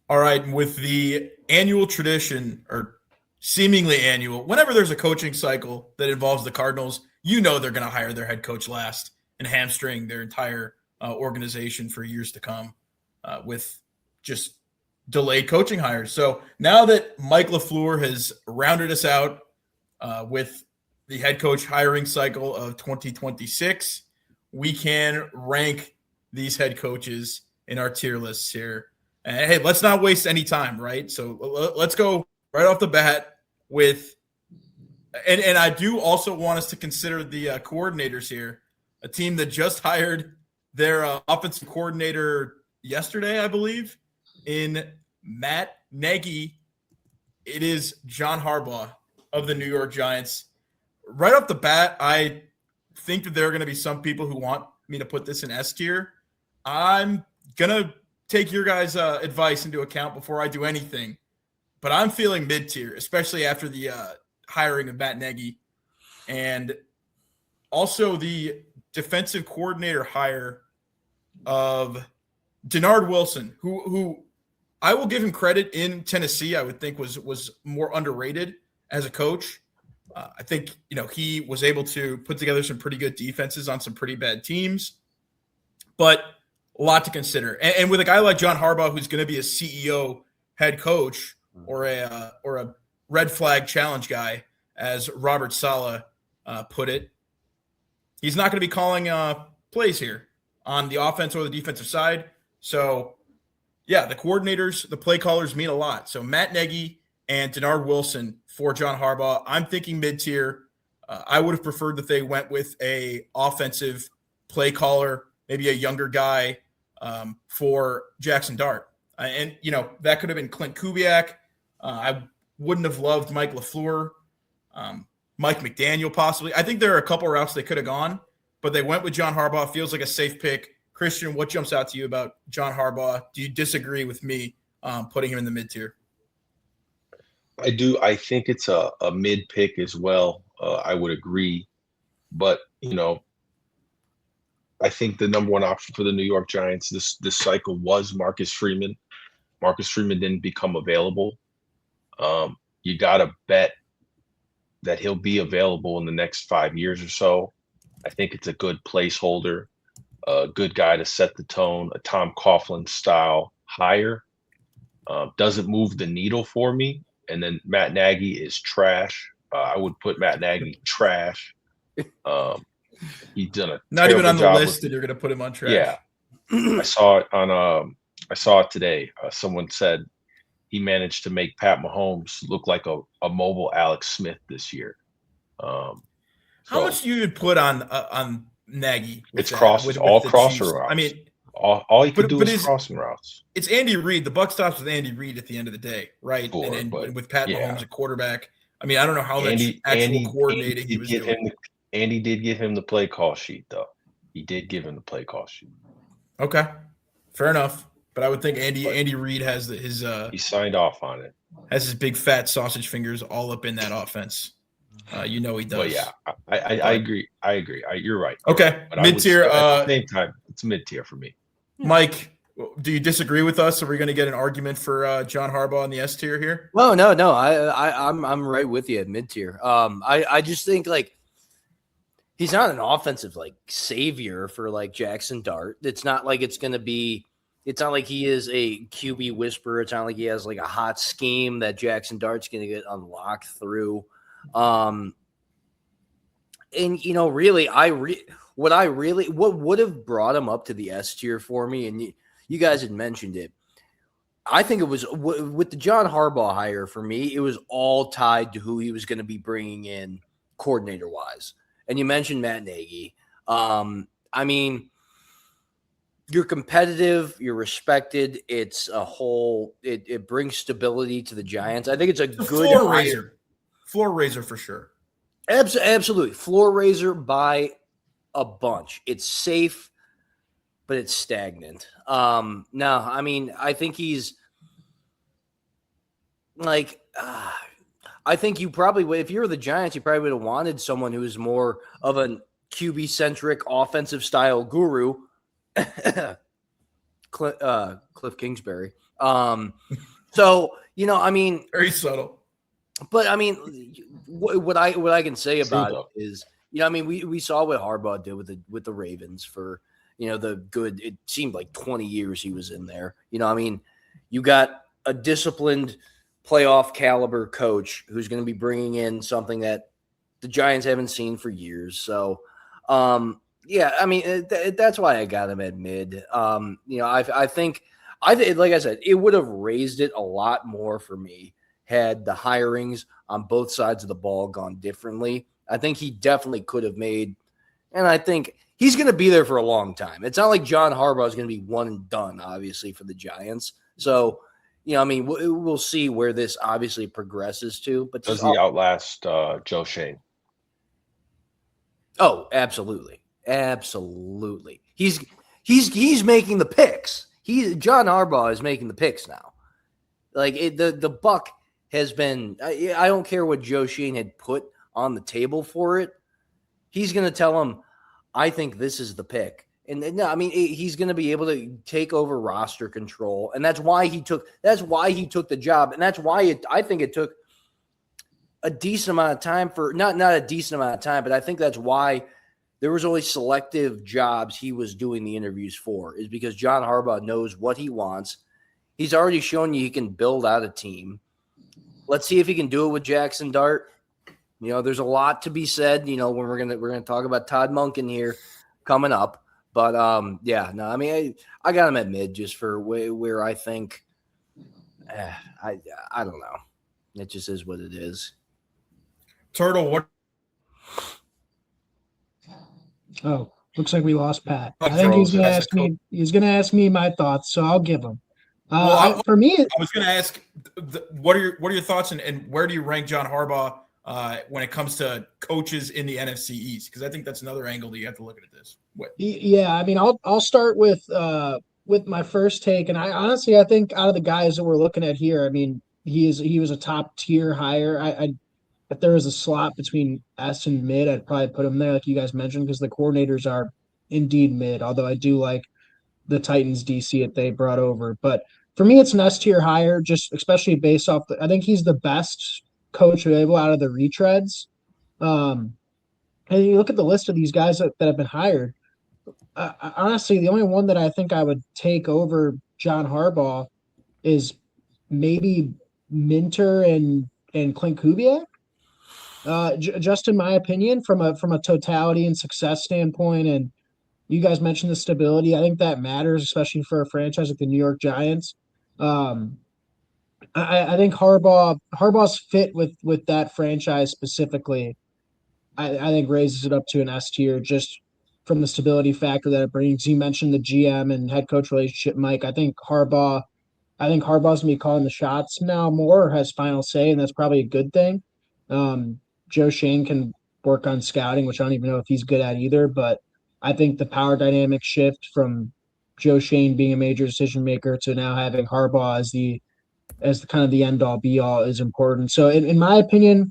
All right, with the annual tradition, or seemingly annual, whenever there's a coaching cycle that involves the Cardinals, you know they're going to hire their head coach last and hamstring their entire organization for years to come with just delayed coaching hires. So now that Mike LaFleur has rounded us out with the head coach hiring cycle of 2026, we can rank these head coaches in our tier lists here. And hey, let's not waste any time, right? So let's go right off the bat with, and I do also want us to consider the coordinators here, a team that just hired their offensive coordinator yesterday, I believe, in Matt Nagy. It is John Harbaugh of the New York Giants. Right off the bat, I think that there are going to be some people who want me to put this in S tier. I'm going to take your guys' advice into account before I do anything, but I'm feeling mid-tier, especially after the hiring of Matt Nagy, and also the defensive coordinator hire of Denard Wilson, who I will give him credit in Tennessee. I would think was more underrated as a coach. I think he was able to put together some pretty good defenses on some pretty bad teams, but a lot to consider. And with a guy like John Harbaugh, who's going to be a CEO head coach or a red flag challenge guy, as Robert Saleh put it, he's not going to be calling plays here on the offense or the defensive side. So, yeah, the coordinators, the play callers mean a lot. So Matt Nagy and Denard Wilson for John Harbaugh. I'm thinking mid-tier. I would have preferred that they went with a offensive play caller, maybe a younger guy for Jackson Dart. And that could have been Clint Kubiak. I wouldn't have loved Mike LaFleur, Mike McDaniel possibly. I think there are a couple routes they could have gone, but they went with John Harbaugh. Feels like a safe pick. Christian, what jumps out to you about John Harbaugh? Do you disagree with me putting him in the mid-tier? I do. I think it's a mid pick as well. I would agree. But, I think the number one option for the New York Giants this cycle was Marcus Freeman. Marcus Freeman didn't become available. You got to bet that he'll be available in the next 5 years or so. I think it's a good placeholder, a good guy to set the tone, a Tom Coughlin style hire. Doesn't move the needle for me. And then Matt Nagy is trash. I would put Matt Nagy trash. He's done a not even on the list that you're going to put him on trash. Yeah, I saw it on. I saw it today. Someone said he managed to make Pat Mahomes look like a mobile Alex Smith this year. How much do you put on Nagy? It's crosses, all crosser routes. I mean, all he can do is crossing routes. It's Andy Reid. The buck stops with Andy Reid at the end of the day, right? Sure, and with Pat Mahomes at quarterback, I mean, I don't know how much coordinating he was doing. Andy did give him the play call sheet, though. He did give him the play call sheet. Okay, fair enough. But I would think Andy Reid has his he signed off on it. Has his big fat sausage fingers all up in that offense. He does. Well, yeah, I agree. You're right. Okay, mid-tier. At the same time, it's mid-tier for me. Mike, do you disagree with us? Are we going to get an argument for John Harbaugh in the S tier here? Well, no. I'm right with you at mid-tier. I just think he's not an offensive savior for Jackson Dart. It's not like it's going to be. It's not like he is a QB whisperer. It's not like he has a hot scheme that Jackson Dart's going to get unlocked through. And really, what would have brought him up to the S tier for me, and you guys had mentioned it. I think it was with the John Harbaugh hire for me. It was all tied to who he was going to be bringing in coordinator wise. And you mentioned Matt Nagy. I mean, you're competitive, you're respected. It's a whole. It brings stability to the Giants. I think it's a good floor raiser. Floor raiser for sure. Absolutely. Floor raiser by a bunch. It's safe, but it's stagnant. No, I mean, I think he's I think you probably, if you were the Giants, you probably would have wanted someone who is more of a QB-centric offensive style guru, Cliff Kingsbury. So, I mean, Very subtle. but I mean, what I can say True, about though. it is, I mean, we saw what Harbaugh did with the Ravens for, it seemed like 20 years he was in there. I mean, you got a disciplined playoff caliber coach who's going to be bringing in something that the Giants haven't seen for years. So, yeah, I mean, that's why I got him at mid. I think, like I said, it would have raised it a lot more for me had the hirings on both sides of the ball gone differently. I think he definitely could have made, and I think he's going to be there for a long time. It's not like John Harbaugh is going to be one and done, obviously, for the Giants. So, I mean, we'll see where this obviously progresses to. But Does he outlast Joe Shane? Oh, absolutely. Absolutely. He's making the picks. John Harbaugh is making the picks now. Like the buck has been. I don't care what Joe Shane had put on the table for it. He's going to tell him, I think this is the pick. And no, I mean, he's going to be able to take over roster control, and that's why he took the job, and that's why I think it took a decent amount of time for not a decent amount of time, but I think that's why there was only selective jobs he was doing the interviews for, is because John Harbaugh knows what he wants. He's already shown you he can build out a team. Let's see if he can do it with Jackson Dart. There's a lot to be said, when we're gonna talk about Todd Monken here coming up. But yeah, no, I mean, I got him at mid just for where I think I don't know. It just is what it is. Turtle, what? Oh, looks like we lost Pat. I think he's going to ask me. He's going to ask me my thoughts, so I'll give him. For me, I was going to ask, what are your thoughts, and where do you rank John Harbaugh when it comes to coaches in the NFC East? Because I think that's another angle that you have to look at this. Yeah, I mean, I'll start with my first take, and I think out of the guys that we're looking at here, I mean, he was a top tier hire. If there was a slot between S and mid, I'd probably put him there, like you guys mentioned, because the coordinators are indeed mid, although I do like the Titans DC that they brought over. But for me, it's an S tier hire, just especially based off I think he's the best coach available out of the retreads. And you look at the list of these guys that have been hired. Honestly, the only one that I think I would take over John Harbaugh is maybe Minter and Clint Kubiak. Just in my opinion, from a totality and success standpoint, and you guys mentioned the stability, I think that matters, especially for a franchise like the New York Giants. I think Harbaugh's fit with that franchise specifically, I think raises it up to an S tier just from the stability factor that it brings. You mentioned the GM and head coach relationship, Mike. I think Harbaugh's gonna be calling the shots now more, has final say, and that's probably a good thing. Joe Shane can work on scouting, which I don't even know if he's good at either, but I think the power dynamic shift from Joe Shane being a major decision maker to now having Harbaugh as the kind of the end all be all is important. So in my opinion,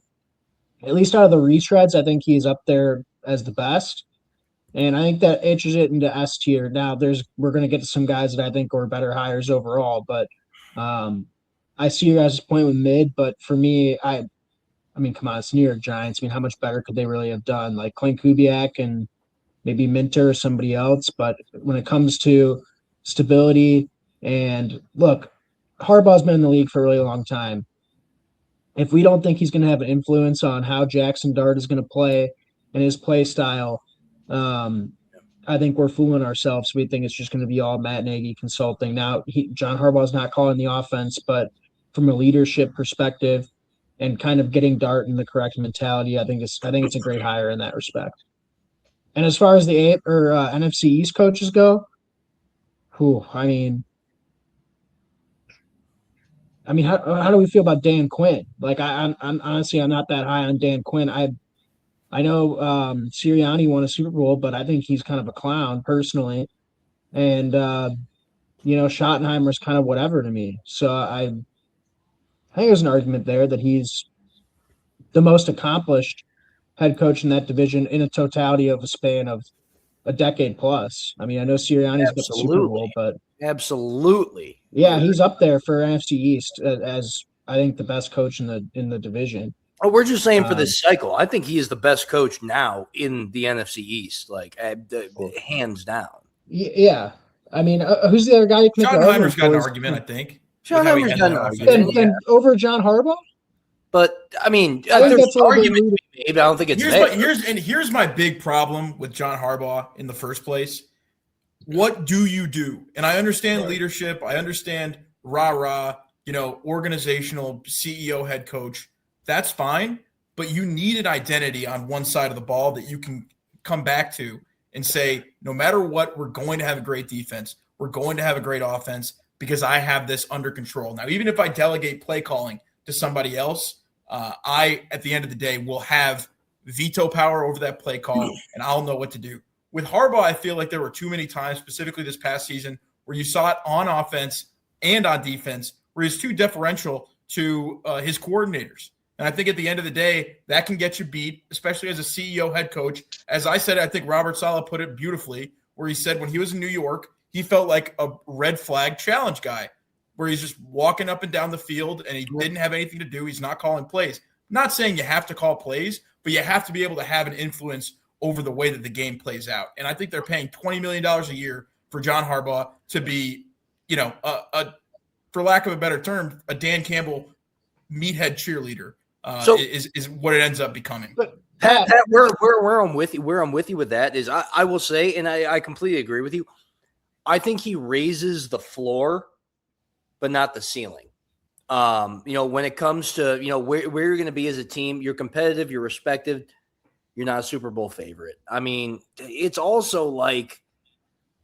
at least out of the retreads, I think he's up there as the best. And I think that edges it into S tier. Now we're going to get to some guys that I think are better hires overall, but I see your guys' point with mid, but for me, I mean, come on, it's New York Giants. I mean, how much better could they really have done? Like Clint Kubiak and maybe Minter or somebody else. But when it comes to stability and look, Harbaugh's been in the league for a really long time. If we don't think he's going to have an influence on how Jackson Dart is going to play and his play style, I think we're fooling ourselves. We think it's just going to be all Matt Nagy consulting. Now, John Harbaugh's not calling the offense, but from a leadership perspective and kind of getting Dart in the correct mentality, I think it's a great hire in that respect. And as far as the NFC East coaches go, I mean, how do we feel about Dan Quinn? Like, I'm honestly, I'm not that high on Dan Quinn. I know Sirianni won a Super Bowl, but I think he's kind of a clown personally. And Schottenheimer's kind of whatever to me. So I think there's an argument there that he's the most accomplished head coach in that division in a totality of a span of a decade plus. I mean, I know Sirianni's got the Super Bowl, but Absolutely. yeah, he's up there for NFC East as I think the best coach in the division. Oh, we're just saying for this cycle. I think he is the best coach now in the NFC East, like hands down. Yeah, I mean, who's the other guy you can make Schottenheimer's got an argument, I think. Schottenheimer's got an argument. And over John Harbaugh? But I mean, I think there's that's an argument to be made. I don't think it's here's my big problem with John Harbaugh in the first place. What do you do? And I understand leadership. I understand rah-rah, organizational CEO, head coach. That's fine. But you need an identity on one side of the ball that you can come back to and say, no matter what, we're going to have a great defense. We're going to have a great offense because I have this under control. Now, even if I delegate play calling to somebody else, I, at the end of the day, will have veto power over that play call, and I'll know what to do. With Harbaugh, I feel like there were too many times, specifically this past season, where you saw it on offense and on defense, where he's too deferential to his coordinators. And I think at the end of the day, that can get you beat, especially as a CEO head coach. As I said, I think Robert Saleh put it beautifully, where he said when he was in New York, he felt like a red flag challenge guy, where he's just walking up and down the field and he didn't have anything to do. He's not calling plays. Not saying you have to call plays, but you have to be able to have an influence over the way that the game plays out. And I think they're paying $20 million a year for John Harbaugh to be, for lack of a better term, a Dan Campbell meathead cheerleader is what it ends up becoming. But Pat, where I'm with you with that is I will say, and I completely agree with you. I think he raises the floor, but not the ceiling. When it comes to, where you're going to be as a team, you're competitive, you're respected, you're not a Super Bowl favorite. I mean, it's also like,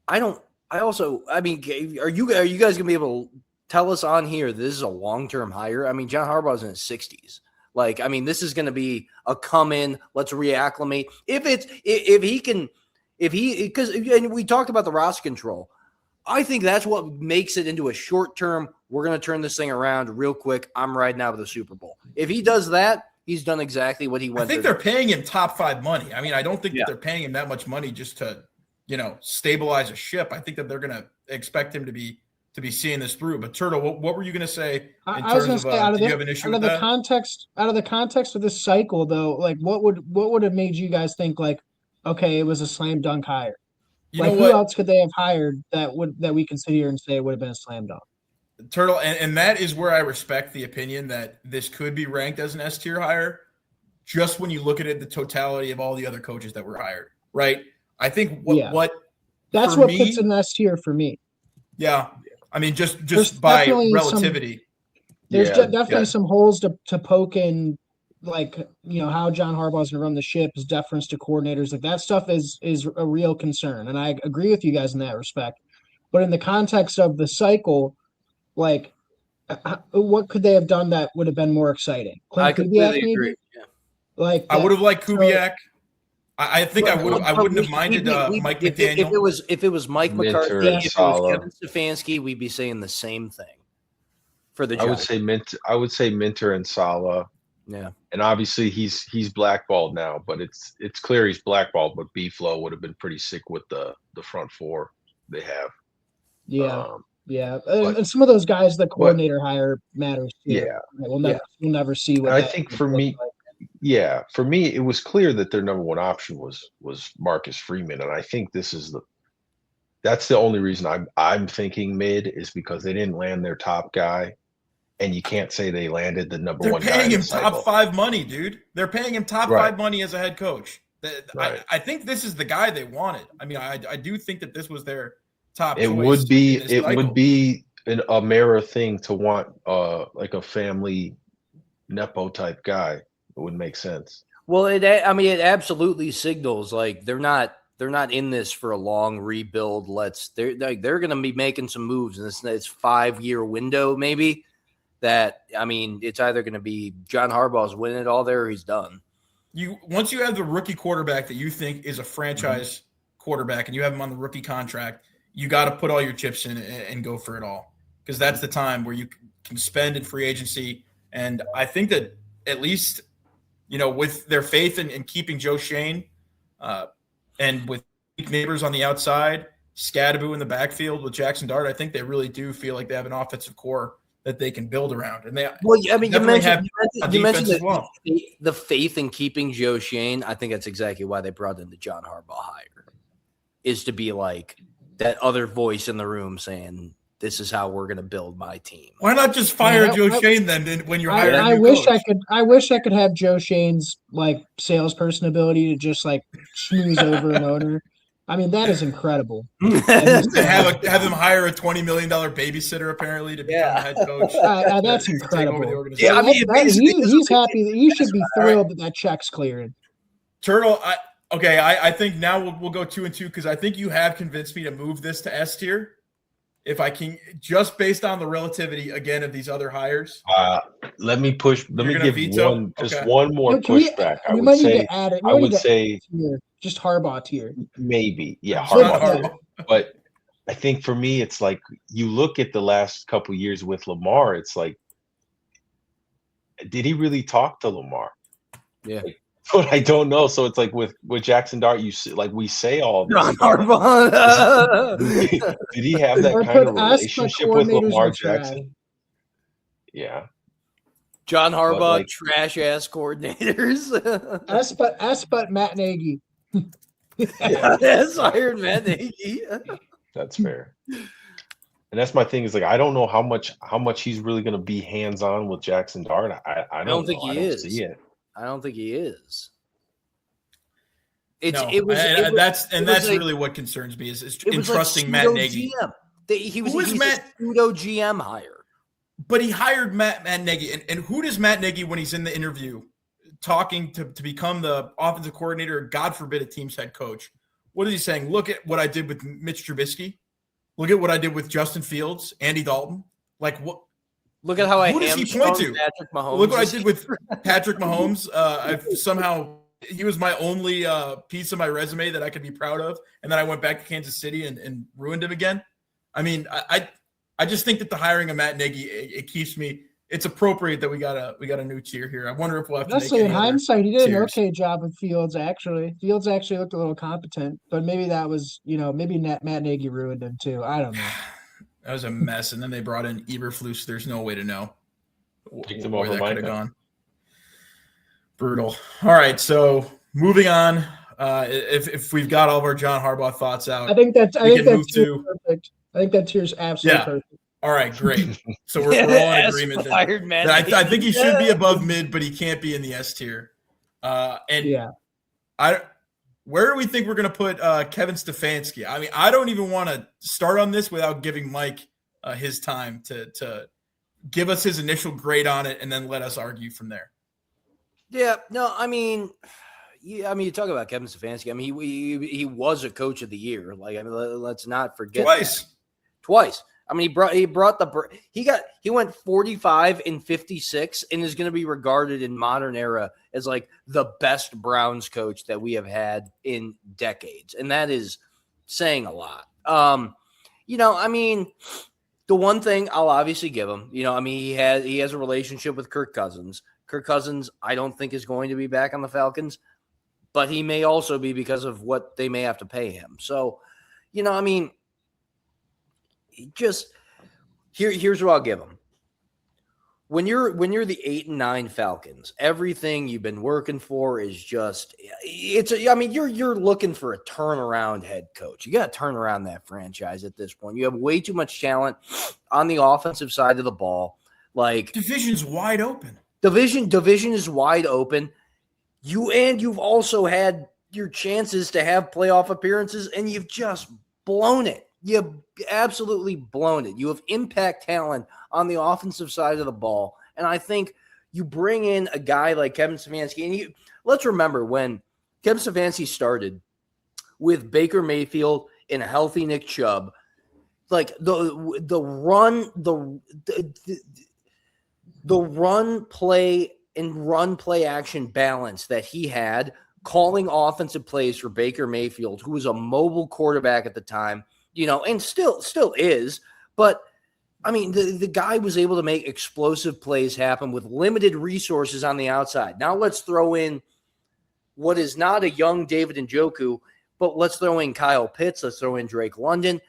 are you guys going to be able to tell us on here this is a long-term hire? I mean, John Harbaugh's in his 60s. Like, I mean, this is going to be a come in, let's reacclimate. And we talked about the roster control. I think that's what makes it into a short term. We're going to turn this thing around real quick. I'm riding out of the Super Bowl. If he does that, he's done exactly what he went. I think they're paying him top 5 money. I mean, I don't think that they're paying him that much money just to, stabilize a ship. I think that they're going to expect him to be seeing this through. But Turtle, what were you going to say? I was going to say, do you have an issue with that? Out of the context of this cycle, though, like what would have made you guys think like, okay, it was a slam dunk hire? Who else could they have hired that we can sit here and say it would have been a slam dunk? Turtle, and that is where I respect the opinion that this could be ranked as an S tier hire, just when you look at it, the totality of all the other coaches that were hired, right? I think that's what puts an S tier for me. Yeah, I mean, just by relativity, there's definitely some holes to poke in. Like, how John Harbaugh's going to run the ship, his deference to coordinators, like that stuff is a real concern. And I agree with you guys in that respect. But in the context of the cycle, like, what could they have done that would have been more exciting? I completely agree. Yeah. Like I would have liked Kubiak. I think I wouldn't have minded Mike McDaniel. If it was Mike McCarthy, if it was Kevin Stefanski, we'd be saying the same thing for the Giants. I would say Minter and Saleh. Yeah, and obviously he's blackballed now, but it's clear he's blackballed. But B-Flow would have been pretty sick with the front four they have. Yeah, and some of those guys, the coordinator hire matters too. Yeah, we'll never see what. I think for me, it was clear that their number one option was Marcus Freeman, and I think that's the only reason I'm thinking mid is because they didn't land their top guy. And you can't say they landed the number one guy. They're paying him top 5 money, dude. They're paying him top 5 money as a head coach. I think this is the guy they wanted. I mean, I do think that this was their top choice. It would be a Mara thing to want like a family Nepo type guy. It would make sense. Well, it absolutely signals like they're not in this for a long rebuild. They're going to be making some moves in this 5-year window maybe. That, I mean, it's either going to be John Harbaugh's winning it all there or he's done. Once you have the rookie quarterback that you think is a franchise quarterback and you have him on the rookie contract, you got to put all your chips in and go for it all, because that's the time where you can spend in free agency. And I think that at least, with their faith in keeping Joe Shane and with Neighbors on the outside, Scadaboo in the backfield with Jackson Dart, I think they really do feel like they have an offensive core that they can build around. And they I mean, you mentioned as well. the faith in keeping Joe Shane. I think that's exactly why they brought in the John Harbaugh hire, is to be like that other voice in the room saying, this is how we're going to build my team. Why not just fire Joe Shane then when you're hiring I wish I could have Joe Shane's like salesperson ability to just like schmooze over an owner. I mean, that is incredible. have them hire a $20 million babysitter apparently to become the head coach. That's incredible. Yeah, I mean, he's happy. He should be thrilled that check's cleared. Turtle, I think now we'll go 2-2 because I think you have convinced me to move this to S tier. If I can, just based on the relativity again of these other hires. Let me give veto? one more pushback. I would say just Harbaugh tier. Maybe, yeah, Harbaugh tier. But I think for me, it's like you look at the last couple years with Lamar. It's like, did he really talk to Lamar? Yeah. But I don't know. So it's like with Jackson Dart, we say all this. Did he have that kind of relationship with Lamar Jackson? Yeah. John Harbaugh, trash ass coordinators. But Matt Nagy. Yes, hired Matt Nagy. That's fair. And that's my thing is like I don't know how much he's really going to be hands on with Jackson Dart. I don't think he is. See it. I don't think he is. That's really what concerns me is entrusting Matt Nagy. He's a pseudo GM hire. But he hired Matt Nagy. And who does Matt Nagy, when he's in the interview talking to become the offensive coordinator, God forbid a team's head coach, what is he saying? Look at what I did with Mitch Trubisky. Look at what I did with Justin Fields, Andy Dalton. Like what? Look at how who does he point to? Patrick Mahomes. Look what I did with Patrick Mahomes. He was my only piece of my resume that I could be proud of, and then I went back to Kansas City and ruined him again. I mean, I just think that the hiring of Matt Nagy it keeps me. It's appropriate that we got a new tier here. I wonder if we'll have to. Honestly, in hindsight, he did an okay job with Fields. Actually, Fields actually looked a little competent, but maybe that was maybe Matt Nagy ruined him too. I don't know. That was a mess, and then they brought in Eberflus. There's no way to know where that could have gone. Brutal. All right, so moving on. If we've got all of our John Harbaugh thoughts out, I think that perfect. I think that tier's absolutely perfect. All right, great. So we're all in agreement that I think he should be above mid, but he can't be in the S tier. Where do we think we're going to put Kevin Stefanski? I mean, I don't even want to start on this without giving Mike his time to give us his initial grade on it and then let us argue from there. Yeah, no, I mean, you talk about Kevin Stefanski. I mean, he was a coach of the year. Like, I mean, let's not forget twice. I mean, he went 45-56 and is going to be regarded in modern era as like the best Browns coach that we have had in decades. And that is saying a lot. I mean, the one thing I'll obviously give him, I mean, he has a relationship with Kirk Cousins. Kirk Cousins, I don't think is going to be back on the Falcons, but he may also be because of what they may have to pay him. So, I mean, just here's what I'll give him. When you're the 8-9 Falcons, everything you've been working for is just you're looking for a turnaround head coach. You got to turn around that franchise at this point. You have way too much talent on the offensive side of the ball. Like division's wide open. Division is wide open. You've also had your chances to have playoff appearances, and you've just blown it. You've absolutely blown it. You have impact talent on the offensive side of the ball. And I think you bring in a guy like Kevin Stefanski. And let's remember when Kevin Stefanski started with Baker Mayfield and a healthy Nick Chubb, like the run play and run play action balance that he had, calling offensive plays for Baker Mayfield, who was a mobile quarterback at the time, and still is. But, I mean, the guy was able to make explosive plays happen with limited resources on the outside. Now let's throw in what is not a young David Njoku, but let's throw in Kyle Pitts. Let's throw in Drake London.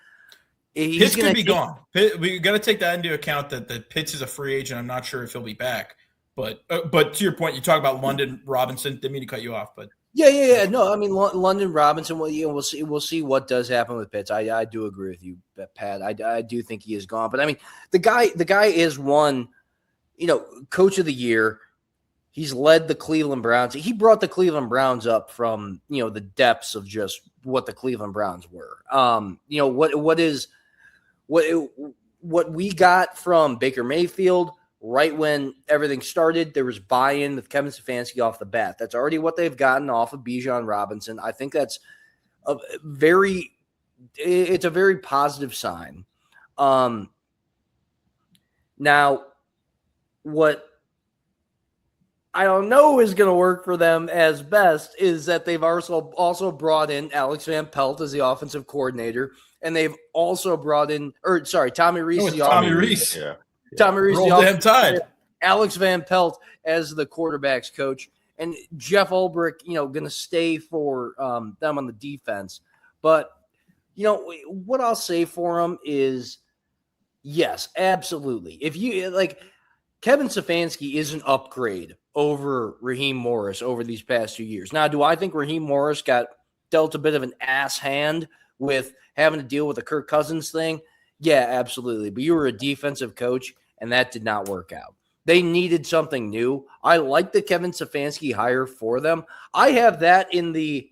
Pitts could be gone. We got to take that into account that Pitts is a free agent. I'm not sure if he'll be back. But to your point, you talk about London, Robinson. Didn't mean to cut you off, but yeah. No, I mean London, Robinson. Well, we'll see what does happen with Pitts. I do agree with you, Pat. I do think he is gone. But I mean, the guy is one, coach of the year. He's led the Cleveland Browns. He brought the Cleveland Browns up from the depths of just what the Cleveland Browns were. What we got from Baker Mayfield right when everything started, there was buy-in with Kevin Stefanski off the bat. That's already what they've gotten off of Bijan Robinson. I think that's it's a very positive sign. Now, what I don't know is going to work for them as best is that they've also brought in Alex Van Pelt as the offensive coordinator, and they've also brought in, Tommy Reese. Tommy Reese. Yeah. Tommy Reese, Roll damn tide. Alex Van Pelt as the quarterback's coach, and Jeff Ulbrich, going to stay for them on the defense. But, what I'll say for him is, yes, absolutely. If you Kevin Stefanski is an upgrade over Raheem Morris over these past 2 years. Now, do I think Raheem Morris got dealt a bit of an ass hand with having to deal with the Kirk Cousins thing? Yeah, absolutely. But you were a defensive coach, and that did not work out. They needed something new. I like the Kevin Stefanski hire for them. I have that in the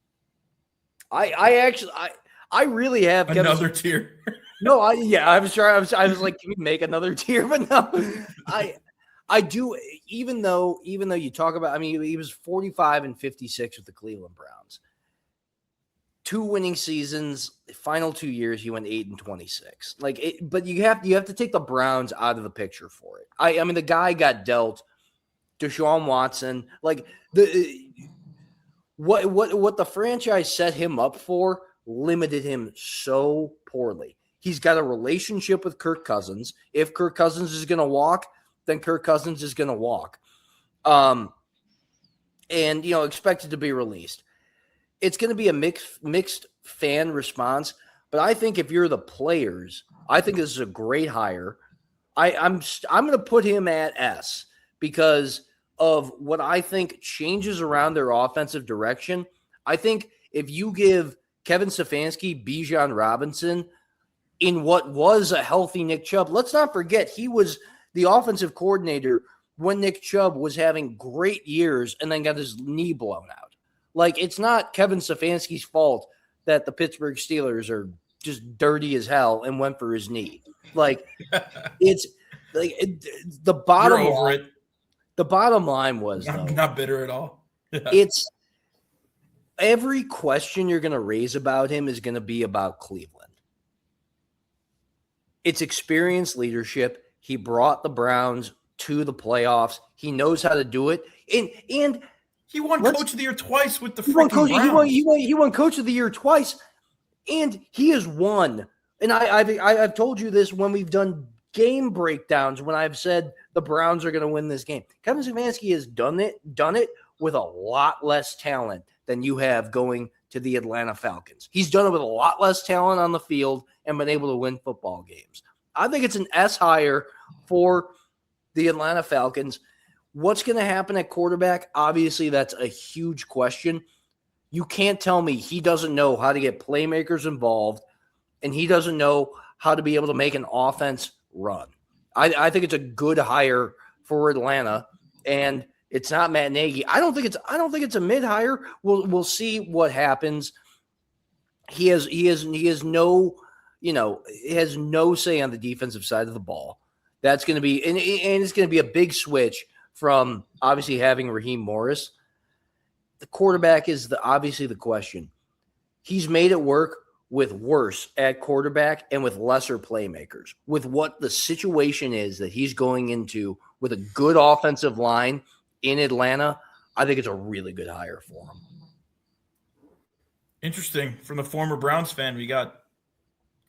– I really have another tier. No, I was trying. I was like, can we make another tier? But no, I do. Even though you talk about, I mean, he was 45-56 with the Cleveland Browns. 2 winning seasons. Final 2 years, he went 8-26. But you have to take the Browns out of the picture for it. I mean, the guy got dealt Deshaun Watson. What the franchise set him up for limited him so poorly. He's got a relationship with Kirk Cousins. If Kirk Cousins is going to walk, then Kirk Cousins is going to walk. And, expected to be released. It's going to be a mixed fan response. But I think if you're the players, I think this is a great hire. I'm going to put him at S because of what I think changes around their offensive direction. I think if you give Kevin Stefanski, Bijan Robinson, in what was a healthy Nick Chubb. Let's not forget he was the offensive coordinator when Nick Chubb was having great years and then got his knee blown out. It's not Kevin Stefanski's fault that the Pittsburgh Steelers are just dirty as hell and went for his knee. It's the bottom You're over line. it. The bottom line was I'm not bitter at all. It's every question you're going to raise about him is going to be about Cleveland. It's experienced leadership. He brought the Browns to the playoffs. He knows how to do it. And he won Coach of the Year twice with the freaking Browns. He won Coach of the Year twice, and he has won. And I've told you this when we've done game breakdowns when I've said the Browns are going to win this game. Kevin Stefanski has done it with a lot less talent than you have going to the Atlanta Falcons. He's done it with a lot less talent on the field and been able to win football games. I think it's an S hire for the Atlanta Falcons. What's going to happen at quarterback? Obviously, that's a huge question. You can't tell me he doesn't know how to get playmakers involved and he doesn't know how to be able to make an offense run. I think it's a good hire for Atlanta, and it's not Matt Nagy. I don't think it's a mid hire. We'll see what happens. He has no say on the defensive side of the ball. That's going to be and it's going to be a big switch from obviously having Raheem Morris. The quarterback is obviously the question. He's made it work with worse at quarterback and with lesser playmakers. With what the situation is that he's going into with a good offensive line in Atlanta, I think it's a really good hire for him. Interesting. From the former Browns fan, we got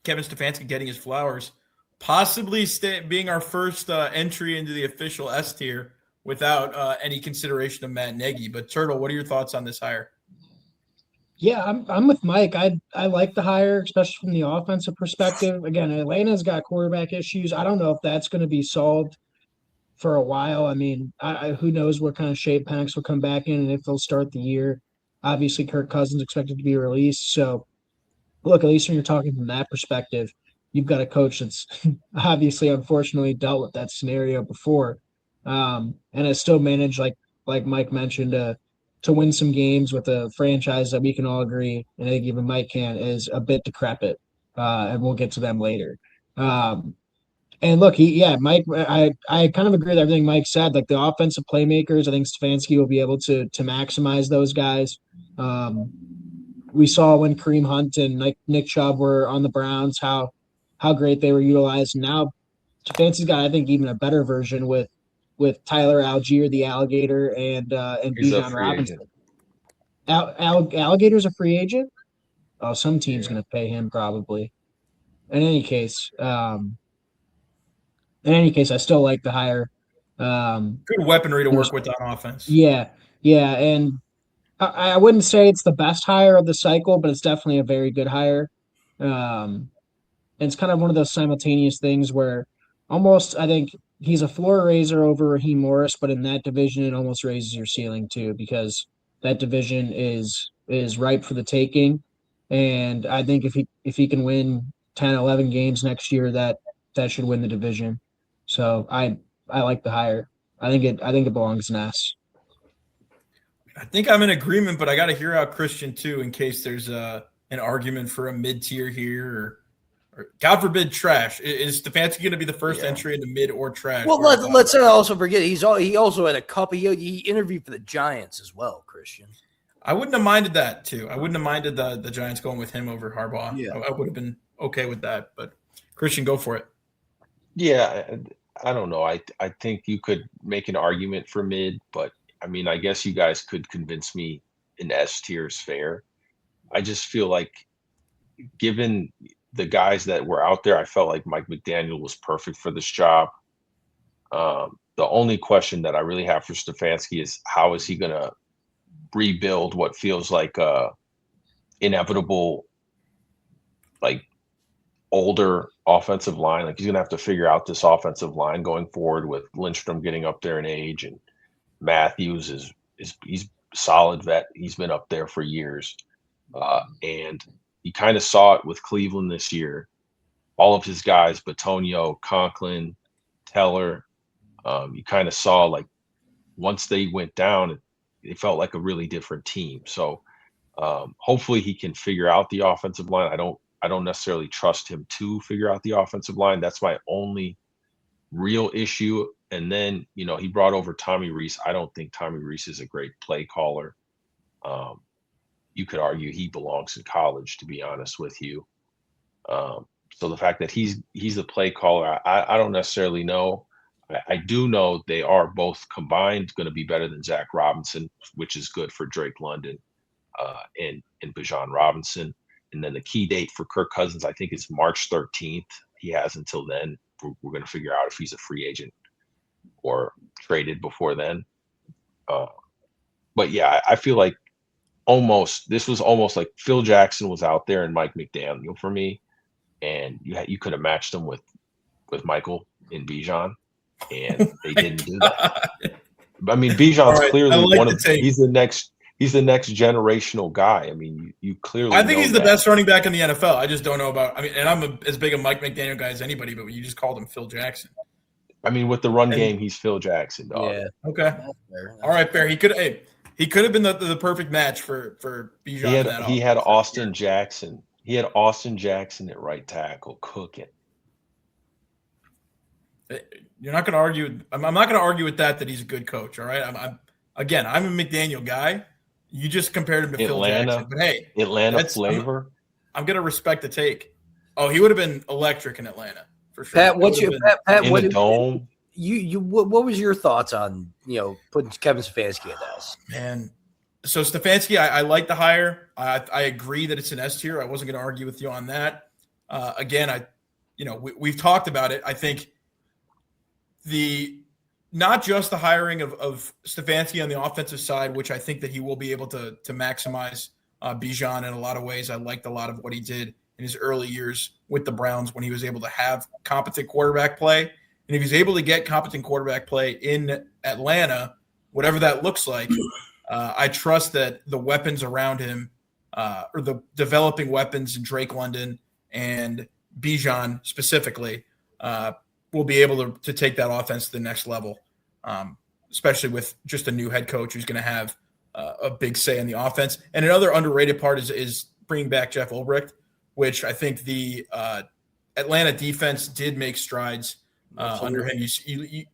Kevin Stefanski getting his flowers, possibly being our first entry into the official S tier without any consideration of Matt Nagy. But Turtle, what are your thoughts on this hire? Yeah, I'm with Mike. I like the hire, especially from the offensive perspective. Again, Atlanta's got quarterback issues. I don't know if that's going to be solved for a while. I mean, who knows what kind of shape Penix will come back in and if they'll start the year. Obviously, Kirk Cousins expected to be released. So, look, at least when you're talking from that perspective, you've got a coach that's obviously, unfortunately, dealt with that scenario before, and has still managed, like Mike mentioned, to win some games with a franchise that we can all agree, and I think even Mike can, is a bit decrepit. And we'll get to them later. And look, Mike, I kind of agree with everything Mike said. Like the offensive playmakers, I think Stefanski will be able to maximize those guys. We saw when Kareem Hunt and Nick Chubb were on the Browns, how great they were utilized. Now Stefanski's got, I think, even a better version with Tyler Algier, the alligator, and He's a Bijan free agent. Robinson. Alligator's a free agent? Oh, some team's Yeah. going to pay him probably. In any case, I still like the hire. Good weaponry to There's work with on offense. yeah, yeah, and I wouldn't say it's the best hire of the cycle, but it's definitely a very good hire. Um, and it's kind of one of those simultaneous things where almost I think he's a floor raiser over Raheem Morris, but in that division it almost raises your ceiling too because that division is ripe for the taking. And I think if he can win 10, 11 games next year, that should win the division. So I like the hire. I think it belongs in S. I think I'm in agreement, but I got to hear out Christian too in case there's an argument for a mid tier here or God forbid trash. Is Stefanski going to be the first entry into mid or trash? Well, let's not also forget he also had a couple. He interviewed for the Giants as well, Christian. I wouldn't have minded that too. I wouldn't have minded the Giants going with him over Harbaugh. Yeah. I would have been okay with that. But Christian, go for it. Yeah, I don't know. I think you could make an argument for mid, but I mean, I guess you guys could convince me an S tier is fair. I just feel like given the guys that were out there, I felt like Mike McDaniel was perfect for this job. The only question that I really have for Stefanski is how is he going to rebuild what feels like inevitable, like older offensive line. Like he's going to have to figure out this offensive line going forward with Lindstrom getting up there in age, and Matthews is he's solid vet. He's been up there for years, and you kind of saw it with Cleveland this year. All of his guys, Bitonio, Conklin, Teller, you kind of saw like once they went down, it felt like a really different team. So hopefully he can figure out the offensive line. I don't necessarily trust him to figure out the offensive line. That's my only real issue. And then, he brought over Tommy Rees. I don't think Tommy Rees is a great play caller. You could argue he belongs in college, to be honest with you. So the fact that he's a play caller, I don't necessarily know. I do know they are both combined going to be better than Zach Robinson, which is good for Drake London and Bijan Robinson. And then the key date for Kirk Cousins, I think, is March 13th. He has until then. We're going to figure out if he's a free agent or traded before then. But yeah, I feel like this was almost like Phil Jackson was out there and Mike McDaniel for me, and you could have matched them with Michael and Bijan, and they didn't do that. I mean, Bijan's clearly he's the next generational guy. I mean, you clearly. I think he's the best running back in the NFL. I just don't know about. I mean, and I'm as big a Mike McDaniel guy as anybody, but you just called him Phil Jackson. I mean, with the run game, he's Phil Jackson, dog. Yeah. Okay. All right, fair. He could have been the perfect match for Bijan. He had Austin Jackson. He had Austin Jackson at right tackle cooking. You're not going to argue. I'm not going to argue with that he's a good coach. All right. I'm a McDaniel guy. You just compared him to Phil Jackson. But hey, Atlanta flavor. I'm going to respect the take. Oh, he would have been electric in Atlanta for sure. Pat, Pat, in the dome? What was your thoughts on putting Kevin Stefanski at S? Man, so Stefanski, I like the hire. I agree that it's an S tier. I wasn't going to argue with you on that. Again, we've talked about it. I think not just the hiring of Stefanski on the offensive side, which I think that he will be able to maximize Bijan in a lot of ways. I liked a lot of what he did in his early years with the Browns when he was able to have competent quarterback play. And if he's able to get competent quarterback play in Atlanta, whatever that looks like, I trust that the weapons around him, or the developing weapons in Drake London and Bijan specifically, will be able to take that offense to the next level, especially with just a new head coach who's going to have a big say in the offense. And another underrated part is bringing back Jeff Ulbrich, which I think the Atlanta defense did make strides under him.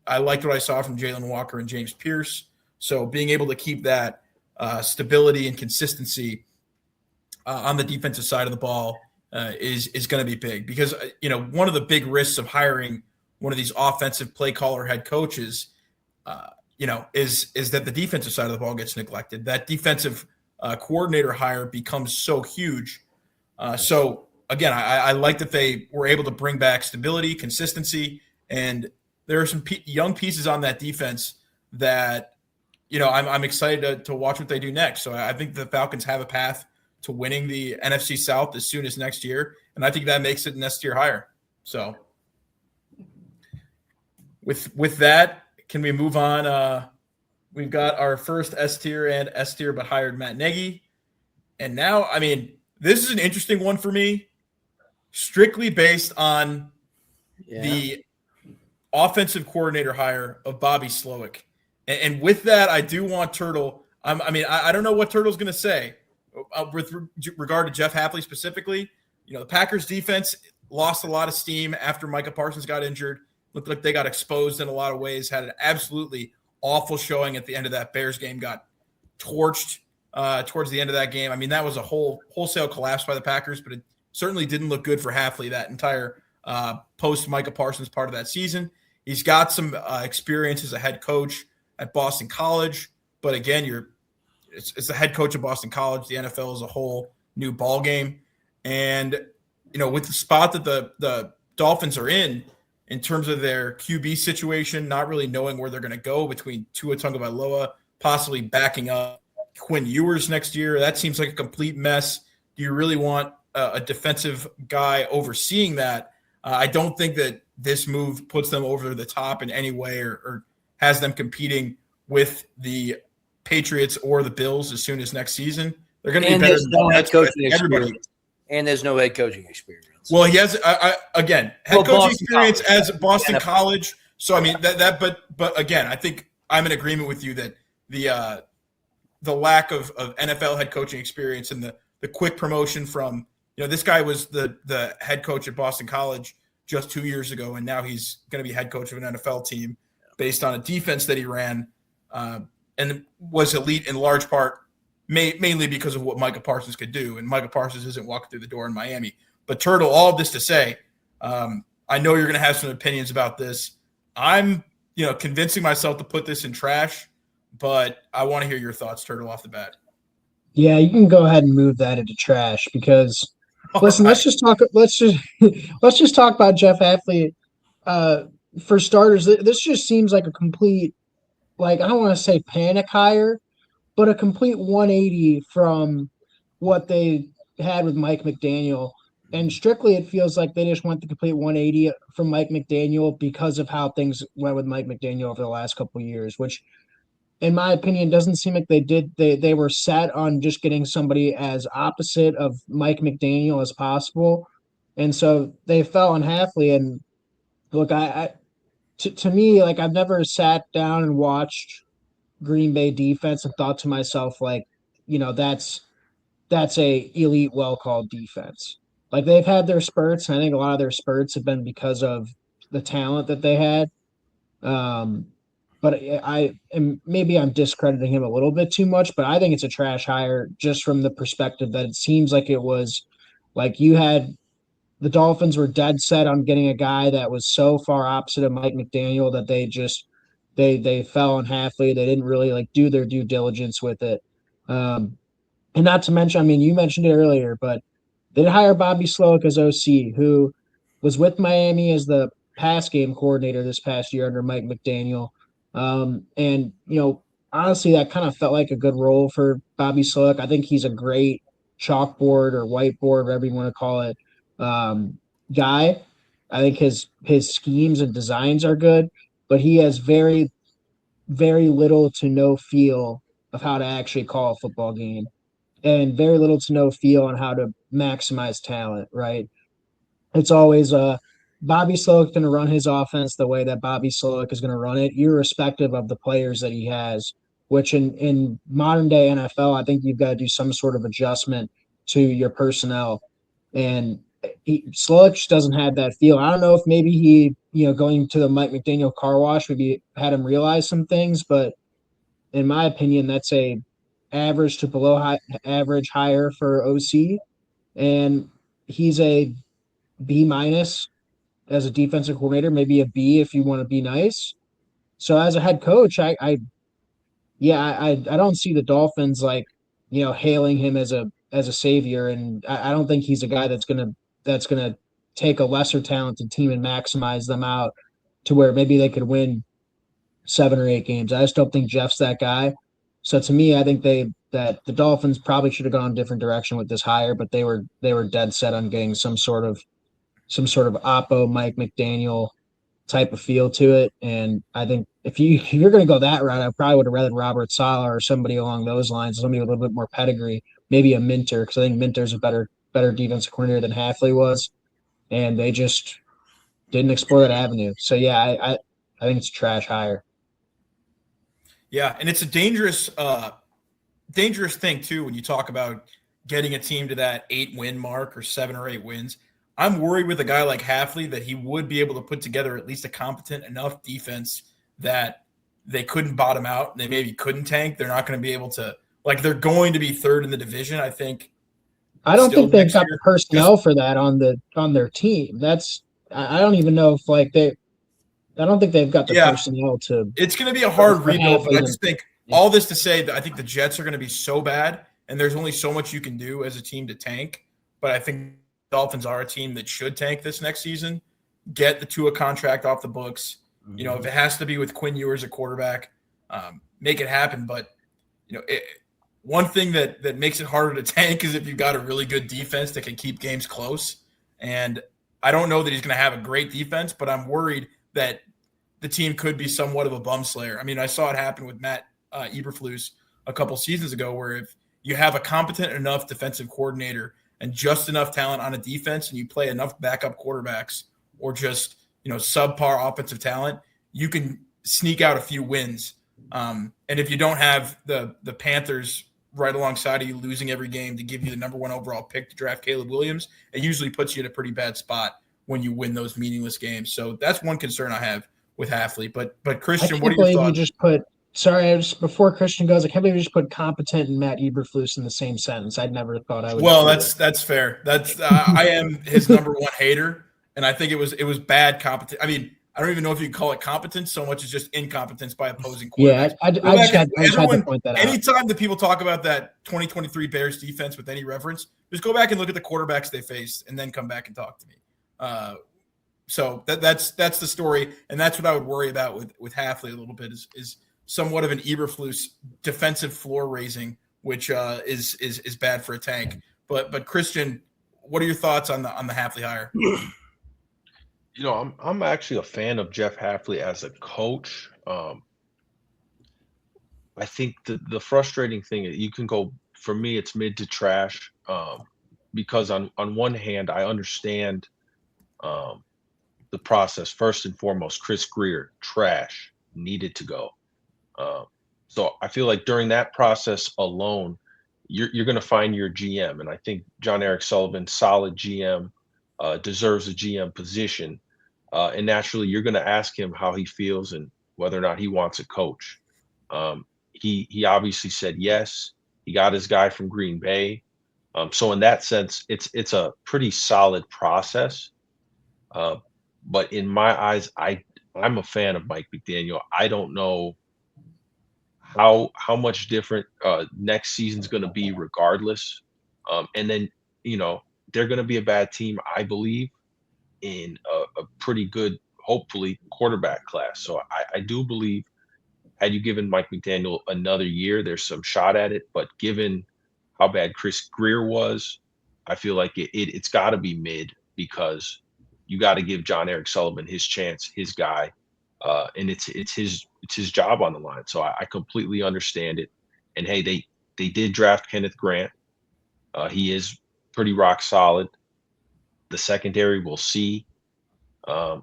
I liked what I saw from Jalen Walker and James Pierce. So being able to keep that stability and consistency on the defensive side of the ball is going to be big, because one of the big risks of hiring one of these offensive play caller head coaches, is that the defensive side of the ball gets neglected. That defensive coordinator hire becomes so huge. So again, I like that they were able to bring back stability, consistency, and there are some young pieces on that defense that I'm excited to watch what they do next. So I think the Falcons have a path to winning the NFC South as soon as next year, and I think that makes it an S tier higher. So with that, can we move on? We've got our first S tier and S tier, but hired Matt Nagy. And now, this is an interesting one for me, strictly based on the offensive coordinator hire of Bobby Slowick. And with that, I do want Turtle. I don't know what Turtle's going to say with regard to Jeff Hafley specifically. The Packers defense lost a lot of steam after Micah Parsons got injured. Looked like they got exposed in a lot of ways, had an absolutely awful showing at the end of that Bears game, got torched towards the end of that game. That was a wholesale collapse by the Packers, but it certainly didn't look good for Hafley that entire post-Micah Parsons part of that season. He's got some experience as a head coach at Boston College, but again, it's the head coach of Boston College. The NFL is a whole new ball game. And, with the spot that the Dolphins are in terms of their QB situation, not really knowing where they're going to go between Tua Tagovailoa, possibly backing up Quinn Ewers next year, that seems like a complete mess. Do you really want a defensive guy overseeing that? I don't think that this move puts them over the top in any way or has them competing with the Patriots or the Bills as soon as next season. They're going to be better than head coaching experience. And there's no head coaching experience. Well, he has head coaching experience as Boston College. So but again, I think I'm in agreement with you that the lack of NFL head coaching experience and the quick promotion from this guy was the head coach at Boston College just 2 years ago, and now he's going to be head coach of an NFL team based on a defense that he ran and was elite in large part, mainly because of what Micah Parsons could do. And Micah Parsons isn't walking through the door in Miami. But Turtle, all of this to say, I know you're going to have some opinions about this. I'm, convincing myself to put this in trash, but I want to hear your thoughts, Turtle, off the bat. Yeah, you can go ahead and move that into trash because listen, let's just talk about Jeff Hafley. For starters, this just seems like a complete, I don't want to say panic hire, but a complete 180 from what they had with Mike McDaniel. And strictly, it feels like they just went the complete 180 from Mike McDaniel because of how things went with Mike McDaniel over the last couple of years, which, in my opinion, doesn't seem like they did. They were set on just getting somebody as opposite of Mike McDaniel as possible. And so they fell on Hafley. And look, to me, I've never sat down and watched Green Bay defense and thought to myself, that's a elite, well-called defense. They've had their spurts, and I think a lot of their spurts have been because of the talent that they had. But maybe I'm discrediting him a little bit too much, but I think it's a trash hire just from the perspective that it seems like it was you had the Dolphins were dead set on getting a guy that was so far opposite of Mike McDaniel that they fell on Hafley. They didn't really do their due diligence with it. And not to mention, you mentioned it earlier, but they did hire Bobby Slowick as OC, who was with Miami as the pass game coordinator this past year under Mike McDaniel. And honestly, that kind of felt like a good role for Bobby Slowick. I think he's a great chalkboard or whiteboard, whatever you want to call it, guy. I think his schemes and designs are good, but he has very little to no feel of how to actually call a football game, and very little to no feel on how to maximize talent. Right? It's always Bobby Slowick going to run his offense the way that Bobby Slowick is going to run it, irrespective of the players that he has. Which in modern day NFL, I think you've got to do some sort of adjustment to your personnel, and Slowick just doesn't have that feel. I don't know if maybe he, going to the Mike McDaniel car wash, maybe had him realize some things, but in my opinion, that's a average to below average hire for OC, and he's a B minus as a defensive coordinator, maybe a B if you want to be nice. So as a head coach, I don't see the Dolphins hailing him as a savior, and I don't think he's a guy that's gonna take a lesser talented team and maximize them out to where maybe they could win 7 or 8 games. I just don't think Jeff's that guy. So to me, I think that the Dolphins probably should have gone a different direction with this hire, but they were dead set on getting some sort of Oppo Mike McDaniel type of feel to it. And I think if you're going to go that route, I probably would have rather Robert Sala or somebody along those lines, somebody with a little bit more pedigree, maybe a Minter, because I think Minter's a better defensive coordinator than Hafley was, and they just didn't explore that avenue. So yeah, I think it's a trash hire. Yeah, and it's a dangerous thing too when you talk about getting a team to that 8-win mark or 7 or 8 wins. I'm worried with a guy like Hafley that he would be able to put together at least a competent enough defense that they couldn't bottom out. They maybe couldn't tank. They're not going to be able to, they're going to be third in the division, I think. I don't Still think they've next got year. the personnel for that on their team. I don't even know if I don't think they've got the Yeah. personnel to. It's going to be a hard for rebuild, but I Hafley just think all this to say that I think the Jets are going to be so bad, and there's only so much you can do as a team to tank. But I think the Dolphins are a team that should tank this next season, get the Tua contract off the books. If it has to be with Quinn Ewers at quarterback, make it happen. But one thing that makes it harder to tank is if you've got a really good defense that can keep games close. And I don't know that he's going to have a great defense, but I'm worried that the team could be somewhat of a bum slayer. I mean, I saw it happen with Matt Eberflus a couple seasons ago, where if you have a competent enough defensive coordinator and just enough talent on a defense, and you play enough backup quarterbacks or just subpar offensive talent, you can sneak out a few wins. And if you don't have the Panthers right alongside of you losing every game to give you the number 1 overall pick to draft Caleb Williams, it usually puts you in a pretty bad spot when you win those meaningless games. So that's one concern I have with Hafley. But Christian, what are your thoughts? You just put. Sorry, before Christian goes, I can't believe you just put competent and Matt Eberflus in the same sentence. I'd never thought I would. Well, that's fair. That's I am his number 1 hater, and I think it was bad competence. I mean, I don't even know if you can call it competence so much as just incompetence by opposing quarterbacks. Yeah, I just had to point that out. Anytime that people talk about that 2023 Bears defense with any reference, just go back and look at the quarterbacks they faced, and then come back and talk to me. So that's the story, and that's what I would worry about with Hafley a little bit is somewhat of an Eberflus defensive floor raising, which is bad for a tank. But Christian, what are your thoughts on the Hafley hire? I'm actually a fan of Jeff Hafley as a coach. I think the frustrating thing is you can go, for me, it's mid to trash, because on one hand, I understand the process. First and foremost, Chris Greer, trash, needed to go. So I feel like during that process alone, you're going to find your GM. And I think John Eric Sullivan, solid GM, deserves a GM position. And naturally, you're going to ask him how he feels and whether or not he wants a coach. He obviously said yes. He got his guy from Green Bay. So in that sense, it's a pretty solid process. But in my eyes, I'm a fan of Mike McDaniel. I don't know how much different next season's going to be regardless. And then, they're going to be a bad team, I believe, in a pretty good, hopefully, quarterback class. So I do believe, had you given Mike McDaniel another year, there's some shot at it. But given how bad Chris Greer was, I feel like it's got to be mid, because you got to give John Eric Sullivan his chance, his guy, and it's his job on the line. So I completely understand it. And hey, they did draft Kenneth Grant. He is pretty rock solid. The secondary, we'll see. But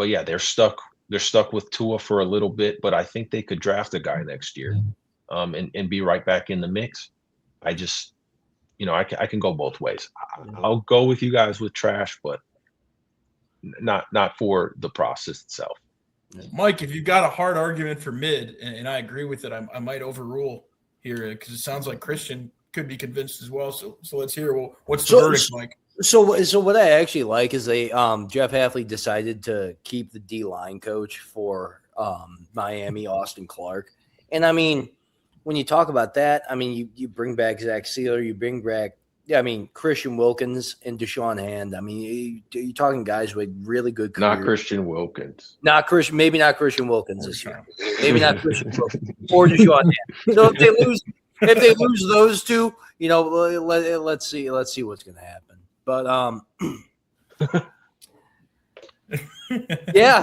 yeah, they're stuck with Tua for a little bit, but I think they could draft a guy next year, and be right back in the mix. I just, I can go both ways. I'll go with you guys with trash, but not for the process itself. Mike, if you've got a hard argument for mid, and I agree with it, I might overrule here, because it sounds like Christian could be convinced as well. So let's hear what's the verdict, Mike. So what I actually like is Jeff Hafley decided to keep the D-line coach for Miami, Austin Clark. And I mean, when you talk about that, I mean, you bring back Zach Sealer, you bring back, Christian Wilkins and Deshaun Hand. I mean, you're talking guys with really good careers. Not Christian Wilkins. Maybe not Christian Wilkins this year. Maybe not Christian Wilkins or Deshaun Hand. So if they lose those two, let's see what's going to happen. But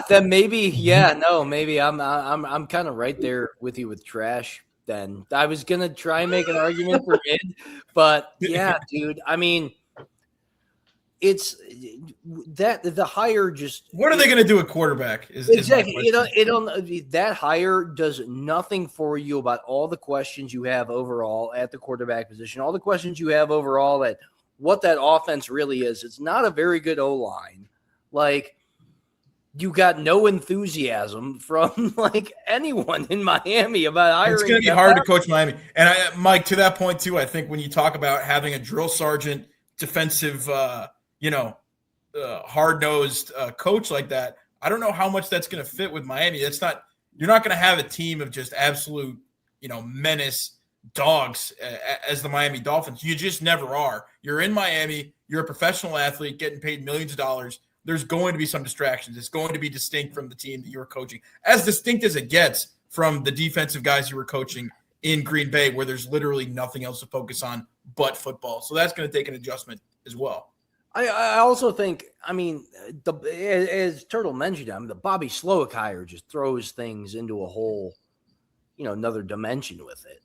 then maybe I'm kind of right there with you with trash. Then I was gonna try and make an argument for mid, but yeah, dude. I mean, it's that the hire just. What are they gonna do at quarterback? Exactly. That hire does nothing for you about all the questions you have overall at the quarterback position, all the questions you have overall at what that offense really is. It's not a very good O-line. Like, you got no enthusiasm from anyone in Miami about hiring. It's going to be hard to coach Miami. And Mike, to that point too, I think when you talk about having a drill sergeant, defensive, hard-nosed coach like that, I don't know how much that's going to fit with Miami. You're not going to have a team of just absolute, menace dogs as the Miami Dolphins. You just never are. You're in Miami. You're a professional athlete getting paid millions of dollars. There's going to be some distractions. It's going to be distinct from the team that you're coaching, as distinct as it gets from the defensive guys you were coaching in Green Bay, where there's literally nothing else to focus on but football. So that's going to take an adjustment as well. I also think, as Turtle mentioned, the Bobby Slowick hire just throws things into a whole, another dimension with it.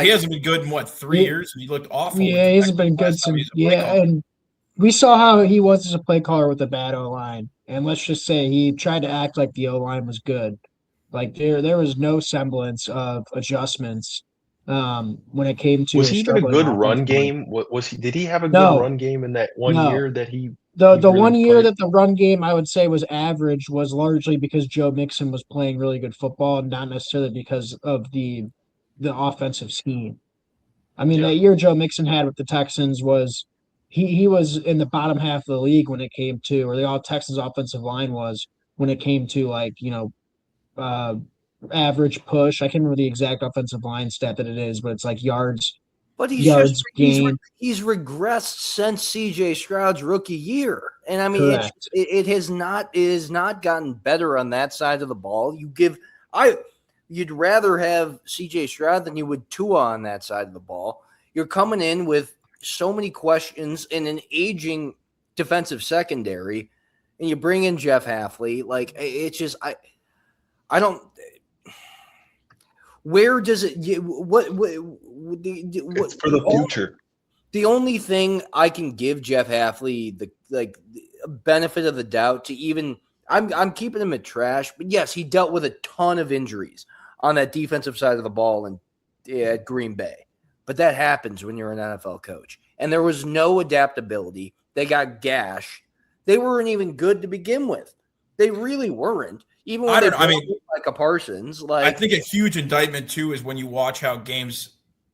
He hasn't been good in 3 years, and he looked awful. Yeah, he hasn't been good since. Yeah, and we saw how he was as a play caller with a bad O-line. And let's just say he tried to act like the O-line was good. There was no semblance of adjustments when it came to. Was he even a good run game? Did he have a good run game in that one year that he? The really 1 year that the run game I would say was average was largely because Joe Mixon was playing really good football, and not necessarily because of the offensive scheme. That year Joe Mixon had with the Texans was he was in the bottom half of the league when it came to, or the all Texans offensive line was when it came to average push. I can't remember the exact offensive line stat that it is, but it's yards. But he's regressed since C.J. Stroud's rookie year, and it has not gotten better on that side of the ball. You'd rather have C.J. Stroud than you would Tua on that side of the ball. You're coming in with so many questions in an aging defensive secondary, and you bring in Jeff Hafley. It's just I don't. Where does it? It's for the future. The only thing I can give Jeff Hafley the benefit of the doubt to even I'm keeping him at trash, but yes, he dealt with a ton of injuries on that defensive side of the ball and at Green Bay. But that happens when you're an NFL coach. And there was no adaptability. They got gashed. They weren't even good to begin with. They really weren't. Even when like a Parsons. I think a huge indictment, too, is when you watch how games,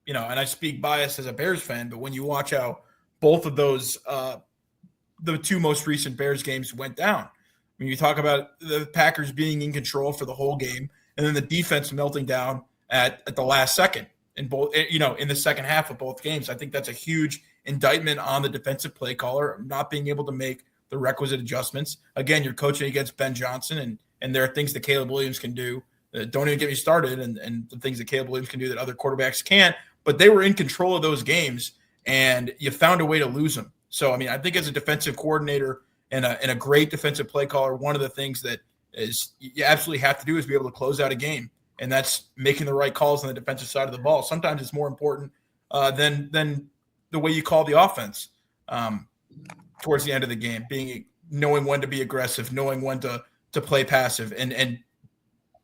and I speak bias as a Bears fan, but when you watch how both of those, the two most recent Bears games went down. When you talk about the Packers being in control for the whole game and then the defense melting down at the last second in both, in the second half of both games, I think that's a huge indictment on the defensive play caller, not being able to make the requisite adjustments. Again, you're coaching against Ben Johnson, and there are things that Caleb Williams can do. Don't even get me started, and the things that Caleb Williams can do that other quarterbacks can't. but they were in control of those games, and you found a way to lose them. So, I mean, I think as a defensive coordinator and a great defensive play caller, one of the things that is you absolutely have to do is be able to close out a game, and that's making the right calls on the defensive side of the ball. Sometimes it's more important than the way you call the offense towards the end of the game, knowing when to be aggressive, knowing when to play passive. And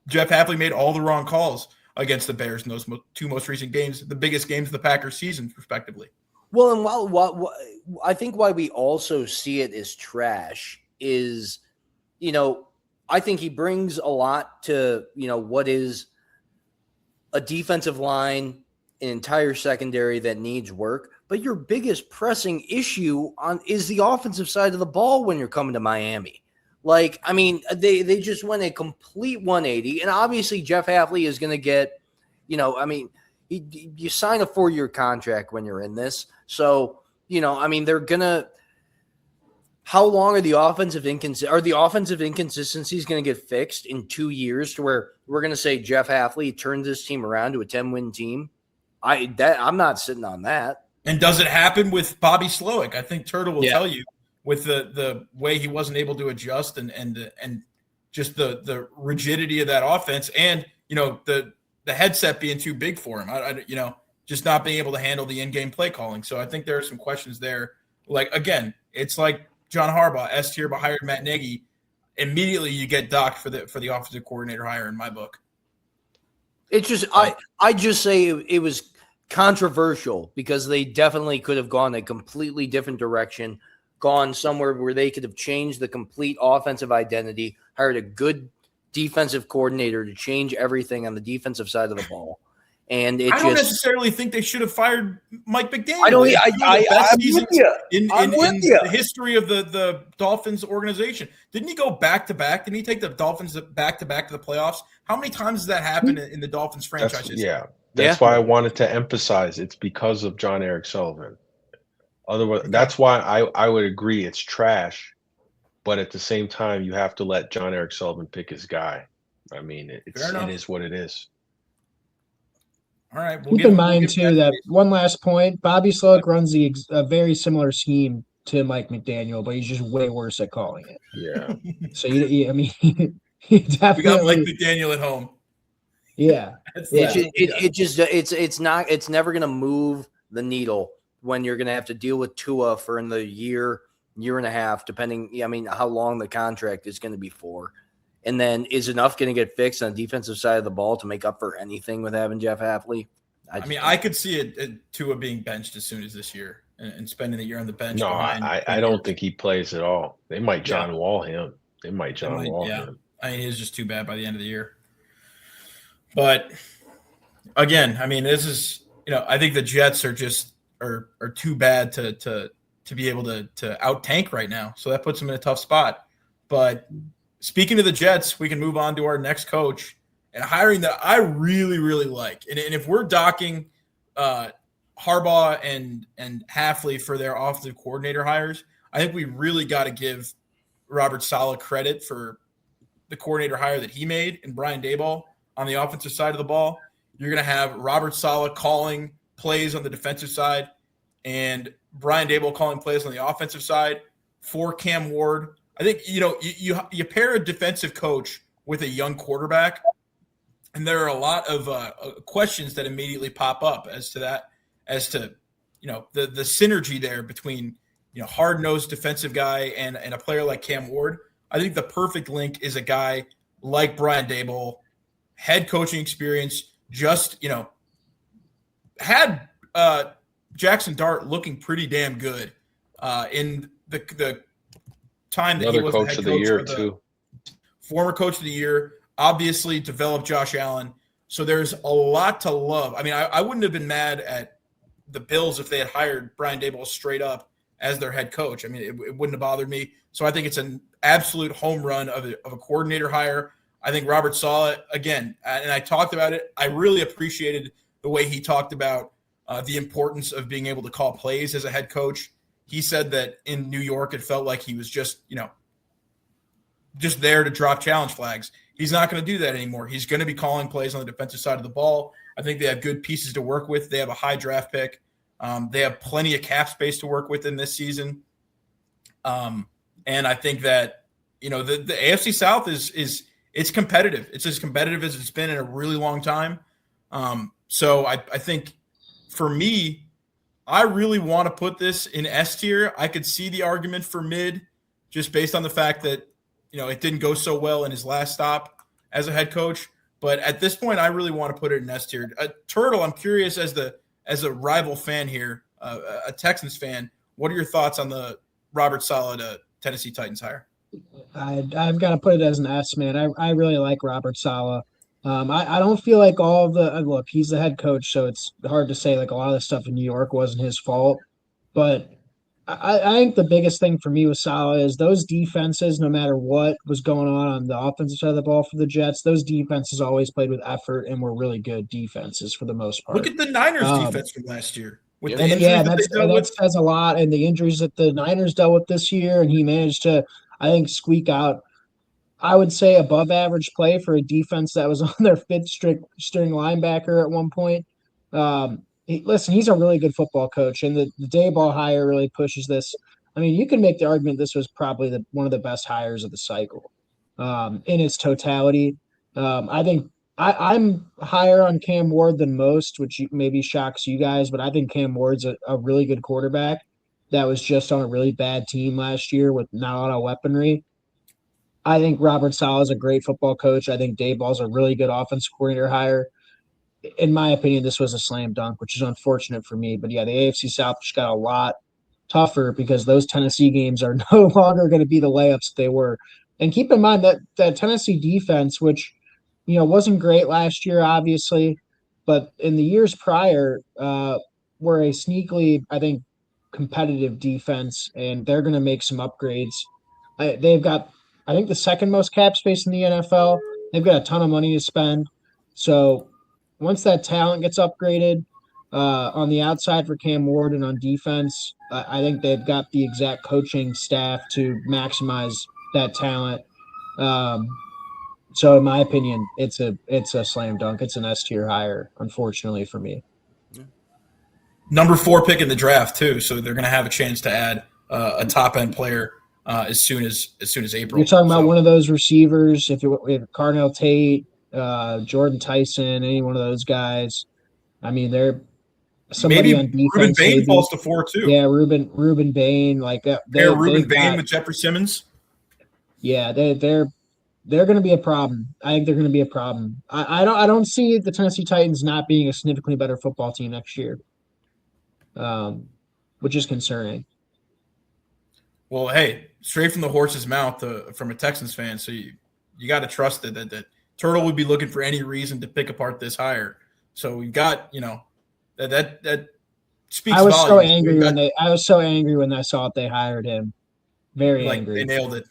Jeff Hafley made all the wrong calls against the Bears in those two most recent games, the biggest games of the Packers season, respectively. Well, and while I think why we also see it as trash is, I think he brings a lot to, what is a defensive line, an entire secondary that needs work. But your biggest pressing issue is the offensive side of the ball when you're coming to Miami. Like, I mean, they just went a complete 180. And obviously Jeff Hafley is going to get, you sign a 4-year contract when you're in this. So, they're going to – how long are the offensive inconsistencies going to get fixed in 2 years to where we're going to say Jeff Hafley turned this team around to a 10-win team? I'm not sitting on that. And does it happen with Bobby Slowick? I think Turtle will tell you with the way he wasn't able to adjust and just the rigidity of that offense and, the headset being too big for him. Just not being able to handle the in-game play calling. So I think there are some questions there. Like, again, it's like John Harbaugh, S tier, but hired Matt Nagy. Immediately you get docked for the offensive coordinator hire in my book. It's just I just say it was controversial because they definitely could have gone a completely different direction, gone somewhere where they could have changed the complete offensive identity, hired a good defensive coordinator to change everything on the defensive side of the ball. And I don't necessarily think they should have fired Mike McDaniel. I'm with you. In the history of the Dolphins organization. Didn't he go back-to-back? Didn't he take the Dolphins back-to-back to the playoffs? How many times has that happened in the Dolphins franchise? That's why I wanted to emphasize it's because of John Eric Sullivan. Otherwise, that's why I would agree it's trash, but at the same time, you have to let John Eric Sullivan pick his guy. I mean, it is what it is. All right. Keep in mind, too, that one last point, Bobby Slowick runs a very similar scheme to Mike McDaniel, but he's just way worse at calling it. Yeah. So, he definitely – we got Mike McDaniel at home. Yeah. It's never going to move the needle when you're going to have to deal with Tua for in the year and a half, depending, how long the contract is going to be for. And then is enough going to get fixed on the defensive side of the ball to make up for anything with having Jeff Hafley? I could see it Tua being benched as soon as this year and spending the year on the bench. No, I don't think he plays at all. They might John Wall him. Him. I mean, he was just too bad by the end of the year. But again, this is I think the Jets are just are too bad to be able to out tank right now. So that puts them in a tough spot. But speaking of the Jets, we can move on to our next coach and hiring that I really, really like. And if we're docking Harbaugh and Hafley for their offensive coordinator hires, I think we really got to give Robert Saleh credit for the coordinator hire that he made and Brian Daboll on the offensive side of the ball. You're going to have Robert Saleh calling plays on the defensive side and Brian Daboll calling plays on the offensive side for Cam Ward. I think, you pair a defensive coach with a young quarterback, and there are a lot of questions that immediately pop up as to the synergy there between, hard-nosed defensive guy and a player like Cam Ward. I think the perfect link is a guy like Brian Daboll, head coaching experience, just, had Jackson Dart looking pretty damn good in the time that he was coach of the year too. Former coach of the year, obviously developed Josh Allen. So there's a lot to love. I wouldn't have been mad at the Bills if they had hired Brian Daboll straight up as their head coach. It wouldn't have bothered me. So I think it's an absolute home run of a coordinator hire. I think Robert Saleh, again, and I talked about it, I really appreciated the way he talked about the importance of being able to call plays as a head coach. He said that in New York, it felt like he was just there to drop challenge flags. He's not going to do that anymore. He's going to be calling plays on the defensive side of the ball. I think they have good pieces to work with. They have a high draft pick. They have plenty of cap space to work with in this season. And I think that, the AFC South is it's competitive. It's as competitive as it's been in a really long time. So I think for me, I really want to put this in S tier. I could see the argument for mid just based on the fact that, it didn't go so well in his last stop as a head coach. But at this point, I really want to put it in S tier. Turtle, I'm curious as a rival fan here, a Texans fan, what are your thoughts on the Robert Saleh Tennessee Titans hire? I've got to put it as an S, man. I really like Robert Saleh. I don't feel like all the look, he's the head coach, so it's hard to say like a lot of the stuff in New York wasn't his fault. But I think the biggest thing for me with Saleh is those defenses, no matter what was going on the offensive side of the ball for the Jets, those defenses always played with effort and were really good defenses for the most part. Look at the Niners defense from last year. With the injuries that says a lot, and the injuries that the Niners dealt with this year, and he managed to, I think, squeak out, I would say, above average play for a defense that was on their fifth string linebacker at one point. He's a really good football coach, and the Daboll hire really pushes this. I mean, you can make the argument this was probably one of the best hires of the cycle in its totality. I think I'm higher on Cam Ward than most, which maybe shocks you guys, but I think Cam Ward's a really good quarterback that was just on a really bad team last year with not a lot of weaponry. I think Robert Saleh is a great football coach. I think Daboll's a really good offensive coordinator hire. In my opinion, this was a slam dunk, which is unfortunate for me. But yeah, the AFC South just got a lot tougher because those Tennessee games are no longer going to be the layups they were. And keep in mind that Tennessee defense, which wasn't great last year, obviously, but in the years prior, were a sneakily, I think, competitive defense, and they're going to make some upgrades. They've got, I think, the second most cap space in the NFL. They've got a ton of money to spend. So once that talent gets upgraded on the outside for Cam Ward and on defense, I think they've got the exact coaching staff to maximize that talent. So in my opinion, it's a slam dunk. It's an S tier hire, unfortunately for me. Number 4 pick in the draft too, so they're going to have a chance to add a top end player as soon as April. You're talking about one of those receivers, if Carnell Tate, Jordan Tyson, any one of those guys. I mean, they're somebody on defense. Ruben Bain falls to 4 too. Yeah, Ruben Bain, like that. Ruben Bain with Jeffrey Simmons. Yeah, they're going to be a problem. I think they're going to be a problem. I don't see the Tennessee Titans not being a significantly better football team next year, which is concerning. Well, hey, straight from the horse's mouth from a Texans fan, so you got to trust that Turtle would be looking for any reason to pick apart this hire. So we got that speaks. I was volumes. I was so angry when I saw it. They hired him. Very angry. They nailed it.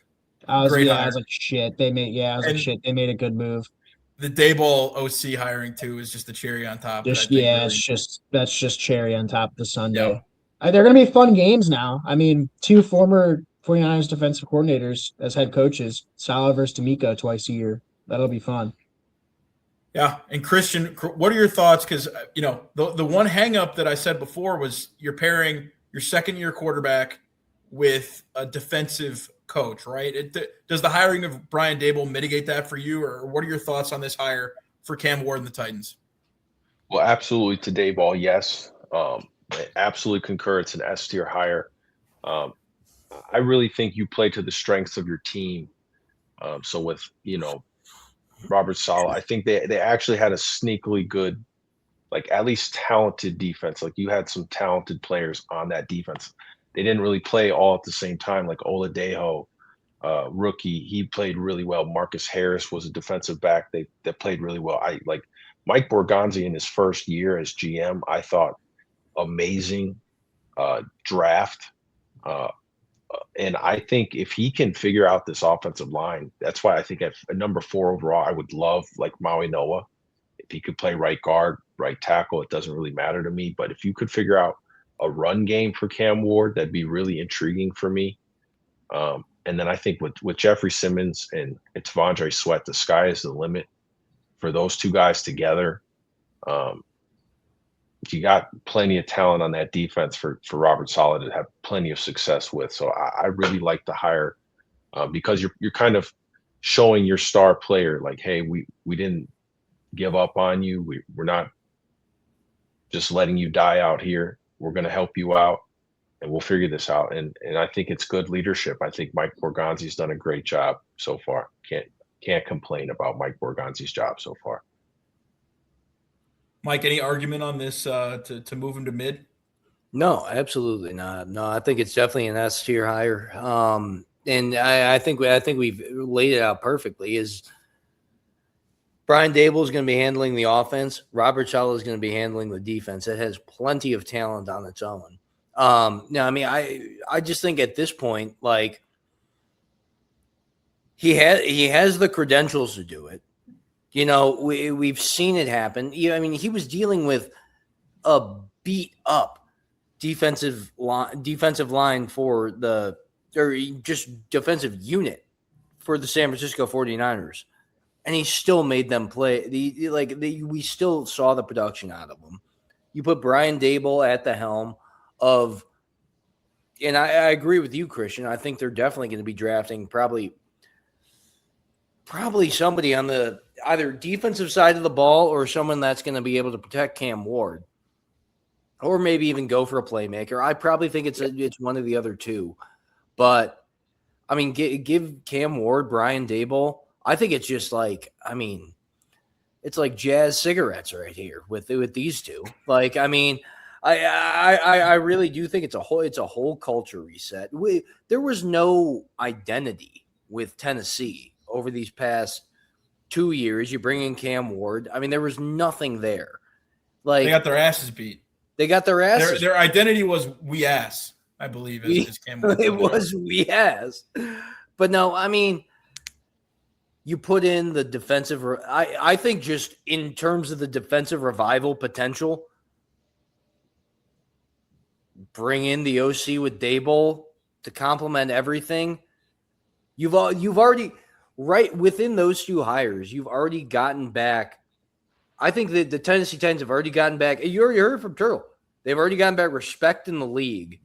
I was like, shit. They made a good move. The Daboll OC hiring too is just the cherry on top. That's just cherry on top of the sundae. Yep. They're going to be fun games now. I mean, 2 former 49ers defensive coordinators as head coaches, Saleh versus D'Amico twice a year. That'll be fun. Yeah, and Christian, what are your thoughts? Because the one hang-up that I said before was you're pairing your second-year quarterback with a defensive coach, right? Does the hiring of Brian Daboll mitigate that for you, or what are your thoughts on this hire for Cam Ward and the Titans? Well, absolutely to Daboll, yes. I absolutely concur. It's an S tier hire. I really think you play to the strengths of your team. So with Robert Saleh, I think they actually had a sneakily good, like at least talented defense. Like you had some talented players on that defense. They didn't really play all at the same time. Like Oladejo, rookie, he played really well. Marcus Harris was a defensive back that played really well. I like Mike Borgonzi in his first year as GM. I thought amazing draft. And I think if he can figure out this offensive line, that's why I think at number 4 overall, I would love like Maui Noah. If he could play right guard, right tackle, it doesn't really matter to me. But if you could figure out a run game for Cam Ward, that'd be really intriguing for me. And then I think with Jeffrey Simmons and it's Vondre Sweat, the sky is the limit for those two guys together. You got plenty of talent on that defense for Robert Saleh to have plenty of success with. So I really like the hire because you're kind of showing your star player like, hey, we didn't give up on you. We're not just letting you die out here. We're going to help you out, and we'll figure this out. And I think it's good leadership. I think Mike Borgonzi's done a great job so far. Can't complain about Mike Borgonzi's job so far. Mike, any argument on this to move him to mid? No, absolutely not. No, I think it's definitely an S tier hire. And I think we've laid it out perfectly. Is Brian Dable is going to be handling the offense. Robert Saleh is going to be handling the defense. It has plenty of talent on its own. Now, I mean, I just think at this point, like he has the credentials to do it. You know, we've seen it happen. I mean, he was dealing with a beat up defensive line for just defensive unit for the San Francisco 49ers. And he still made them play. We still saw the production out of them. You put Brian Dable at the helm of, and I agree with you, Christian. I think they're definitely going to be drafting probably somebody on the either defensive side of the ball or someone that's going to be able to protect Cam Ward, or maybe even go for a playmaker. I probably think it's one of the other two. But I mean, give Cam Ward, Brian Dable. I think it's just like, I mean, it's like jazz cigarettes right here with these two. Like, I mean, I really do think it's a whole culture reset. There was no identity with Tennessee over these past 2 years. You bring in Cam Ward. I mean, there was nothing there. Like, they got their asses beat. Their identity was we ass, I believe, as Cam Ward. It was we ass. But no, I mean, you put in the defensive. I think just in terms of the defensive revival potential, bring in the OC with Dable to complement everything. You've already, right within those two hires, you've already gotten back. I think that the Tennessee Titans have already gotten back. You already heard from Turtle. They've already gotten back respect in the league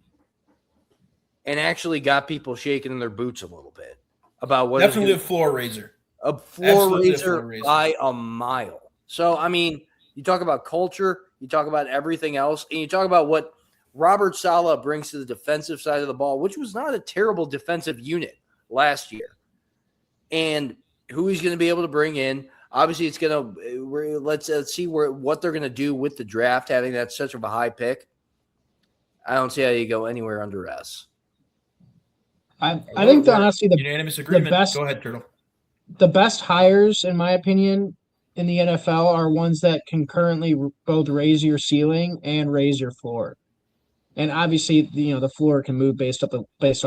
and actually got people shaking in their boots a little bit about what. Definitely a floor raiser. A floor raiser by a mile. So, I mean, you talk about culture, you talk about everything else, and you talk about what Robert Saleh brings to the defensive side of the ball, which was not a terrible defensive unit last year. And who he's going to be able to bring in. Obviously, it's going to let's see what they're going to do with the draft, having that such of a high pick. I don't see how you go anywhere under S. I think honestly the unanimous agreement. Go ahead, Turtle. The best hires, in my opinion, in the NFL are ones that can currently both raise your ceiling and raise your floor. And obviously, the floor can move based off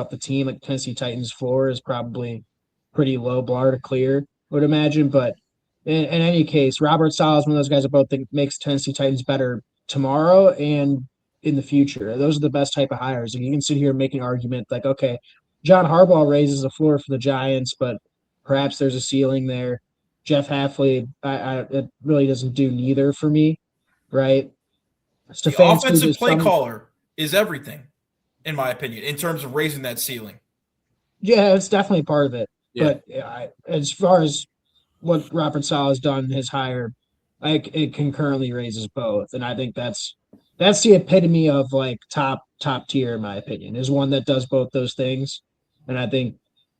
the team. Like Tennessee Titans' floor is probably pretty low bar to clear, I would imagine. But in any case, Robert Saleh is one of those guys that both think makes Tennessee Titans better tomorrow and in the future. Those are the best type of hires. And you can sit here and make an argument like, okay, John Harbaugh raises the floor for the Giants, but perhaps there's a ceiling there. Jeff Hafley, it really doesn't do neither for me, right? The offensive play caller is everything, in my opinion, in terms of raising that ceiling. Yeah, it's definitely part of it. Yeah. But as far as what Robert Saleh has done, his hire, it concurrently raises both, and I think that's the epitome of like top tier, in my opinion, is one that does both those things, and I think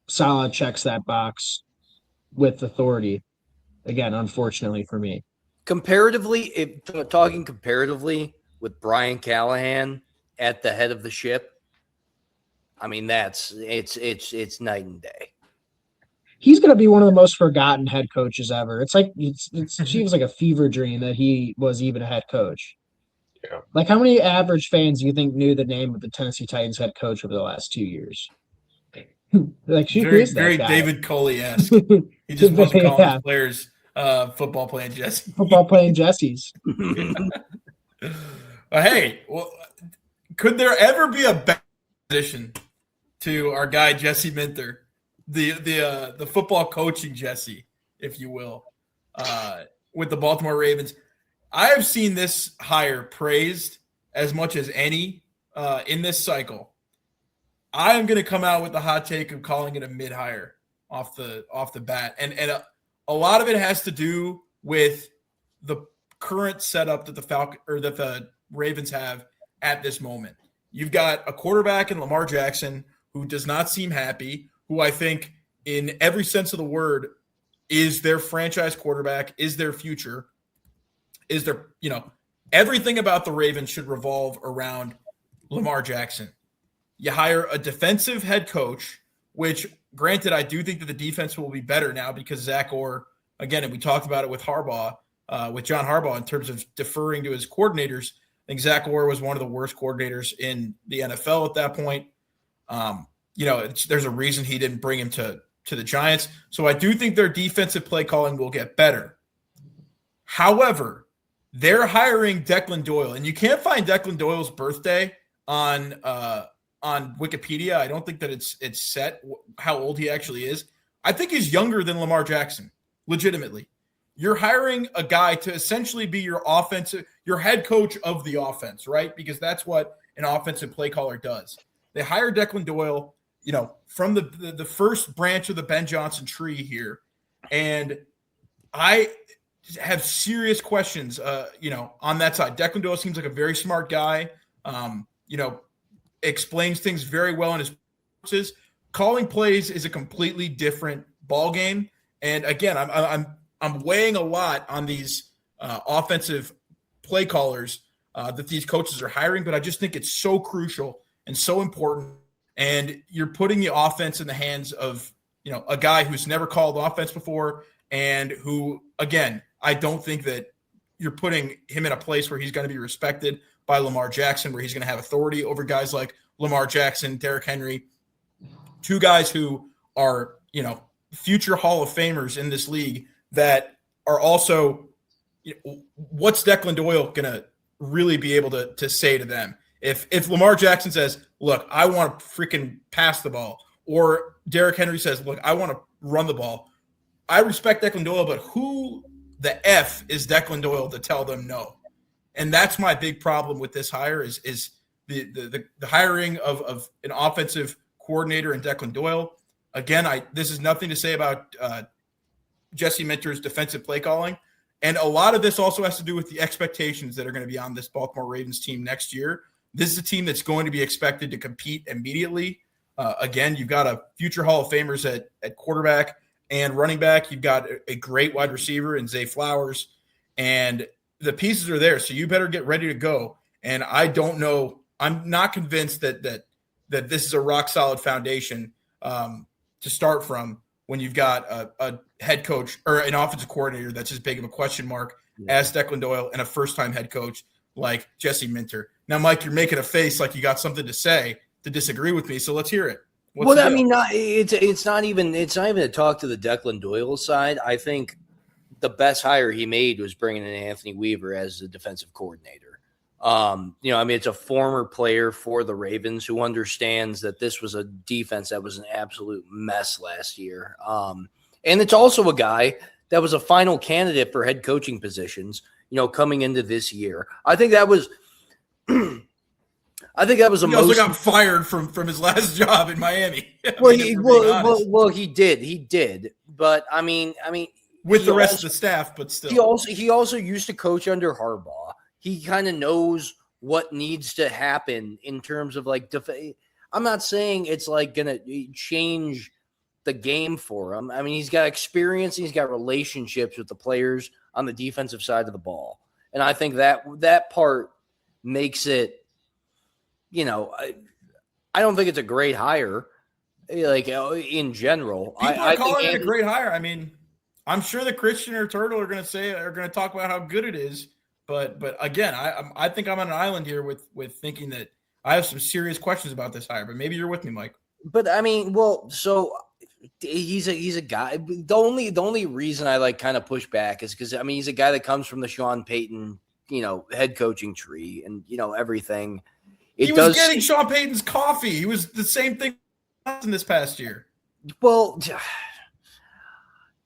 Saleh checks that box with authority. Again, unfortunately for me. Comparatively, talking comparatively with Brian Callahan at the head of the ship, I mean it's night and day. He's going to be one of the most forgotten head coaches ever. It's like it seems like a fever dream that he was even a head coach. Yeah. Like, how many average fans do you think knew the name of the Tennessee Titans head coach over the last 2 years? Like, very David Coley-esque. He just wasn't calling his players football playing Jesse. Football playing Jessies. Hey, well, could there ever be a better addition to our guy Jesse Minter the football coaching Jesse, if you will, with the Baltimore Ravens. I have seen this hire praised as much as any in this cycle. I am going to come out with the hot take of calling it a mid hire off the bat, and a lot of it has to do with the current setup that the Ravens have at this moment. You've got a quarterback in Lamar Jackson who does not seem happy, who I think in every sense of the word is their franchise quarterback, is their future, is their, everything about the Ravens should revolve around Lamar Jackson. You hire a defensive head coach, which granted, I do think that the defense will be better now because Zach Orr, again, and we talked about it with Harbaugh, with John Harbaugh in terms of deferring to his coordinators. I think Zach Orr was one of the worst coordinators in the NFL at that point. There's a reason he didn't bring him to the Giants. So I do think their defensive play calling will get better. However, they're hiring Declan Doyle, and you can't find Declan Doyle's birthday on Wikipedia. I don't think that it's set how old he actually is. I think he's younger than Lamar Jackson, legitimately. You're hiring a guy to essentially be your head coach of the offense, right? Because that's what an offensive play caller does. They hire Declan Doyle, from the first branch of the Ben Johnson tree here. And I have serious questions, on that side. Declan Doyle seems like a very smart guy, explains things very well in his courses. Calling plays is a completely different ball game. And again, I'm weighing a lot on these offensive play callers that these coaches are hiring, but I just think it's so crucial and so important. And you're putting the offense in the hands of, a guy who's never called offense before and who, again, I don't think that you're putting him in a place where he's going to be respected by Lamar Jackson, where he's going to have authority over guys like Lamar Jackson, Derrick Henry, two guys who are, future Hall of Famers in this league that are also, what's Declan Doyle going to really be able to say to them? If Lamar Jackson says, look, I want to freaking pass the ball, or Derrick Henry says, look, I want to run the ball, I respect Declan Doyle, but who the F is Declan Doyle to tell them no? And that's my big problem with this hire is the hiring of an offensive coordinator in Declan Doyle. Again, this is nothing to say about Jesse Minter's defensive play calling. And a lot of this also has to do with the expectations that are going to be on this Baltimore Ravens team next year. This is a team that's going to be expected to compete immediately. Again, you've got a future Hall of Famers at quarterback and running back. You've got a great wide receiver in Zay Flowers, and the pieces are there. So you better get ready to go. And I don't know. I'm not convinced that this is a rock solid foundation to start from when you've got a head coach or an offensive coordinator that's as big of a question mark as Declan Doyle and a first-time head coach like Jesse Minter. Now, Mike, you're making a face like you got something to say to disagree with me, so let's hear it. It's not even to talk to the Declan Doyle side. I think the best hire he made was bringing in Anthony Weaver as the defensive coordinator. It's a former player for the Ravens who understands that this was a defense that was an absolute mess last year. And it's also a guy that was a final candidate for head coaching positions, coming into this year. I think that was he also got fired from his last job in Miami. He did. But I mean, with the rest of the staff, but still, he also used to coach under Harbaugh. He kind of knows what needs to happen in terms of I'm not saying it's going to change the game for him. I mean, he's got experience. He's got relationships with the players on the defensive side of the ball. And I think that part makes it, I don't think it's a great hire, in general. People are calling it a great hire. I mean, I'm sure that Christian or Turtle are going to talk about how good it is. But again, I think I'm on an island here with thinking that I have some serious questions about this hire. But maybe you're with me, Mike. But I mean, so he's a guy. The only reason I kind of push back is because he's a guy that comes from the Sean Payton head coaching tree and everything. He was getting Sean Payton's coffee. He was the same thing in this past year. Well,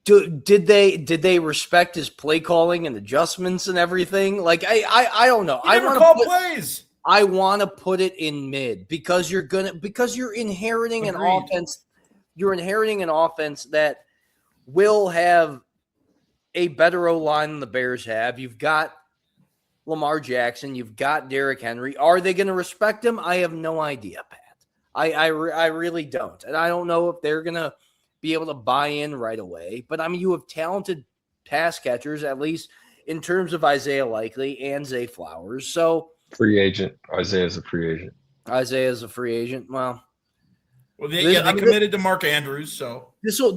did they respect his play calling and adjustments and everything? Like I don't know. He never called plays. I want to put it in mid because you're inheriting Agreed. an offense. You're inheriting an offense that will have a better O-line than the Bears have. You've got Lamar Jackson. You've got Derrick Henry. Are they going to respect him? I have no idea, Pat. I really don't. And I don't know if they're going to be able to buy in right away. But, I mean, you have talented pass catchers, at least in terms of Isaiah Likely and Zay Flowers. So free agent. Isaiah's a free agent. Isaiah's a free agent. Well, they committed to Mark Andrews. So this will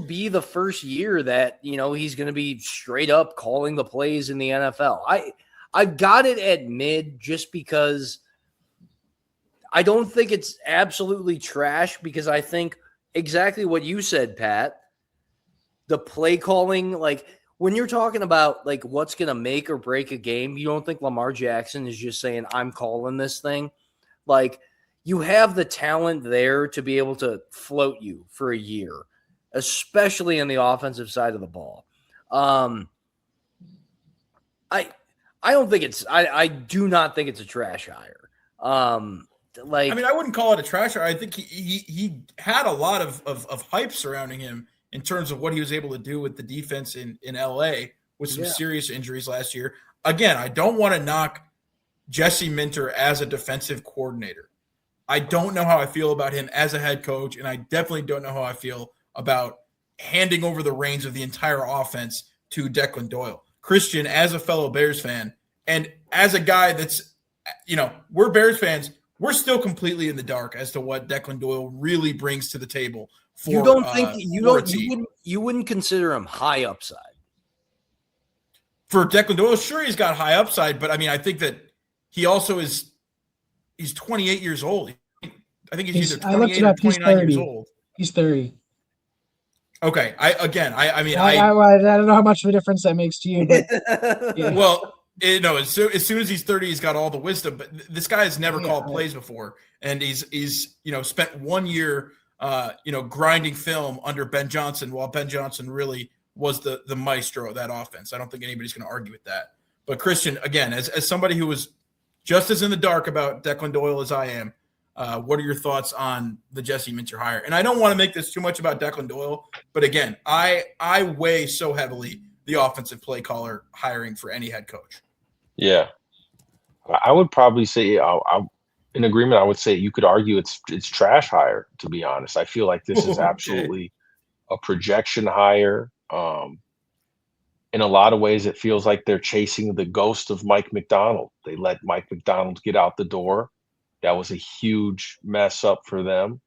be the first year that, he's going to be straight up calling the plays in the NFL. I've got it at mid just because I don't think it's absolutely trash, because I think exactly what you said, Pat, the play calling, like when you're talking about like what's going to make or break a game, you don't think Lamar Jackson is just saying, I'm calling this thing. Like, you have the talent there to be able to float you for a year, especially on the offensive side of the ball. I do not think it's a trash hire. I wouldn't call it a trash hire. I think he had a lot of hype surrounding him in terms of what he was able to do with the defense in LA with some serious injuries last year. Again, I don't want to knock Jesse Minter as a defensive coordinator. I don't know how I feel about him as a head coach, and I definitely don't know how I feel about handing over the reins of the entire offense to Declan Doyle. Christian, as a fellow Bears fan, and as a guy that's, we're Bears fans, we're still completely in the dark as to what Declan Doyle really brings to the table. You wouldn't consider him high upside for Declan Doyle? Sure, he's got high upside, but I mean, I think that he also is. He's 28 years old. I think he's either 28 or 29 years old. He's 30. Okay. I don't know how much of a difference that makes to you, but yeah. Well, as soon as he's 30, he's got all the wisdom. But this guy has never called plays before, and he's spent 1 year grinding film under Ben Johnson, while Ben Johnson really was the maestro of that offense. I don't think anybody's going to argue with that. But Christian, again, as somebody who was just as in the dark about Declan Doyle as I am, what are your thoughts on the Jesse Minter hire? And I don't want to make this too much about Declan Doyle, but again, I weigh so heavily the offensive play caller hiring for any head coach. Yeah. I would probably say, I'm in agreement. I would say you could argue it's trash hire, to be honest. I feel like this is absolutely a projection hire. In a lot of ways, it feels like they're chasing the ghost of Mike Macdonald. They let Mike Macdonald get out the door. That was a huge mess up for them.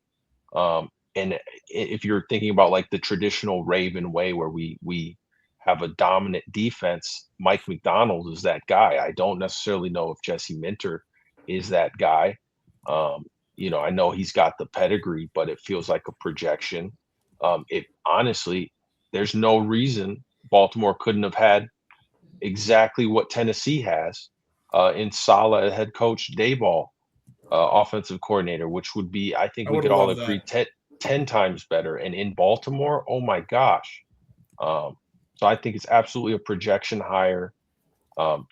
And if you're thinking about like the traditional Raven way where we have a dominant defense, Mike Macdonald is that guy. I don't necessarily know if Jesse Minter is that guy. I know he's got the pedigree, but it feels like a projection. Honestly, there's no reason Baltimore couldn't have had exactly what Tennessee has in Saleh head coach, Dayball offensive coordinator, which would be, I think we could all agree, 10 times better. And in Baltimore, oh my gosh. So I think it's absolutely a projection hire.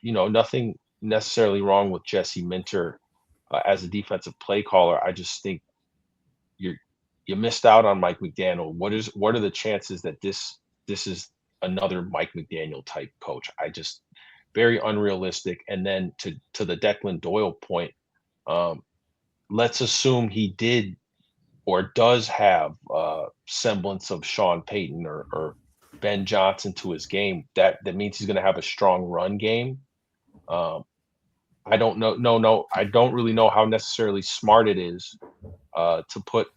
Nothing necessarily wrong with Jesse Minter as a defensive play caller. I just think you missed out on Mike McDaniel. What are the chances that this is another Mike McDaniel type coach? Very unrealistic. And then to the Declan Doyle point, let's assume he did or does have semblance of Sean Payton or Ben Johnson to his game. That means he's going to have a strong run game. I don't know. No, I don't really know how necessarily smart it is to put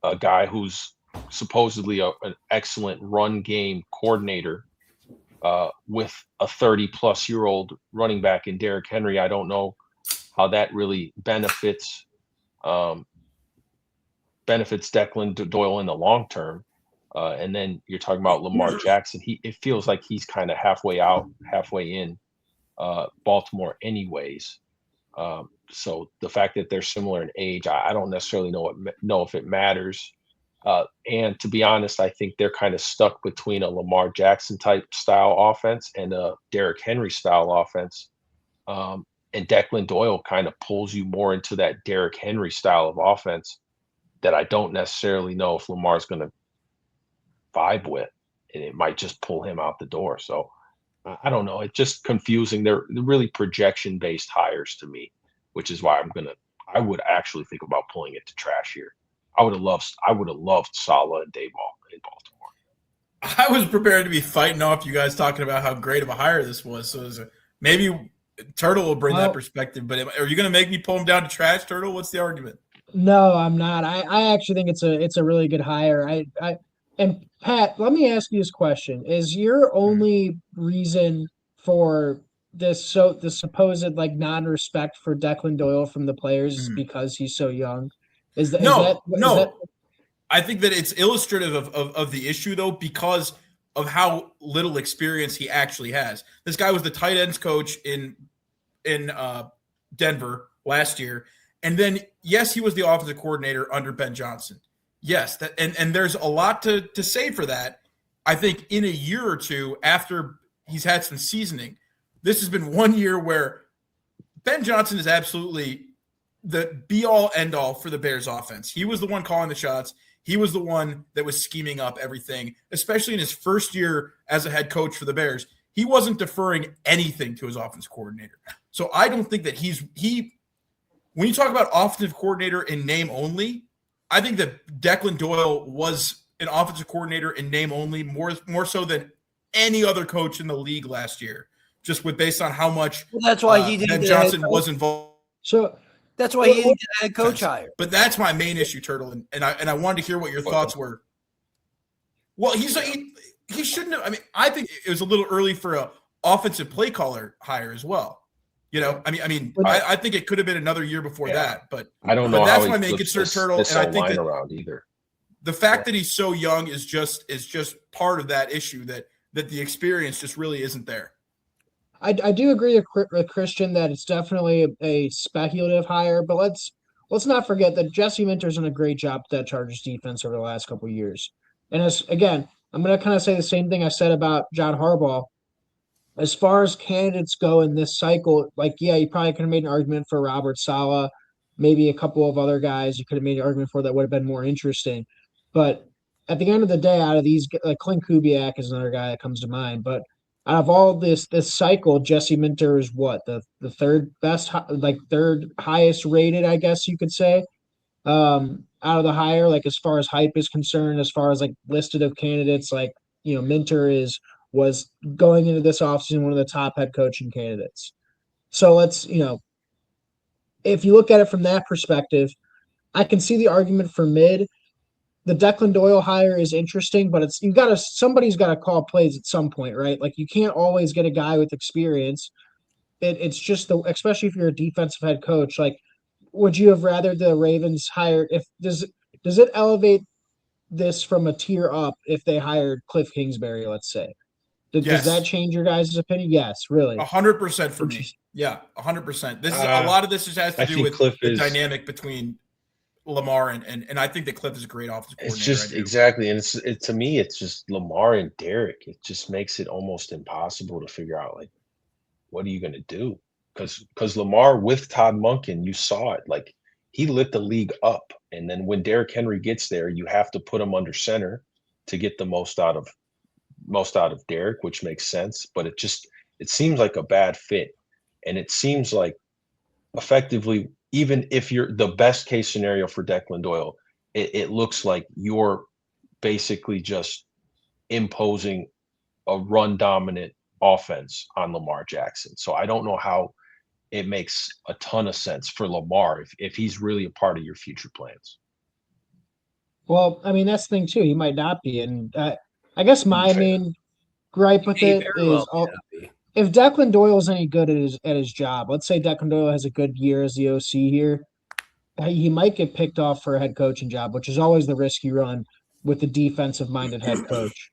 a guy who's supposedly an excellent run game coordinator with a 30-plus-year-old running back in Derrick Henry. I don't know how that really benefits Declan Doyle in the long term. And then you're talking about Lamar Jackson. It feels like he's kind of halfway out, halfway in Baltimore anyways. So the fact that they're similar in age, I don't necessarily know if it matters. And to be honest, I think they're kind of stuck between a Lamar Jackson type style offense and a Derrick Henry style offense. And Declan Doyle kind of pulls you more into that Derrick Henry style of offense that I don't necessarily know if Lamar's going to vibe with, and it might just pull him out the door. So I don't know. It's just confusing. They're really projection based hires to me, which is why I would actually think about pulling it to trash here. I would have loved Saleh and Dayball in Baltimore. I was prepared to be fighting off you guys talking about how great of a hire this was. So maybe Turtle will bring that perspective. But are you going to make me pull him down to trash, Turtle? What's the argument? No, I'm not. I actually think it's a really good hire. And Pat, let me ask you this question. Is your only reason for the supposed like non-respect for Declan Doyle from the players because he's so young? No. I think that it's illustrative of the issue, though, because of how little experience he actually has. This guy was the tight ends coach in Denver last year. And then, yes, he was the offensive coordinator under Ben Johnson. Yes, and there's a lot to say for that. I think in a year or two after he's had some seasoning, this has been 1 year where Ben Johnson is absolutely the be-all, end-all for the Bears offense. He was the one calling the shots. He was the one that was scheming up everything, especially in his first year as a head coach for the Bears. He wasn't deferring anything to his offense coordinator. So I don't think that when you talk about offensive coordinator in name only, I think that Declan Doyle was an offensive coordinator in name only more so than any other coach in the league last year, just based on how much that's why he Ben Johnson was involved. So that's why he didn't get a head coach hire. But that's my main issue, Turtle, and I wanted to hear what your thoughts were. Well, he shouldn't have. I mean, I think it was a little early for a offensive play caller hire as well. You know, I think it could have been another year before that, but I don't know. But that's my main concern, Turtle. And I think that around either. The fact that he's so young is just part of that issue that the experience just really isn't there. I do agree with Christian that it's definitely a speculative hire, but let's not forget that Jesse Minter's done a great job with that Chargers defense over the last couple of years. And again, I'm going to kind of say the same thing I said about John Harbaugh. As far as candidates go in this cycle, you probably could have made an argument for Robert Saleh, maybe a couple of other guys you could have made an argument for that would have been more interesting. But at the end of the day, out of these, Clint Kubiak is another guy that comes to mind. But out of all this cycle, Jesse Minter is what the third best, third highest rated, I guess you could say, out of the hire. As far as hype is concerned, as far as listed of candidates, Minter was going into this offseason one of the top head coaching candidates. So if you look at it from that perspective, I can see the argument for mid. The Declan Doyle hire is interesting, but somebody's got to call plays at some point, right? You can't always get a guy with experience. It's just especially if you're a defensive head coach. Would you have rather the Ravens hired? Does it elevate this from a tier up if they hired Cliff Kingsbury, let's say? Does that change your guys' opinion? Yes, really. 100% for me. Yeah, 100%. This is a lot of this just has to do with the dynamic between Lamar and I think that Cliff is a great offensive coordinator. It's just exactly, and to me, it's just Lamar and Derek. It just makes it almost impossible to figure out what are you going to do? Because Lamar with Todd Monken, you saw it. He lit the league up, and then when Derrick Henry gets there, you have to put him under center to get the most out of Derek, which makes sense, but it seems like a bad fit. And it seems like effectively, even if you're the best case scenario for Declan Doyle, it looks like you're basically just imposing a run dominant offense on Lamar Jackson. So I don't know how it makes a ton of sense for Lamar if he's really a part of your future plans. Well, that's the thing too. He might not be. And I guess my main gripe with it is if Declan Doyle is any good at his job, let's say Declan Doyle has a good year as the OC here, he might get picked off for a head coaching job, which is always the risk you run with the defensive-minded head coach.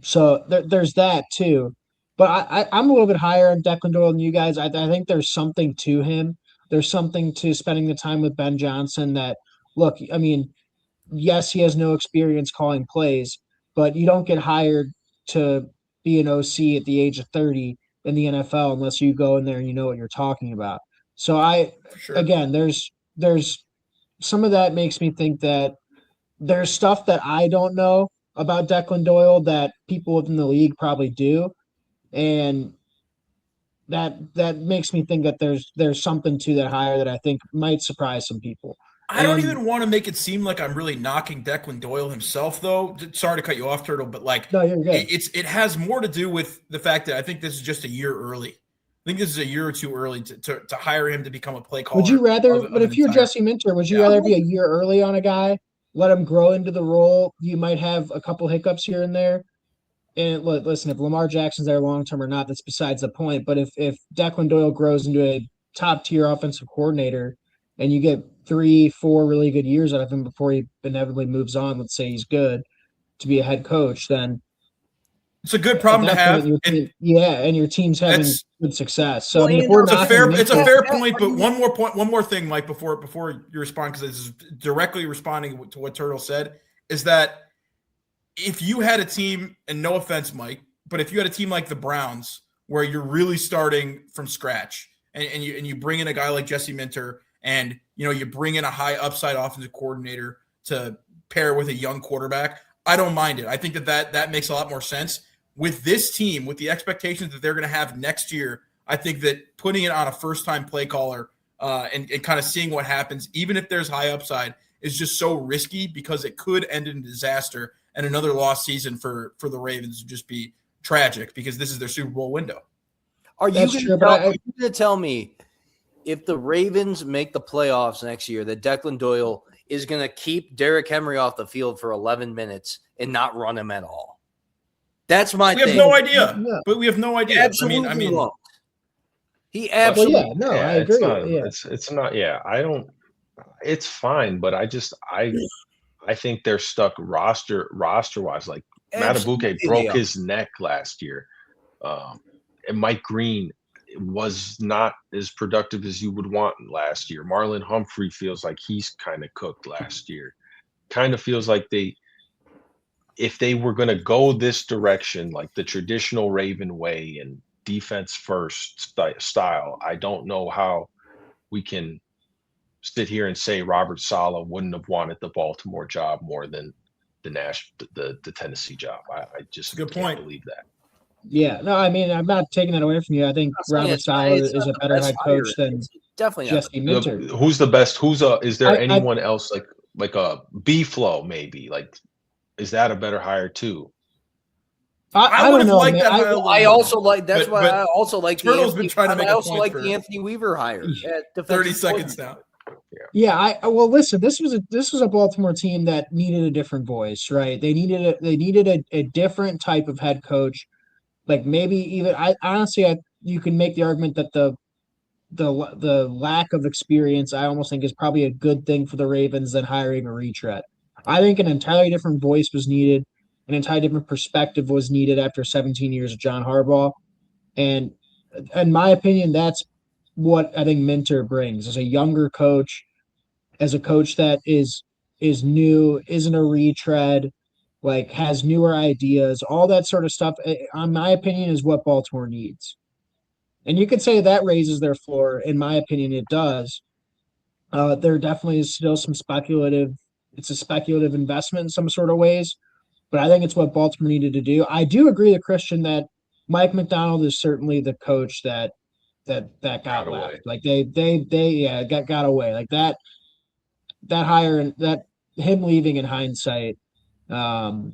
So there's that too. But I'm a little bit higher on Declan Doyle than you guys. I think there's something to him. There's something to spending the time with Ben Johnson that look, I mean, yes, he has no experience calling plays, but you don't get hired to be an OC at the age of 30 in the NFL unless you go in there and you know what you're talking about. So For sure. again, there's some of that makes me think that there's stuff that I don't know about Declan Doyle that people within the league probably do, and that makes me think that there's something to that hire that I think might surprise some people. I don't And even want to make it seem like I'm really knocking Declan Doyle himself, though. Sorry to cut you off, Turtle, but like no, you're good. it has more to do with the fact that I think this is just a year early. I think this is a year or two early to hire him to become a play caller. Would you rather? of But an if you're entire- Jesse Minter, would you Yeah. rather be a year early on a guy, let him grow into the role? You might have a couple hiccups here and there. And listen, if Lamar Jackson's there long term or not, that's besides the point. But if Declan Doyle grows into a top tier offensive coordinator, and you get 3-4 really good years out of him before he inevitably moves on, let's say he's good to be a head coach, then It's a good at problem to that have. point, your team, and your team's having That's- good success. So Well, I mean, if and we're It's a not fair Yeah. point, but one more thing, Mike, before you respond, because this is directly responding to what Turtle said, is that if you had a team, and no offense, Mike, but if you had a team like the Browns where you're really starting from scratch, and you bring in a guy like Jesse Minter, and you bring in a high upside offensive coordinator to pair with a young quarterback, I don't mind it. I think that makes a lot more sense. With this team, with the expectations that they're going to have next year, I think that putting it on a first-time play caller and kind of seeing what happens, even if there's high upside, is just so risky because it could end in disaster, and another lost season for the Ravens would just be tragic because this is their Super Bowl window. Are you That's going true, but to tell me if the Ravens make the playoffs next year that Declan Doyle is going to keep Derrick Henry off the field for 11 minutes and not run him at all? That's my We have thing. no idea, Yeah. but we have no idea. Absolutely I mean, won't. He well, absolutely. yeah, no, I It's agree. not. Yeah. It's not. Yeah, I don't. It's fine, but I think they're stuck roster wise. Like Absolutely Matabuke they broke are. his neck last year, and Mike Green was not as productive as you would want last year. Marlon Humphrey feels like he's kind of cooked last year. Kind of feels like if they were going to go this direction, like the traditional Raven way and defense first style, I don't know how we can sit here and say Robert Saleh wouldn't have wanted the Baltimore job more than the Tennessee job. I just Good can't point. believe that. Yeah, no, I mean, I'm not taking that away from you. I think I'm saying Robert it's not- Saleh it's is not a the better best head hire. coach than It's definitely not. Jesse Minter. Who's the best? Is there I- anyone else like a B Flow maybe? Like, is that a better hire too? I I would don't have know, liked man. that hire. I also like. That's But- why but I also like the Turtle's been Anthony. trying to make I a also point like for the Anthony Weaver hire. At defensive 30 seconds coordinator. now. Yeah, well, listen, this was a Baltimore team that needed a different voice, right? They needed a different type of head coach. Like maybe even I honestly, you can make the argument that the lack of experience, I almost think, is probably a good thing for the Ravens than hiring a retread. I think an entirely different voice was needed, an entirely different perspective was needed after 17 years of John Harbaugh, and in my opinion, that's what I think Minter brings as a younger coach, as a coach that is new, isn't a retread, like has newer ideas, all that sort of stuff. In my opinion, is what Baltimore needs. And you could say that raises their floor. In my opinion, it does. There definitely is still some speculative. It's a speculative investment in some sort of ways, but I think it's what Baltimore needed to do. I do agree with Christian that Mike McDonald is certainly the coach that got away. left. Like they got away. Like that hire and that him leaving in hindsight, they're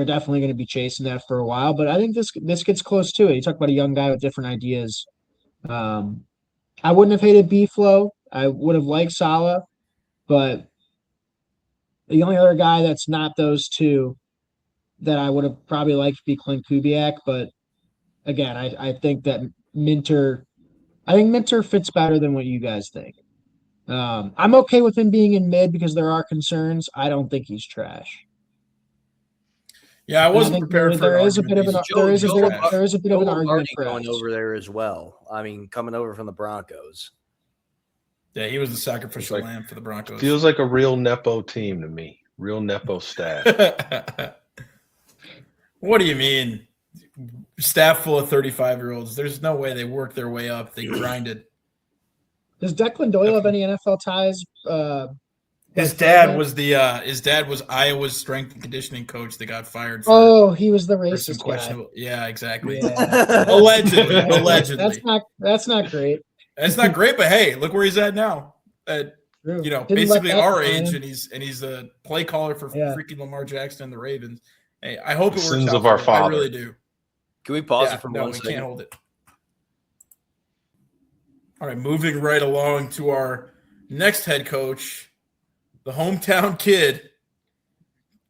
definitely going to be chasing that for a while. But I think this gets close to it. You talk about a young guy with different ideas. I wouldn't have hated B-Flow. I would have liked Saleh, but the only other guy that's not those two that I would have probably liked to be Clint Kubiak. But again, I think that Minter fits better than what you guys think. I'm okay with him being in mid because there are concerns. I don't think he's trash. Yeah, I wasn't think prepared for there an is a bit of argument. an there is a bit of trash. there is a bit of an argument Lombardi for going us. over there as well. I mean, coming over from the Broncos. Yeah, he was the sacrificial like- lamb for the Broncos. Feels like a real Nepo team to me. Real Nepo staff. What do you mean? Staff full of 35-year-olds. There's no way they work their way up. They grinded. Does Declan Doyle have any NFL ties? His like dad quarterback? was Iowa's strength and conditioning coach that got fired Oh, he was the for some racist guy. questionable. Yeah, exactly. Yeah. Allegedly. That's not great. That's not great, but hey, look where he's at now. True. You know, Didn't let basically that our define age, him. and he's a play caller for Yeah. freaking Lamar Jackson and the Ravens. Hey, I hope it works Sins out of for our him. I father. really do. Can we pause Yeah, it for no, one we second? can't hold it. All right, moving right along to our next head coach, the hometown kid,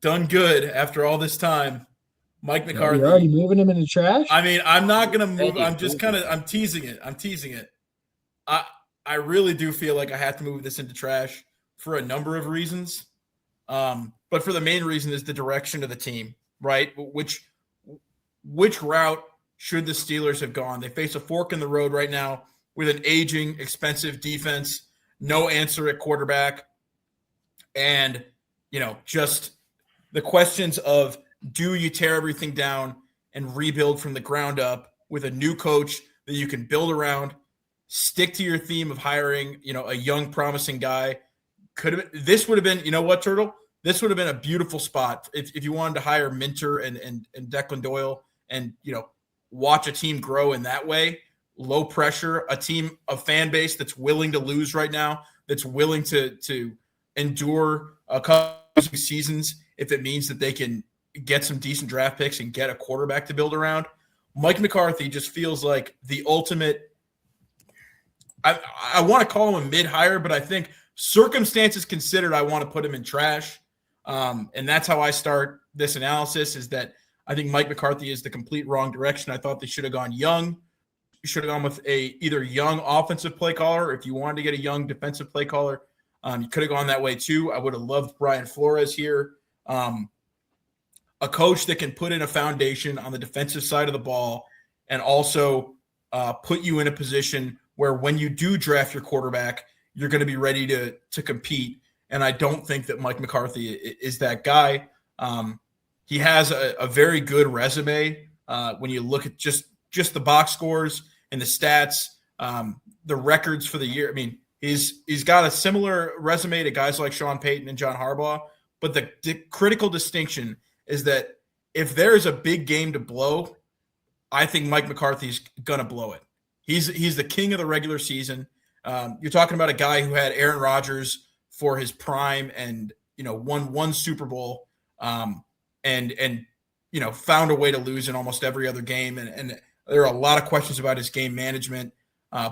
done good after all this time, Mike McCarthy. You're already moving him into trash? I mean, I'm not gonna move. Hey, I'm just I'm teasing it. I really do feel like I have to move this into trash for a number of reasons. But for the main reason is the direction of the team, right? Which route should the Steelers have gone? They face a fork in the road right now with an aging, expensive defense, no answer at quarterback, and just the questions of, do you tear everything down and rebuild from the ground up with a new coach that you can build around, stick to your theme of hiring, a young, promising guy? This would have been, you know what, Turtle? This would have been a beautiful spot if you wanted to hire Minter and Declan Doyle and, watch a team grow in that way. Low pressure, a fan base that's willing to lose right now, that's willing to endure a couple of seasons if it means that they can get some decent draft picks and get a quarterback to build around. Mike McCarthy just feels like the ultimate. I want to call him a mid-hire, but I think circumstances considered, I want to put him in trash. And that's how I start this analysis, is that I think Mike McCarthy is the complete wrong direction. I thought they should have gone young. You should have gone with either young offensive play caller, or if you wanted to get a young defensive play caller, you could have gone that way too. I would have loved Brian Flores here. A coach that can put in a foundation on the defensive side of the ball and also put you in a position where when you do draft your quarterback, you're going to be ready to compete. And I don't think that Mike McCarthy is that guy. He has a very good resume when you look at just the box scores and the stats, the records for the year. I mean, he's got a similar resume to guys like Sean Payton and John Harbaugh. But the critical distinction is that if there is a big game to blow, I think Mike McCarthy's going to blow it. He's the king of the regular season. You're talking about a guy who had Aaron Rodgers for his prime and, won one Super Bowl and found a way to lose in almost every other game. And there are a lot of questions about his game management,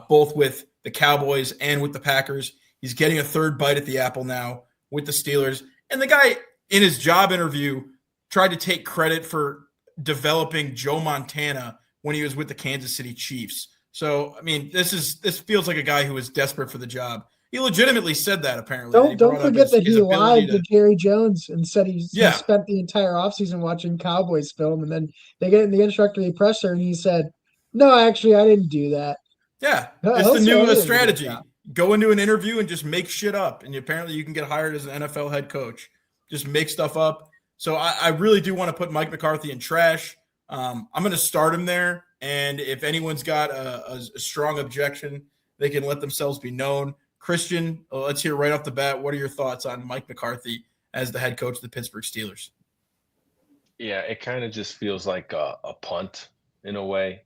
both with the Cowboys and with the Packers. He's getting a third bite at the apple now with the Steelers. And the guy in his job interview tried to take credit for developing Joe Montana when he was with the Kansas City Chiefs. So, I mean, this feels like a guy who is desperate for the job. He legitimately said that, apparently. Don't forget that he lied to Jerry Jones and said he spent the entire offseason watching Cowboys film, and then they get in the introductory presser and he said, "No, actually, I didn't do that." Yeah, it's the new strategy. Go into an interview and just make shit up, and apparently you can get hired as an NFL head coach. Just make stuff up. So I really do want to put Mike McCarthy in trash. I'm going to start him there, and if anyone's got a strong objection, they can let themselves be known. Christian, let's hear right off the bat, what are your thoughts on Mike McCarthy as the head coach of the Pittsburgh Steelers? Yeah, it kind of just feels like a punt in a way.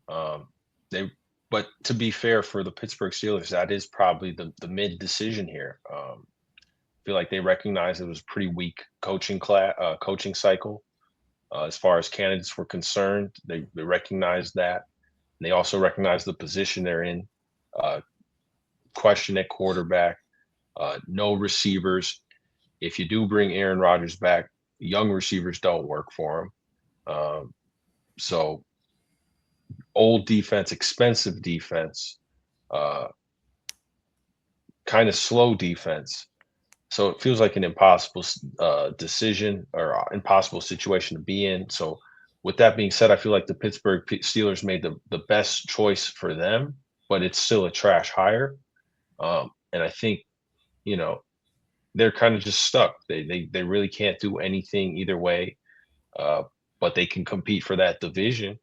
But to be fair for the Pittsburgh Steelers, that is probably the mid decision here. I feel like they recognize it was a pretty weak coaching cycle as far as candidates were concerned. They recognized that. And they also recognize the position they're in. Question at quarterback, no receivers. If you do bring Aaron Rodgers back, young receivers don't work for him. So old defense, expensive defense, kind of slow defense. So it feels like an impossible decision or impossible situation to be in. So with that being said, I feel like the Pittsburgh Steelers made the best choice for them, but it's still a trash hire. And I think, they're kind of just stuck. They really can't do anything either way, but they can compete for that division.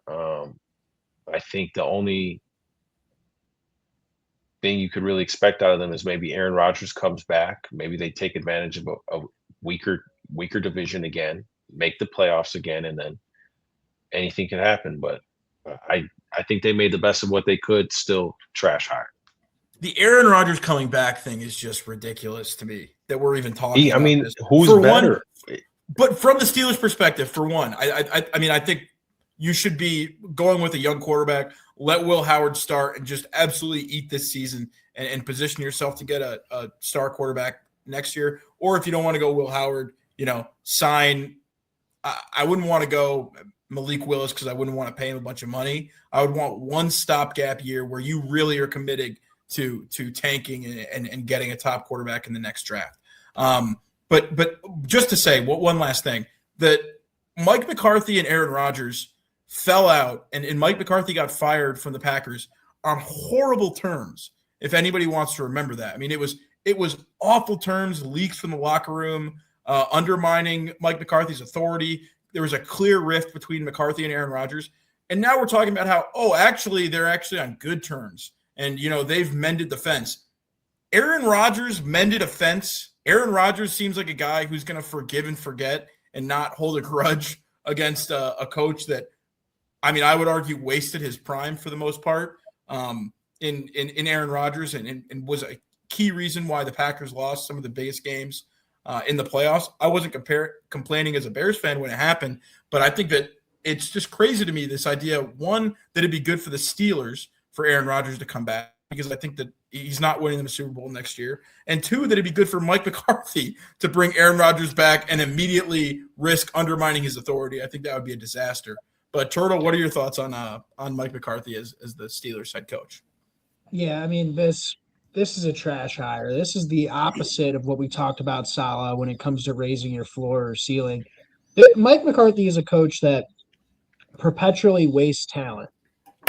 I think the only thing you could really expect out of them is maybe Aaron Rodgers comes back. Maybe they take advantage of a weaker division again, make the playoffs again, and then anything can happen. But I think they made the best of what they could. Still trash hire. The Aaron Rodgers coming back thing is just ridiculous to me that we're even talking about this. Who's better? But from the Steelers' perspective, for one, I mean, I think you should be going with a young quarterback. Let Will Howard start and just absolutely eat this season and position yourself to get a star quarterback next year. Or if you don't want to go Will Howard, sign. I wouldn't want to go Malik Willis because I wouldn't want to pay him a bunch of money. I would want one stopgap year where you really are committed to tanking and getting a top quarterback in the next draft. But just to say, one last thing, that Mike McCarthy and Aaron Rodgers fell out, and Mike McCarthy got fired from the Packers on horrible terms, if anybody wants to remember that. I mean, it was awful terms, leaks from the locker room, undermining Mike McCarthy's authority. There was a clear rift between McCarthy and Aaron Rodgers. And now we're talking about how, actually, they're actually on good terms. And, they've mended the fence. Aaron Rodgers mended a fence. Aaron Rodgers seems like a guy who's going to forgive and forget and not hold a grudge against a coach that, I would argue, wasted his prime for the most part in Aaron Rodgers and was a key reason why the Packers lost some of the biggest games in the playoffs. I wasn't complaining as a Bears fan when it happened, but I think that it's just crazy to me, this idea, one, that it'd be good for the Steelers for Aaron Rodgers to come back, because I think that he's not winning them a Super Bowl next year. And two, that it'd be good for Mike McCarthy to bring Aaron Rodgers back and immediately risk undermining his authority. I think that would be a disaster. But Turtle, what are your thoughts on Mike McCarthy as the Steelers head coach? Yeah, this is a trash hire. This is the opposite of what we talked about, Salah, when it comes to raising your floor or ceiling. Mike McCarthy is a coach that perpetually wastes talent.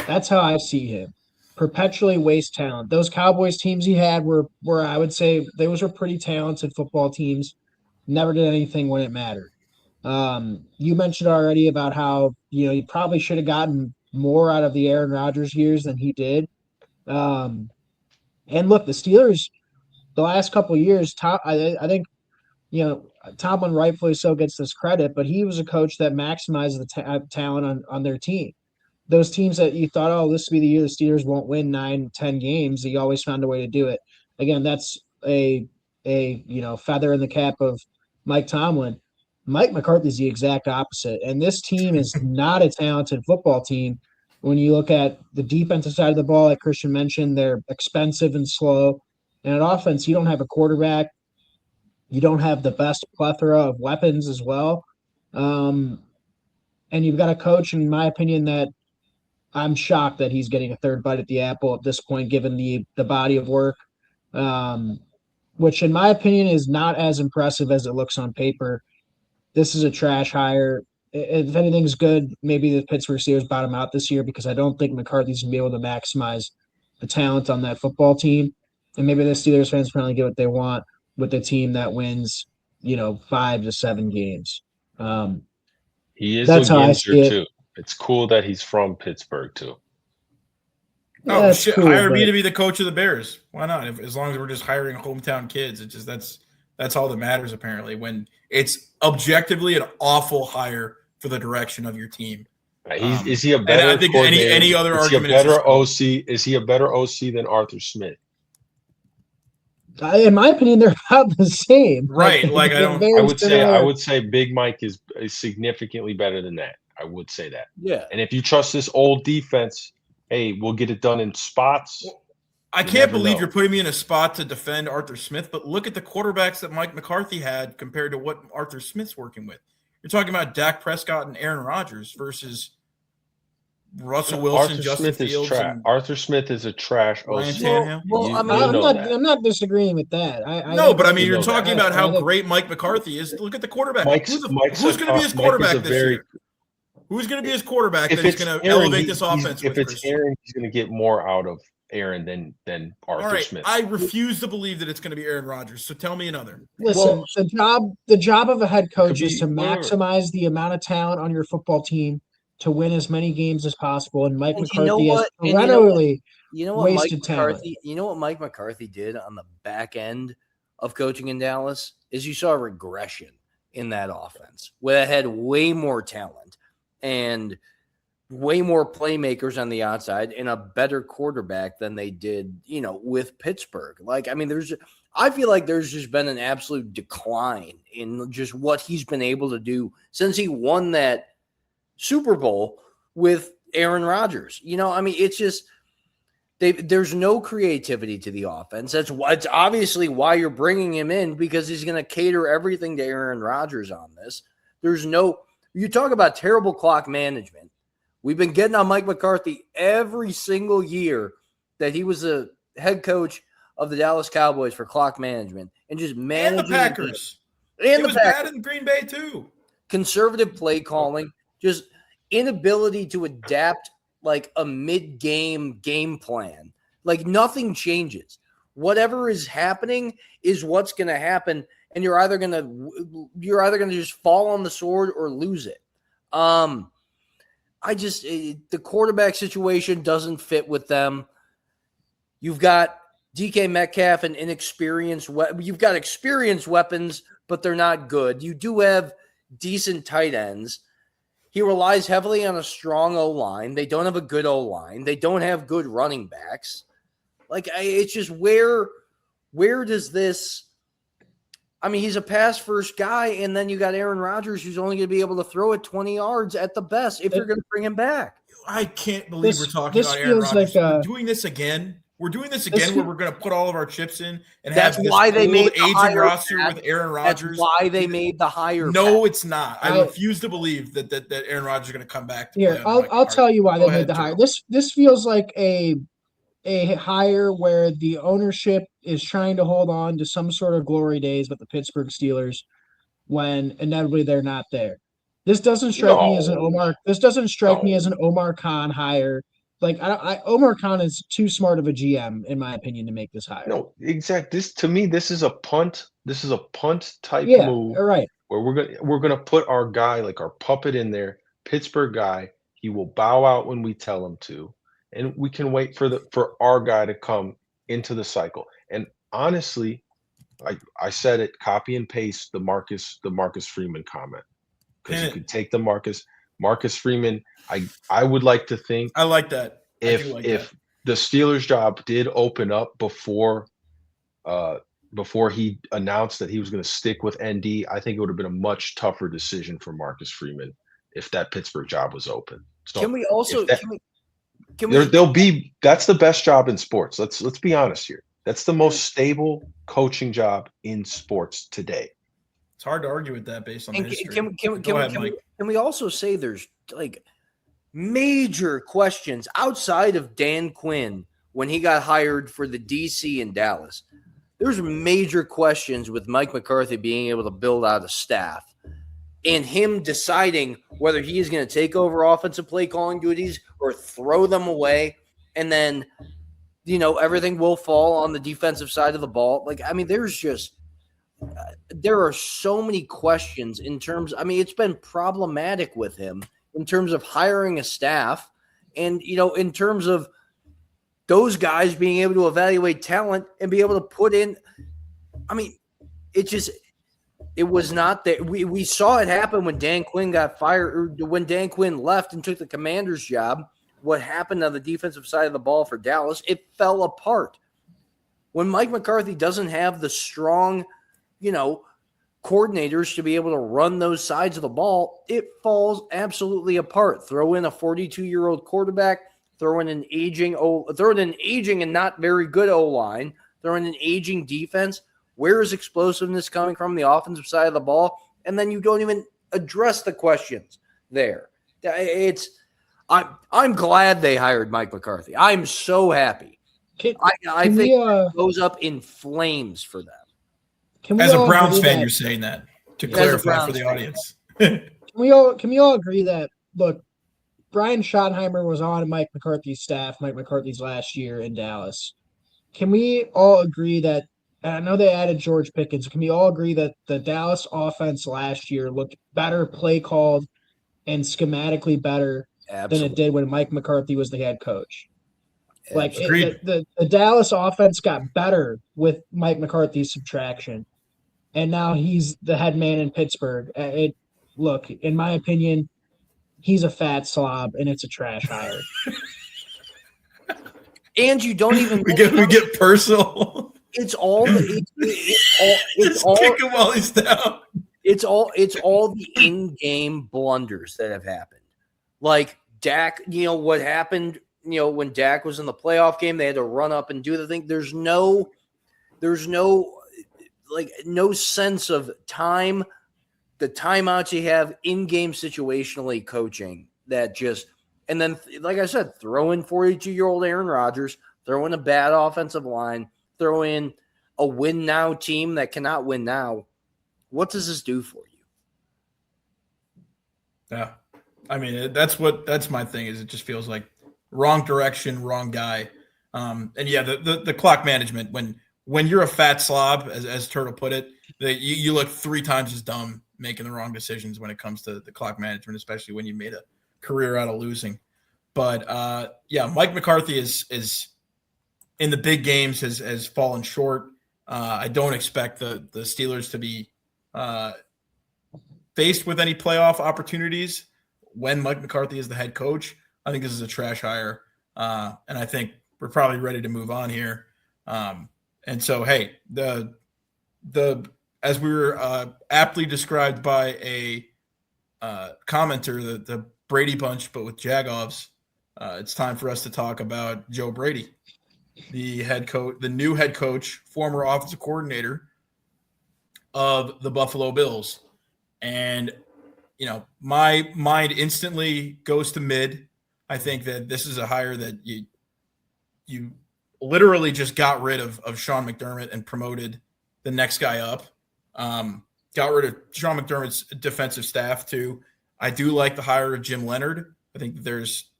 That's how I see him. Perpetually waste talent. Those Cowboys teams he had were I would say those were pretty talented football teams. Never did anything when it mattered. You mentioned already about how you probably should have gotten more out of the Aaron Rodgers years than he did. And look, the Steelers, the last couple of years, I think Tomlin rightfully so gets this credit, but he was a coach that maximized the talent on their team. Those teams that you thought, this will be the year the Steelers won't win 9-10 games, he always found a way to do it. Again, that's a feather in the cap of Mike Tomlin. Mike McCarthy's the exact opposite, and this team is not a talented football team. When you look at the defensive side of the ball, like Christian mentioned, they're expensive and slow. And at offense, you don't have a quarterback. You don't have the best plethora of weapons as well. And you've got a coach, in my opinion, that I'm shocked that he's getting a third bite at the apple at this point, given the body of work, which in my opinion is not as impressive as it looks on paper. This is a trash hire. If anything's good, maybe the Pittsburgh Steelers bottom out this year, because I don't think McCarthy's going to be able to maximize the talent on that football team. And maybe the Steelers fans finally get what they want with the team that wins, 5 to 7 games. He is that's a how I Yinzer see it. too. It's cool that he's from Pittsburgh too. Oh shit! Cool, hire me to be the coach of the Bears. Why not? As long as we're just hiring hometown kids, it's just that's all that matters apparently. When it's objectively an awful hire for the direction of your team. Is he a better? And I think any other argument. Is he a better OC than Arthur Smith? In my opinion, they're about the same. Right? I would say Big Mike is significantly better than that. I would say that. Yeah. And if you trust this old defense, hey, we'll get it done in spots. Well, I can't believe you're putting me in a spot to defend Arthur Smith, but look at the quarterbacks that Mike McCarthy had compared to what Arthur Smith's working with. You're talking about Dak Prescott and Aaron Rodgers versus Russell Wilson, Justin Fields. Arthur Smith is a trash OC. I'm not disagreeing with that. You're talking about how great Mike McCarthy is. Look at the quarterback. Who's going to be his quarterback this year? Who's going to be his quarterback that is going to elevate this offense? If it's Aaron, he's going to get more out of Aaron than Arthur All right, Smith. I refuse to believe that it's going to be Aaron Rodgers. So tell me another. Listen, the job of a head coach is to whatever. maximize the amount of talent on your football team to win as many games as possible. And Mike And you know McCarthy has what? And perennially you know what Mike wasted talent. McCarthy, you know what Mike McCarthy did on the back end of coaching in Dallas is you saw a regression in that offense where it had way more talent and way more playmakers on the outside and a better quarterback than they did, with Pittsburgh. Like, I mean, I feel like there's just been an absolute decline in just what he's been able to do since he won that Super Bowl with Aaron Rodgers. I mean, it's just there's no creativity to the offense. It's obviously why you're bringing him in, because he's going to cater everything to Aaron Rodgers on this. You talk about terrible clock management. We've been getting on Mike McCarthy every single year that he was the head coach of the Dallas Cowboys for clock management and just managing. And the Packers. And it was bad in Green Bay too. Conservative play calling, just inability to adapt like a mid-game game plan. Like nothing changes. Whatever is happening is what's going to happen, and you're either going to just fall on the sword or lose it. The quarterback situation doesn't fit with them. You've got DK Metcalf and inexperienced. You've got experienced weapons, but they're not good. You do have decent tight ends. He relies heavily on a strong O-line. They don't have a good O-line. They don't have good running backs. Like, it's just where does this – I mean, he's a pass-first guy, and then you got Aaron Rodgers, who's only going to be able to throw it 20 yards at the best if you're going to bring him back. I can't believe we're talking this about Aaron feels Rodgers. like, We're doing this again. We're doing this again where we're going to put all of our chips in and That's have this why they old made the aging hire, roster Pat. with Aaron That's Rodgers. why they made the hire. No, Pat. it's not. I refuse to believe that Aaron Rodgers is going to come back. To Here, play I'll tell you why Go they made the hire. This feels like a hire where the ownership is trying to hold on to some sort of glory days with the Pittsburgh Steelers when inevitably they're not there. This doesn't strike me as an Omar. This doesn't strike me as an Omar Khan hire. Like Omar Khan is too smart of a GM, in my opinion, to make this hire. No, exactly. This is a punt. This is a punt type move. All right. Where we're gonna put our guy, like our puppet, in there. Pittsburgh guy. He will bow out when we tell him to, and we can wait for our guy to come into the cycle. And honestly, I said it. Copy and paste the Marcus Freeman comment, because you could take the Marcus Freeman. I would like to think I like that. If the Steelers job did open up before he announced that he was going to stick with ND, I think it would have been a much tougher decision for Marcus Freeman if that Pittsburgh job was open. So can we also that's the best job in sports. Let's be honest here. That's the most stable coaching job in sports today. It's hard to argue with that based on the history. Can we also say there's like major questions outside of Dan Quinn when he got hired for the DC in Dallas? There's major questions with Mike McCarthy being able to build out a staff and him deciding whether he is going to take over offensive play calling duties or throw them away, and then everything will fall on the defensive side of the ball. Like, I mean, there are so many questions in terms. I mean, it's been problematic with him in terms of hiring a staff and, in terms of those guys being able to evaluate talent and be able to put in. I mean, it was not that we saw it happen when Dan Quinn got fired, or when Dan Quinn left and took the Commander's job. What happened on the defensive side of the ball for Dallas, it fell apart. When Mike McCarthy doesn't have the strong, coordinators to be able to run those sides of the ball, it falls absolutely apart. Throw in a 42-year-old quarterback, throw in an aging and not very good O-line, throw in an aging defense. Where is explosiveness coming from the offensive side of the ball? And then you don't even address the questions there. I'm glad they hired Mike McCarthy. I'm so happy. I think it goes up in flames for them. As a Browns fan, you're saying that to clarify for the audience. Can we all agree that, look, Brian Schottenheimer was on Mike McCarthy's staff, Mike McCarthy's last year in Dallas. Can we all agree that, and I know they added George Pickens, can we all agree that the Dallas offense last year looked better play called and schematically better than it Absolutely. did when Mike McCarthy was the head coach? Like Agreed. the Dallas offense got better with Mike McCarthy's subtraction, and now he's the head man in Pittsburgh. Look, in my opinion, he's a fat slob, and it's a trash hire. And you don't even we get personal. it's all the it's Just all kick him while he's down. it's all the in-game blunders that have happened. Like Dak, what happened, when Dak was in the playoff game, they had to run up and do the thing. There's no sense of time, the timeouts you have in-game situationally coaching that just, and then, like I said, throw in 42-year-old Aaron Rodgers, throw in a bad offensive line, throw in a win now team that cannot win now. What does this do for you? Yeah. I mean, that's my thing is it just feels like wrong direction, wrong guy. And yeah, the clock management, when you're a fat slob, as Turtle put it, you look 3 times as dumb making the wrong decisions when it comes to the clock management, especially when you made a career out of losing. But yeah, Mike McCarthy is in the big games has fallen short. I don't expect the Steelers to be faced with any playoff opportunities when Mike McCarthy is the head coach. I think this is a trash hire, and I think we're probably ready to move on here. And so, hey, the as we were aptly described by a commenter, the Brady Bunch, but with Jagoffs, it's time for us to talk about Joe Brady, the head coach, the new head coach, former offensive coordinator of the Buffalo Bills. And, my mind instantly goes to mid. I think that this is a hire that you literally just got rid of Sean McDermott and promoted the next guy up. Got rid of Sean McDermott's defensive staff too. I do like the hire of Jim Leonard. I think there's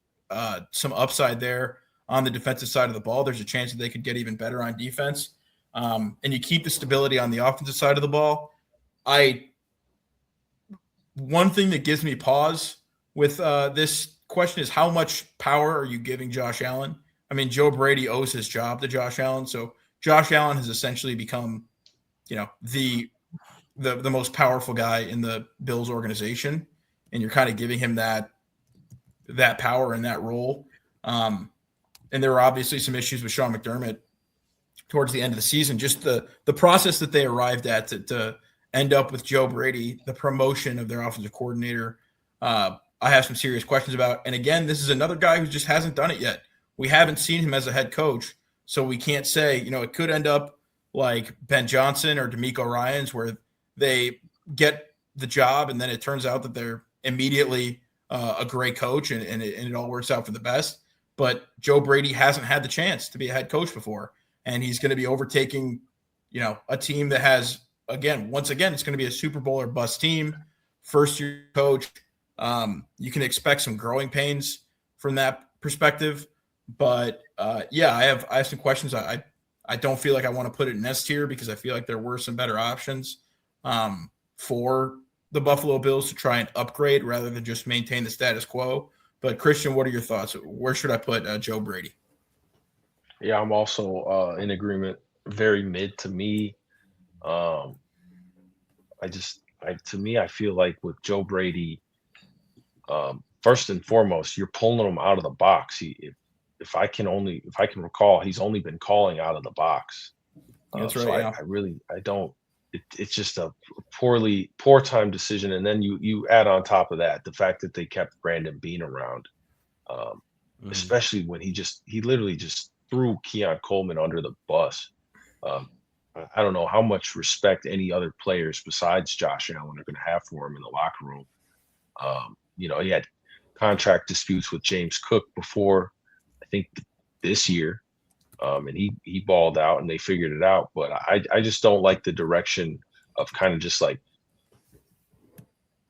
some upside there on the defensive side of the ball. There's a chance that they could get even better on defense. And you keep the stability on the offensive side of the ball. One thing that gives me pause with this question is how much power are you giving Josh Allen? I mean, Joe Brady owes his job to Josh Allen. So Josh Allen has essentially become, the most powerful guy in the Bills organization. And you're kind of giving him that power and that role. And there were obviously some issues with Sean McDermott towards the end of the season. Just the process that they arrived at to end up with Joe Brady, the promotion of their offensive coordinator, I have some serious questions about. And again, this is another guy who just hasn't done it yet. We haven't seen him as a head coach, so we can't say, it could end up like Ben Johnson or DeMeco Ryans, where they get the job and then it turns out that they're immediately a great coach and it all works out for the best. But Joe Brady hasn't had the chance to be a head coach before, and he's going to be overtaking, a team that has, once again, it's going to be a Super Bowl or bust team, first-year coach. You can expect some growing pains from that perspective. But yeah, I have some questions. I don't feel like I want to put it in S tier because I feel like there were some better options for the Buffalo Bills to try and upgrade rather than just maintain the status quo. But Christian, what are your thoughts? Where should I put Joe Brady? Yeah, I'm also in agreement. Very mid to me. To me, I feel like with Joe Brady, first and foremost, you're pulling him out of the box. If I can recall, he's only been calling out of the box. That's right. So Yeah. I don't. It's just a poor time decision, and then you add on top of that the fact that they kept Brandon Beane around, especially when he literally just threw Keon Coleman under the bus. I don't know how much respect any other players besides Josh Allen are going to have for him in the locker room. He had contract disputes with James Cook before, I think this year, and he balled out and they figured it out. But I just don't like the direction of kind of just like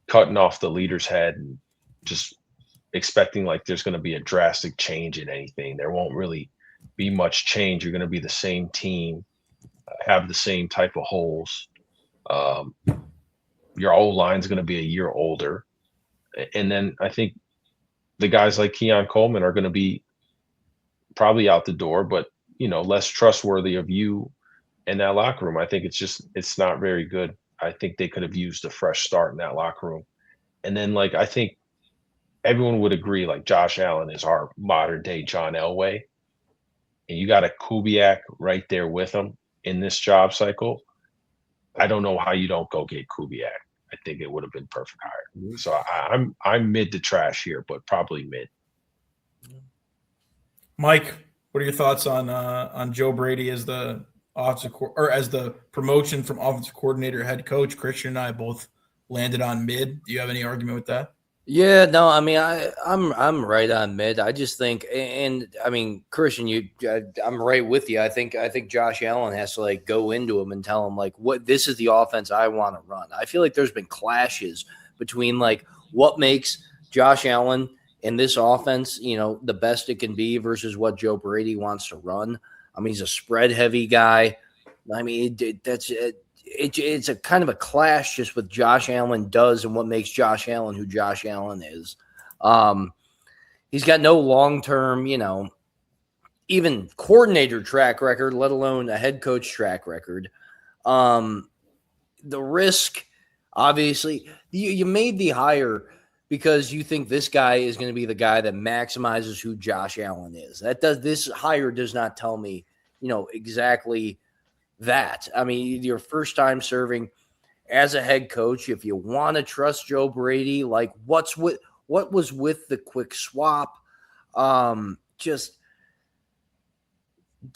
cutting off the leader's head and just expecting like there's going to be a drastic change in anything. There won't really be much change. You're going to be the same team, have the same type of holes. Your old line's going to be a year older. And then I think the guys like Keon Coleman are going to be probably out the door, but less trustworthy of you in that locker room. I think it's not very good. I think they could have used a fresh start in that locker room. And then I think everyone would agree Josh Allen is our modern day John Elway. And you got a Kubiak right there with him in this job cycle. I don't know how you don't go get Kubiak. I think it would have been perfect hire. So I'm mid to trash here, but probably mid. Mike, what are your thoughts on Joe Brady as the as the promotion from offensive coordinator to head coach? Christian and I both landed on mid. Do you have any argument with that? Yeah, no, I mean, I'm right on mid. I just think, and I mean, Christian, I'm right with you. I think Josh Allen has to go into him and tell him what this is the offense I want to run. I feel like there's been clashes between what makes Josh Allen in this offense, the best it can be versus what Joe Brady wants to run. I mean, he's a spread heavy guy. I mean, that's it. It's a kind of a clash just what Josh Allen does and what makes Josh Allen who Josh Allen is. He's got no long-term, even coordinator track record, let alone a head coach track record. The risk, obviously, you made the hire because you think this guy is going to be the guy that maximizes who Josh Allen is. This hire does not tell me, exactly that. I mean, your first time serving as a head coach, if you want to trust Joe Brady, what was with the quick swap?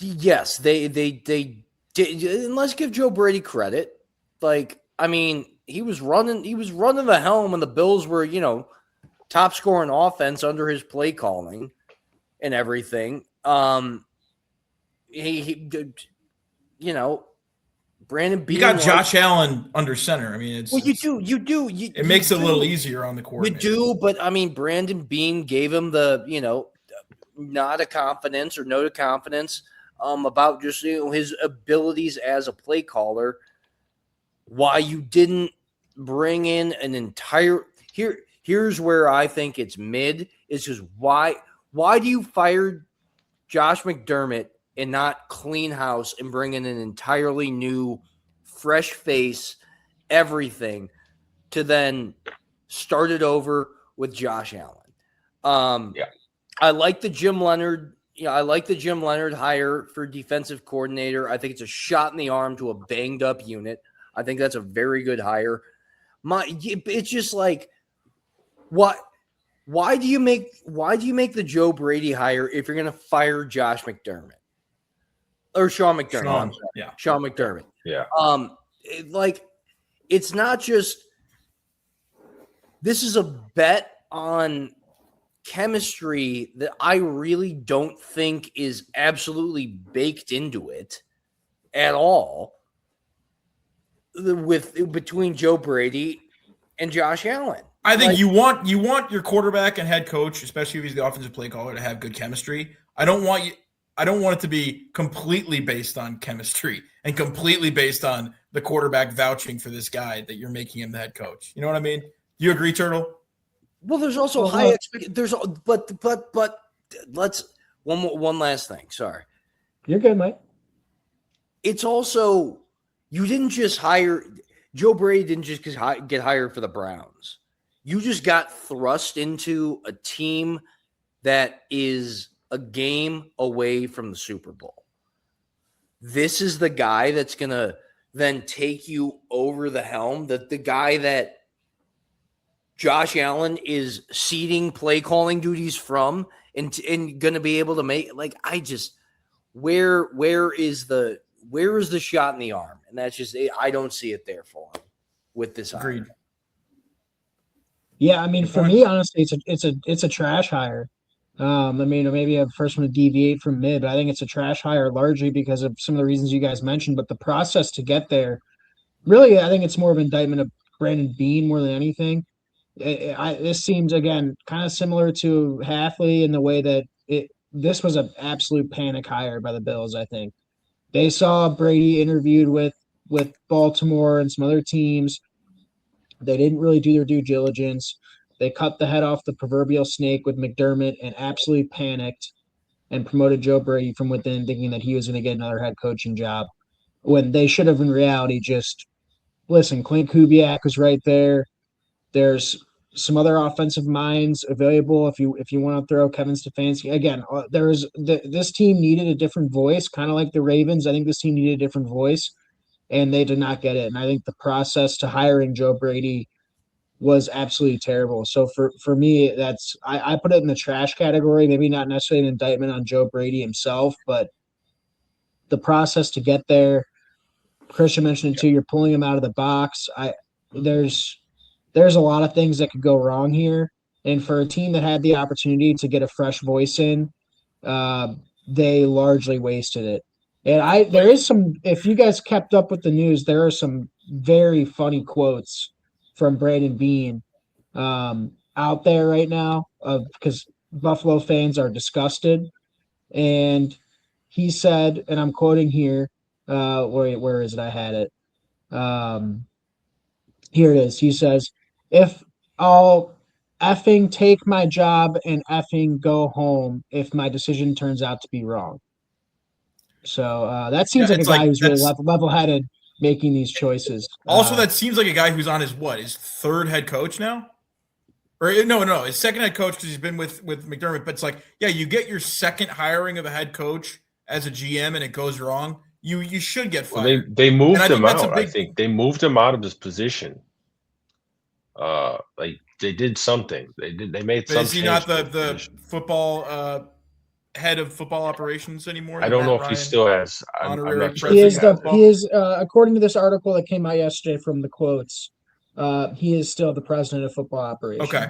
Yes, they did. And let's give Joe Brady credit. I mean, he was running the helm, and the Bills were, top scoring offense under his play calling and everything. Brandon Beane. You got Josh Allen under center. I mean, you do. It makes it a little easier on the coordinator. You do, but I mean, Brandon Beane gave him the, nod of confidence or note of confidence about just his abilities as a play caller. Why you didn't bring in an entire here's where I think it's mid. It's just why do you fire Josh McDermott and not clean house and bring in an entirely new, fresh face, everything, to then start it over with Josh Allen? Yeah. I like the Jim Leonard. Hire for defensive coordinator. I think it's a shot in the arm to a banged up unit. I think that's a very good hire. It's just what? Why do you make the Joe Brady hire if you're going to fire Josh McDermott? Or Sean McDermott. Sean McDermott. Yeah. It's not just this is a bet on chemistry that I really don't think is absolutely baked into it at all between Joe Brady and Josh Allen. I think you want your quarterback and head coach, especially if he's the offensive play caller, to have good chemistry. I don't want it to be completely based on chemistry and completely based on the quarterback vouching for this guy that you're making him the head coach. You know what I mean? Do you agree, Turtle? Well, there's also high expectations. But let's one last thing. Sorry, You're good, Mike. it's also you didn't just hire Joe Brady. Didn't just get hired for the Browns. You just got thrust into a team that is a game away from the Super Bowl. This is the guy that's going to then take you over the helm, the guy that Josh Allen is ceding play calling duties from and going to be able to make where is the shot in the arm? And that's just I don't see it there for him with this Agreed. hire. Yeah, I mean, for me, honestly, it's a trash hire. I mean, maybe I first want to deviate from mid, but I think it's a trash hire largely because of some of the reasons you guys mentioned. But the process to get there, really, I think it's more of an indictment of Brandon Beane more than anything. This seems again kind of similar to Halfley in the way that this was an absolute panic hire by the Bills. I think they saw Brady interviewed with Baltimore and some other teams. They didn't really do their due diligence. They cut the head off the proverbial snake with McDermott and absolutely panicked and promoted Joe Brady from within, thinking that he was going to get another head coaching job when they should have in reality just listen. Clint Kubiak was right there. There's some other offensive minds available if you want to throw Kevin Stefanski again. This team needed a different voice, kind of like the Ravens. I think this team needed a different voice, and they did not get it. And I think the process to hiring Joe Brady was absolutely terrible. So for me, I put it in the trash category. Maybe not necessarily an indictment on Joe Brady himself, but the process to get there. Christian mentioned it too. You're pulling him out of the box. There's a lot of things that could go wrong here. And for a team that had the opportunity to get a fresh voice in, they largely wasted it. And there is some, if you guys kept up with the news, there are some very funny quotes from Brandon Beane out there right now because Buffalo fans are disgusted. And he said, and I'm quoting here, where is it? I had it. Here it is. He says, if I'll effing take my job and effing go home if my decision turns out to be wrong. So that seems like a guy who's really level-headed making these choices. Also, that seems like a guy who's on his third head coach now? Or no, his second head coach because he's been with McDermott. But it's like, yeah, you get your second hiring of a head coach as a GM and it goes wrong, you should get fired. Well, they moved him out. I think they moved him out of his position. Like they did something. They made some. Is he not the football head of football operations anymore? I don't know if he still has. I'm not sure. He is according to this article that came out yesterday from the quotes. He is still the president of football operations. Okay.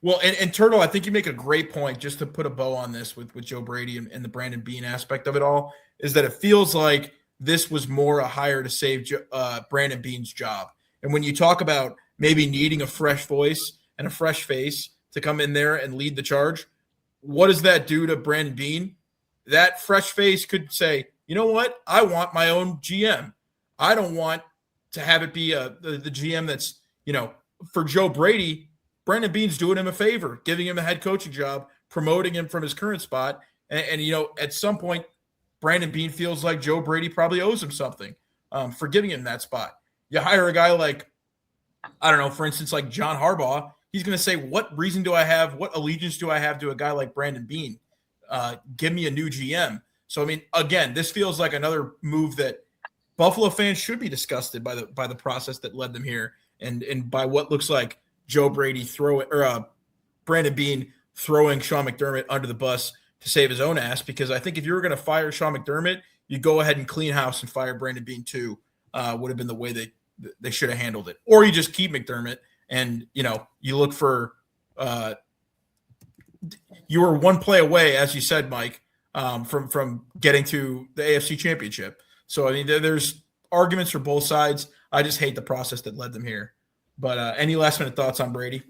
Well, and Turtle, I think you make a great point just to put a bow on this with Joe Brady and the Brandon Beane aspect of it all, is that it feels like this was more a hire to save Brandon Beane's job. And when you talk about maybe needing a fresh voice and a fresh face to come in there and lead the charge, what does that do to Brandon Beane? That fresh face could say, you know what? I want my own GM. I don't want to have it be the GM that's, for Joe Brady, Brandon Beane's doing him a favor, giving him a head coaching job, promoting him from his current spot. And at some point, Brandon Beane feels like Joe Brady probably owes him something for giving him that spot. You hire a guy like, I don't know, for instance, like John Harbaugh, he's going to say, what allegiance do I have to a guy like Brandon Beane? Give me a new GM. So, I mean, again, this feels like another move that Buffalo fans should be disgusted by the process that led them here and by what looks like Joe Brady Brandon Beane throwing Sean McDermott under the bus to save his own ass. Because I think if you were going to fire Sean McDermott, you go ahead and clean house and fire Brandon Beane too. Would have been the way they should have handled it. Or you just keep McDermott and you look for you were one play away, as you said, Mike, from getting to the AFC Championship. So I mean, there's arguments for both sides. I just hate the process that led them here. But any last minute thoughts on Brady?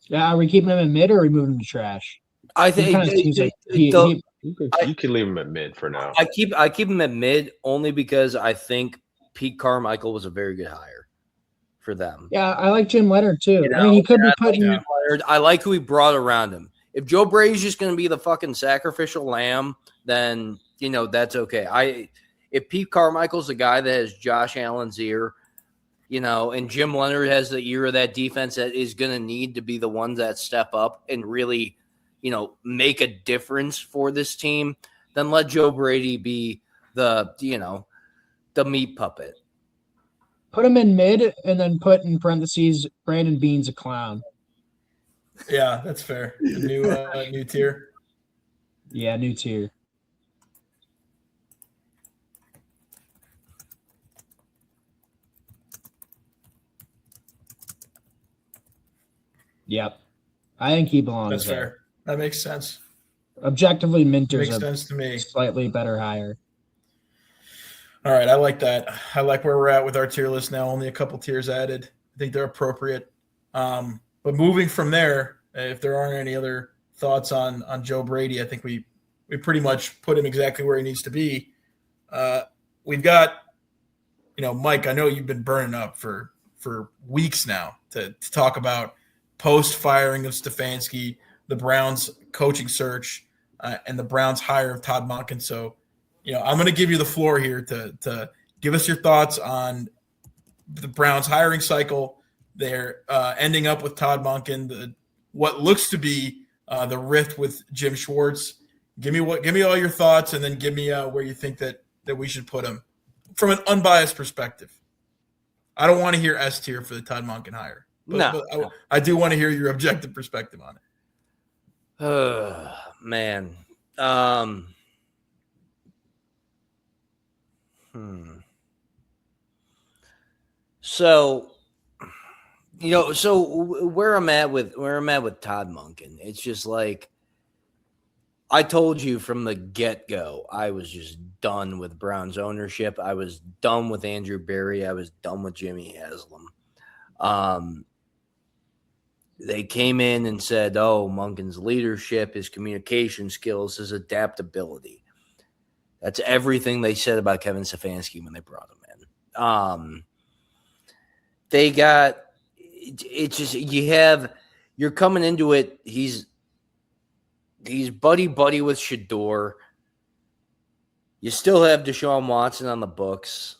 Yeah, are we keeping him in mid or are we moving him to trash? I think you can leave him at mid for now. I keep him at mid only because I think Pete Carmichael was a very good hire for them. Yeah, I like Jim Leonard too. I mean, he could be putting. I like who he brought around him. If Joe Brady's just going to be the fucking sacrificial lamb, then that's okay. If Pete Carmichael's the guy that has Josh Allen's ear, and Jim Leonard has the ear of that defense that is going to need to be the ones that step up and really, make a difference for this team, then let Joe Brady be the meat puppet. Put him in mid and then put in parentheses Brandon Beane's a clown. Yeah, that's fair. New tier. Yeah, new tier. Yep. I think he belongs That's there. Fair. That makes sense. Objectively, Minter's makes sense to me. Slightly better hire. All right, I like that. I like where we're at with our tier list now. Only a couple tiers added. I think they're appropriate. But moving from there, if there aren't any other thoughts on Joe Brady, I think we pretty much put him exactly where he needs to be. We've got, Mike, I know you've been burning up for weeks now to talk about post-firing of Stefanski, the Browns coaching search, and the Browns hire of Todd Monken. So, I'm going to give you the floor here to give us your thoughts on the Browns hiring cycle. They're ending up with Todd Monken, what looks to be the rift with Jim Schwartz. Give me all your thoughts, and then give me where you think that we should put him from an unbiased perspective. I don't want to hear S tier for the Todd Monken hire, but I do want to hear your objective perspective on it. Man. So, where I'm at with Todd Monken, it's just like I told you from the get-go, I was just done with Browns ownership. I was done with Andrew Berry. I was done with Jimmy Haslam. They came in and said, Monken's leadership, his communication skills, his adaptability. That's everything they said about Kevin Stefanski when they brought him in. It's just you're coming into it. He's buddy with Shador. You still have Deshaun Watson on the books.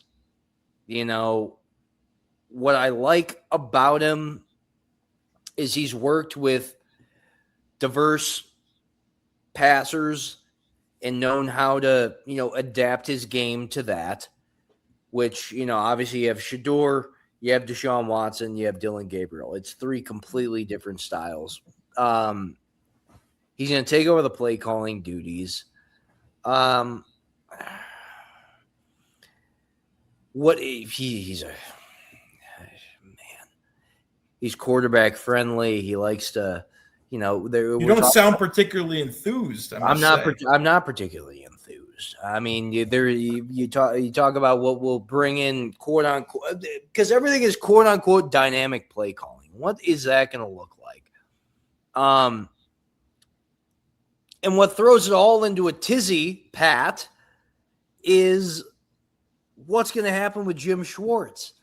What I like about him is he's worked with diverse passers and known how to, adapt his game to that, which, obviously you have Shador, you have Deshaun Watson, you have Dylan Gabriel. It's three completely different styles. He's going to take over the play calling duties. What if he's a man? He's quarterback friendly. He likes to, you don't sound particularly enthused. I'm not particularly enthused. I mean, you talk about what will bring in quote unquote, because everything is quote unquote dynamic play calling. What is that going to look like? And what throws it all into a tizzy, Pat, is what's going to happen with Jim Schwartz.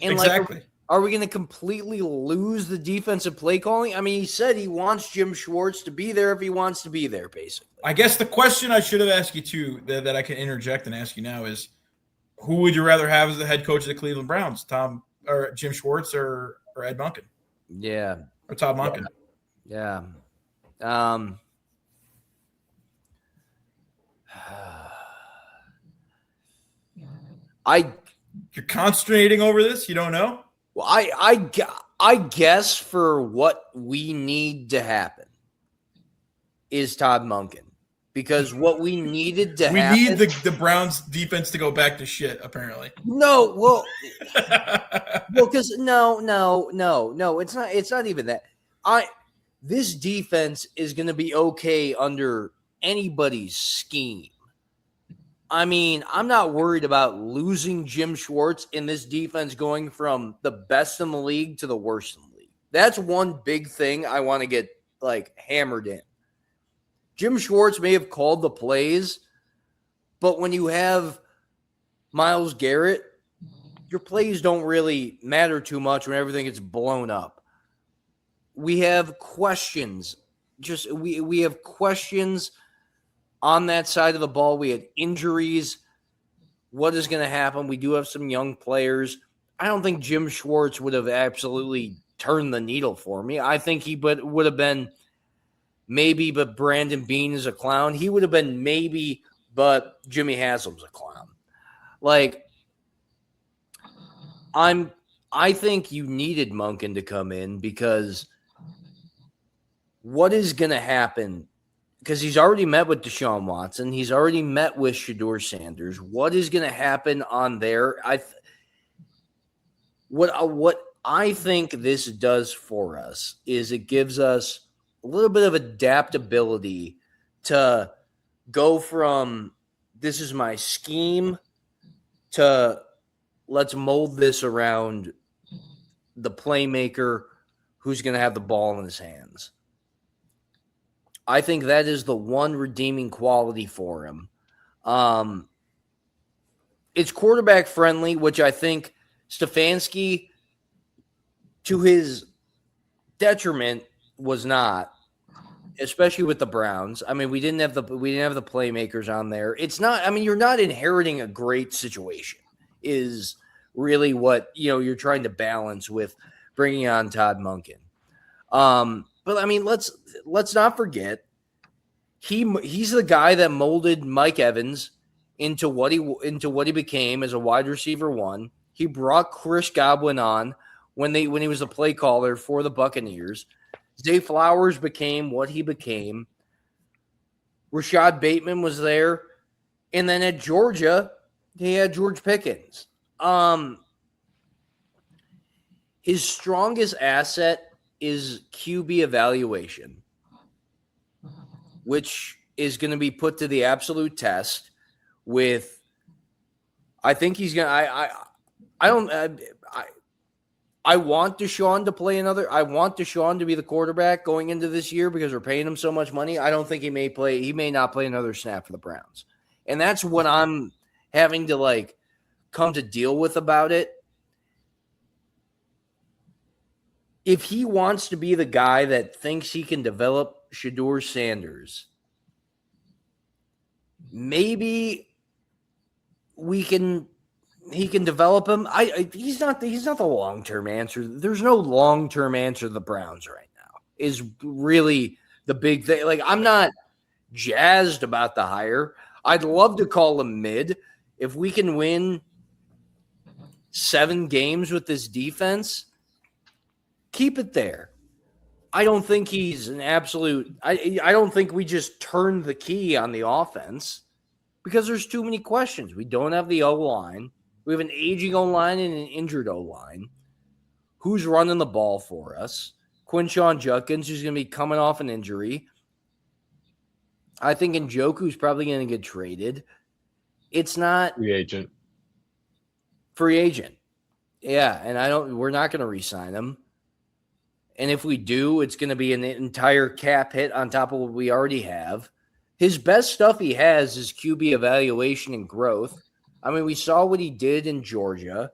And exactly. Are we going to completely lose the defensive play calling? I mean, he said he wants Jim Schwartz to be there if he wants to be there, basically. I guess the question I should have asked you too, that I can interject and ask you now is, who would you rather have as the head coach of the Cleveland Browns, Jim Schwartz or Ed Monken? Yeah. Or Todd Monken? Yeah. You're consternating over this? You don't know? Well, I guess for what we need to happen is Todd Monken, because what we needed to happen. We need the Browns defense to go back to shit, apparently. No, well, because no, it's not even that. This defense is going to be okay under anybody's scheme. I mean, I'm not worried about losing Jim Schwartz in this defense going from the best in the league to the worst in the league. That's one big thing I want to get hammered in. Jim Schwartz may have called the plays, but when you have Myles Garrett, your plays don't really matter too much when everything gets blown up. We have questions. We have questions on that side of the ball. We had injuries. What is going to happen? We do have some young players. I don't think Jim Schwartz would have absolutely turned the needle for me. I think he would have been maybe, but Brandon Beane is a clown. He would have been maybe, but Jimmy Haslam's a clown. I think you needed Monken to come in, because what is going to happen? Because he's already met with Deshaun Watson. He's already met with Shador Sanders. What is going to happen on there? What I think this does for us is it gives us a little bit of adaptability to go from this is my scheme to let's mold this around the playmaker who's going to have the ball in his hands. I think that is the one redeeming quality for him. It's quarterback friendly, which I think Stefanski, to his detriment, was not, especially with the Browns. I mean, we didn't have the playmakers on there. It's not. I mean, you're not inheriting a great situation. Is really what you're trying to balance with bringing on Todd Monken. But I mean, let's not forget he's the guy that molded Mike Evans into what he became as a wide receiver one. He brought Chris Godwin on when he was a play caller for the Buccaneers. Zay Flowers became what he became. Rashad Bateman was there, and then at Georgia, he had George Pickens. His strongest asset is QB evaluation, which is going to be put to the absolute test with, I think he's going to, I want Deshaun to play another. I want Deshaun to be the quarterback going into this year because we're paying him so much money. I don't think he may not play another snap for the Browns. And that's what I'm having to come to deal with about it. If he wants to be the guy that thinks he can develop Shedeur Sanders, maybe he can develop him. He's not the long-term answer. There's no long-term answer to the Browns right now, is really the big thing. I'm not jazzed about the hire. I'd love to call him mid. If we can win 7 games with this defense, keep it there. I don't think he's an absolute. I don't think we just turned the key on the offense because there's too many questions. We don't have the O-line. We have an aging O-line and an injured O-line. Who's running the ball for us? Quinshon Judkins, who's going to be coming off an injury. I think Njoku's probably going to get traded. It's not free agent. Free agent. Yeah, and we're not going to re-sign him. And if we do, it's going to be an entire cap hit on top of what we already have. His best stuff he has is QB evaluation and growth. I mean, we saw what he did in Georgia.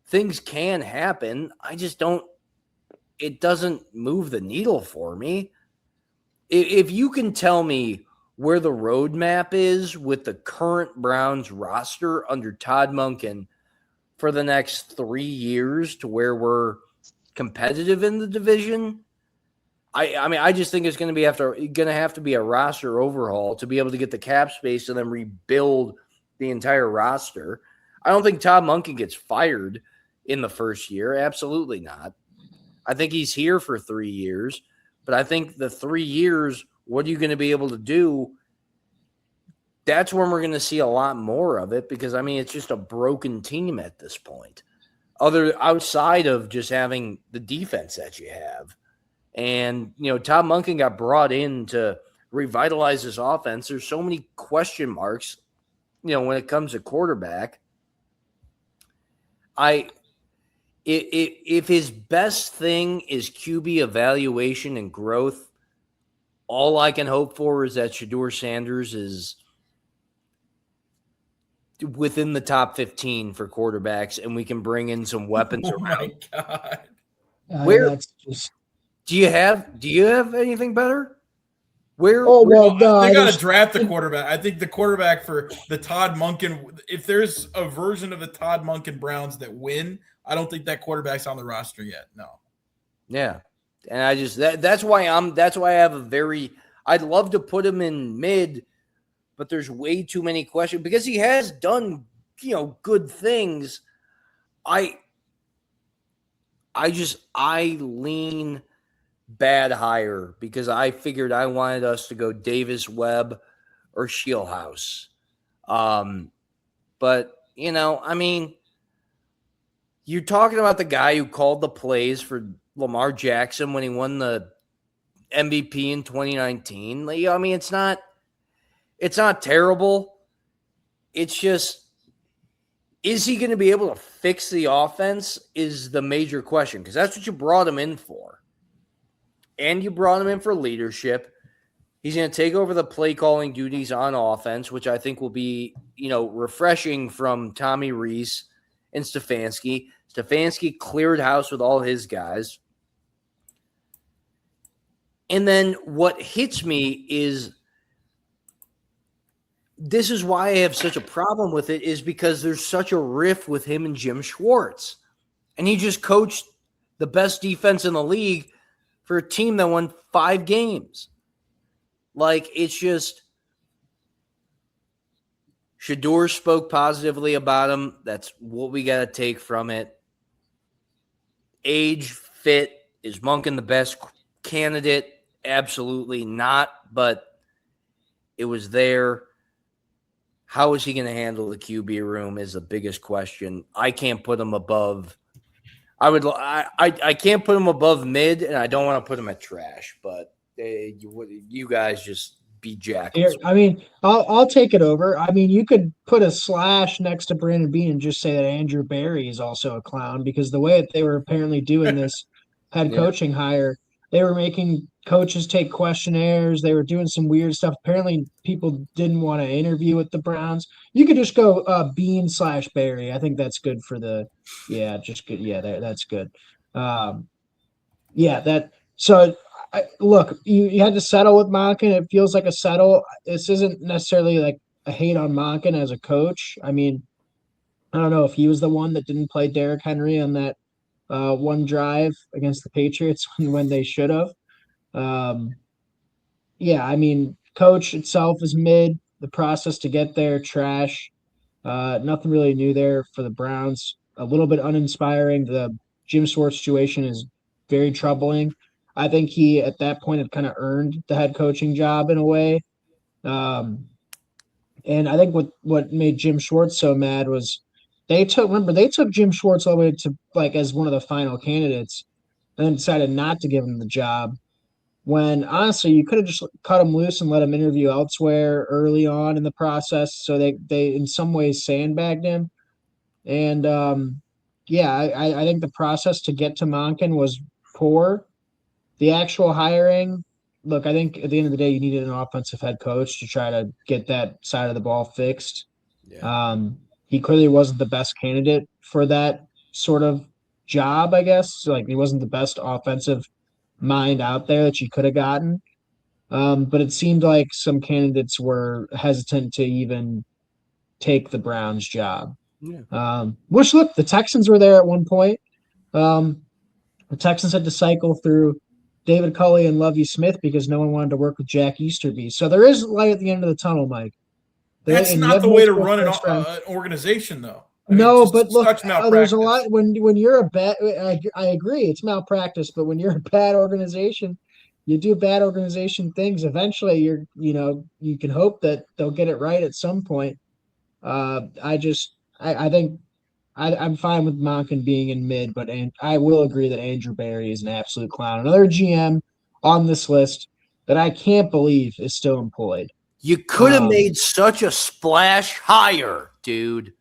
Things can happen. I just don't – it doesn't move the needle for me. If you can tell me where the roadmap is with the current Browns roster under Todd Monken for the next 3 years to where we're competitive in the division, I just think it's going to have to be a roster overhaul to be able to get the cap space and then rebuild the entire roster. I don't think Todd Monken gets fired in the first year. Absolutely not. I think he's here for 3 years, but I think the 3 years, what are you going to be able to do? That's when we're going to see a lot more of it because, it's just a broken team at this point. Outside of just having the defense that you have. And, Todd Monken got brought in to revitalize this offense. There's so many question marks, when it comes to quarterback. If his best thing is QB evaluation and growth, all I can hope for is that Shedeur Sanders is within the top 15 for quarterbacks and we can bring in some weapons around. My God. That's just... Do you have anything better? They got to draft the quarterback. I think the quarterback for the Todd Monken, if there's a version of the Todd Monken Browns that win, I don't think that quarterback's on the roster yet. No. Yeah. And I just that's why I have I'd love to put him in mid, but there's way too many questions because he has done, good things. I lean bad hire because I figured I wanted us to go Davis Webb or Shieldhouse. But, you're talking about the guy who called the plays for Lamar Jackson when he won the MVP in 2019. It's not terrible. It's just Is he going to be able to fix the offense is the major question, because that's what you brought him in for. And you brought him in for leadership. He's going to take over the play calling duties on offense, which I think will be, refreshing from Tommy Rees and Stefanski. Stefanski cleared house with all his guys. And then what hits me is, this is why I have such a problem with it, is because there's such a rift with him and Jim Schwartz. And he just coached the best defense in the league for a team that won 5 games. Like, it's just, Shador spoke positively about him. That's what we got to take from it. Age, fit, is Monken the best candidate? Absolutely not, but it was there. How is he going to handle the QB room is the biggest question. I can't put him above. I can't put him above mid, and I don't want to put him at trash. But you guys just be jackals. I mean, I'll take it over. I mean, you could put a slash next to Brandon Beane and just say that Andrew Barry is also a clown, because the way that they were apparently doing this head coaching hire, they were making coaches take questionnaires. They were doing some weird stuff. Apparently, people didn't want to interview with the Browns. You could just go Bean / Barry. I think that's good for the – just good. Yeah, that's good. So, look, you had to settle with Monken. It feels like a settle. This isn't necessarily like a hate on Monken as a coach. I mean, I don't know if he was the one that didn't play Derrick Henry on that one drive against the Patriots when they should have. I mean, coach itself is mid. The process to get there, trash. Nothing really new there for the Browns. A little bit uninspiring. The Jim Schwartz situation is very troubling. I think he, at that point, had kind of earned the head coaching job in a way. And I think what made Jim Schwartz so mad was they took Jim Schwartz all the way to as one of the final candidates, and then decided not to give him the job. When honestly, you could have just cut him loose and let him interview elsewhere early on in the process. So they in some ways sandbagged him. And I think the process to get to Monken was poor. The actual hiring, look, I think at the end of the day, you needed an offensive head coach to try to get that side of the ball fixed. Yeah. He clearly wasn't the best candidate for that sort of job, I guess. So, he wasn't the best offensive mind out there that you could have gotten. But it seemed like some candidates were hesitant to even take the Browns job. Yeah. Which, look, the Texans were there at one point. The Texans had to cycle through David Culley and Lovie Smith because no one wanted to work with Jack Easterby. So there is light at the end of the tunnel, Mike. That's not the way to run an organization, though. No, but look, there's a lot when you're a bad. I agree, it's malpractice. But when you're a bad organization, you do bad organization things. Eventually, you can hope that they'll get it right at some point. I think I'm fine with Monken being in mid, but I will agree that Andrew Barry is an absolute clown. Another GM on this list that I can't believe is still employed. You could have made such a splash hire, dude.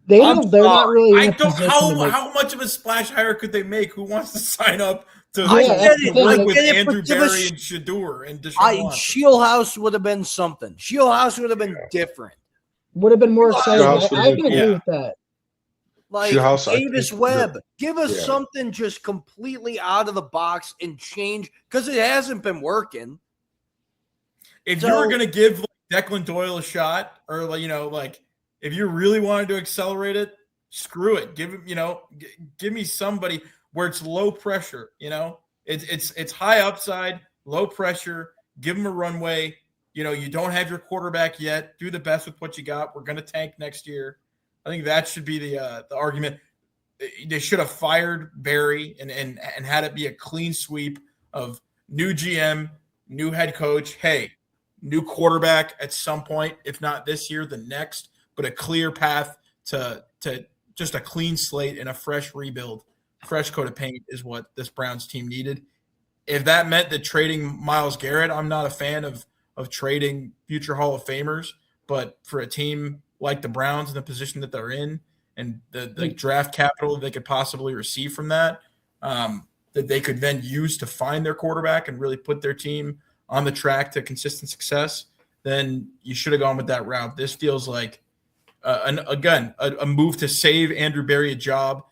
They're not really. How much of a splash hire could they make? Who wants to sign up to work with Andrew Barry and Shador and Deshaun Watson? Shieldhouse would have been something. Shieldhouse would have been different. Would have been more exciting. I can agree with that. Davis Webb, give us something just completely out of the box and change, because it hasn't been working. If you were going to give Declan Doyle a shot, or if you really wanted to accelerate it, screw it. Give him, give me somebody where it's low pressure. It's high upside, low pressure. Give him a runway. You don't have your quarterback yet. Do the best with what you got. We're going to tank next year. I think that should be the argument. They should have fired Barry and had it be a clean sweep of new GM, new head coach. Hey, new quarterback at some point, if not this year, the next, but a clear path to just a clean slate and a fresh rebuild. Fresh coat of paint is what this Browns team needed. If that meant that trading Myles Garrett, I'm not a fan of trading future Hall of Famers, but for a team like the Browns in the position that they're in, and the draft capital they could possibly receive from that, that they could then use to find their quarterback and really put their team on the track to consistent success, then you should have gone with that route. This feels like, a move to save Andrew Berry a job.